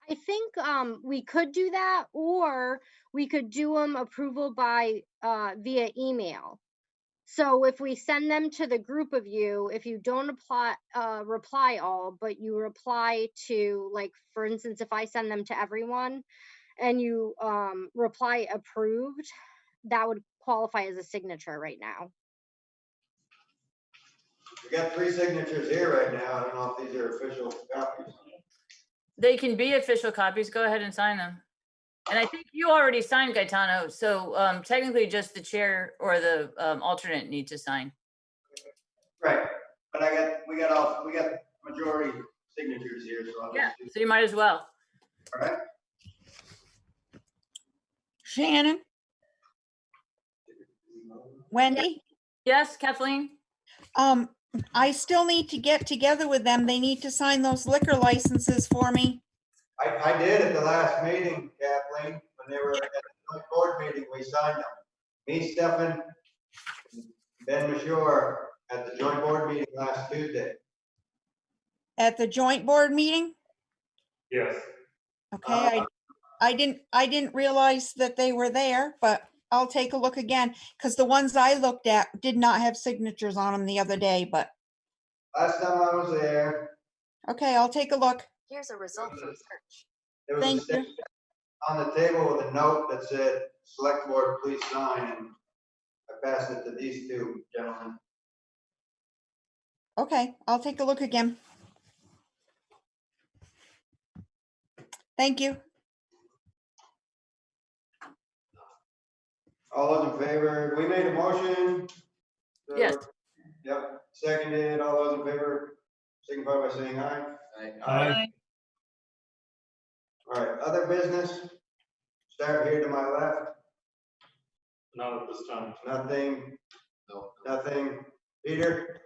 F: I think we could do that, or we could do them approval by via email. So if we send them to the group of you, if you don't reply all, but you reply to, like, for instance, if I send them to everyone and you reply approved, that would qualify as a signature right now.
A: We got 3 signatures here right now. I don't know if these are official copies.
B: They can be official copies. Go ahead and sign them. And I think you already signed, Gaetano. So technically just the chair or the alternate need to sign.
A: Right, but we got majority signatures here, so I'll
B: Yeah,
A: just do.
B: so you might as well.
A: All right.
M: Shannon? Wendy?
B: Yes, Kathleen?
M: I still need to get together with them. They need to sign those liquor licenses for me.
A: I did at the last meeting, Kathleen, when they were at the joint board meeting, we signed them. Me, Stefan, Ben Mashore at the joint board meeting last Tuesday.
M: At the joint board meeting?
E: Yes.
M: Okay, I didn't realize that they were there, but I'll take a look again, because the ones I looked at did not have signatures on them the other day, but
A: Last time I was there.
M: okay, I'll take a look.
B: Here's a result from search.
A: There was a
M: Thank you.
A: stick on the table with a note that said, select board, please sign, and I passed it to these 2 gentlemen.
M: Okay, I'll take a look again. Thank you.
A: All those in favor, we made a motion.
B: Yes.
A: Yep, seconded, all those in favor, signify by saying aye.
D: Aye.
A: All right, other business, start here to my left,
E: Not at this time.
A: nothing. No. Nothing. Peter?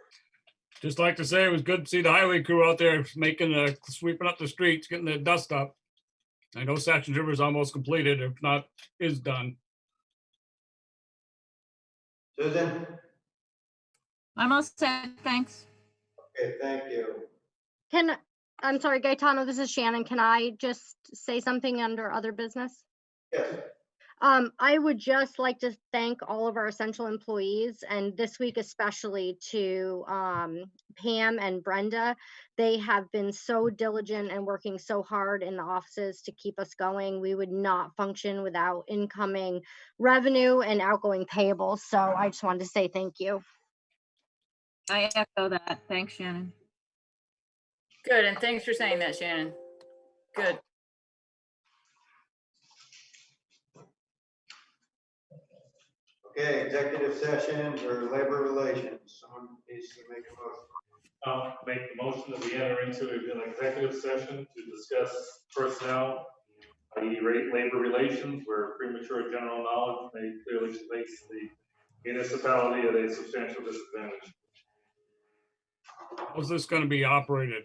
D: Just like to say, it was good to see the highway crew out there making, sweeping up the streets, getting the dust up. I know Saxon River is almost completed, if not, is done.
A: Susan?
J: I'm all set, thanks.
A: Okay, thank you.
F: I'm sorry, Gaetano, this is Shannon. Can I just say something under other business?
A: Yes.
F: I would just like to thank all of our essential employees, and this week especially to Pam and Brenda. They have been so diligent and working so hard in the offices to keep us going. We would not function without incoming revenue and outgoing payables. So I just wanted to say thank you.
J: I echo that. Thanks, Shannon.
B: Good, and thanks for saying that, Shannon. Good.
A: Okay, executive session for labor relations. Someone needs to make a motion.
E: I'll make the motion that we enter into an executive session to discuss personnel, i.e. labor relations, where premature general knowledge may clearly place the municipality at a substantial disadvantage.
D: How's this gonna be operated?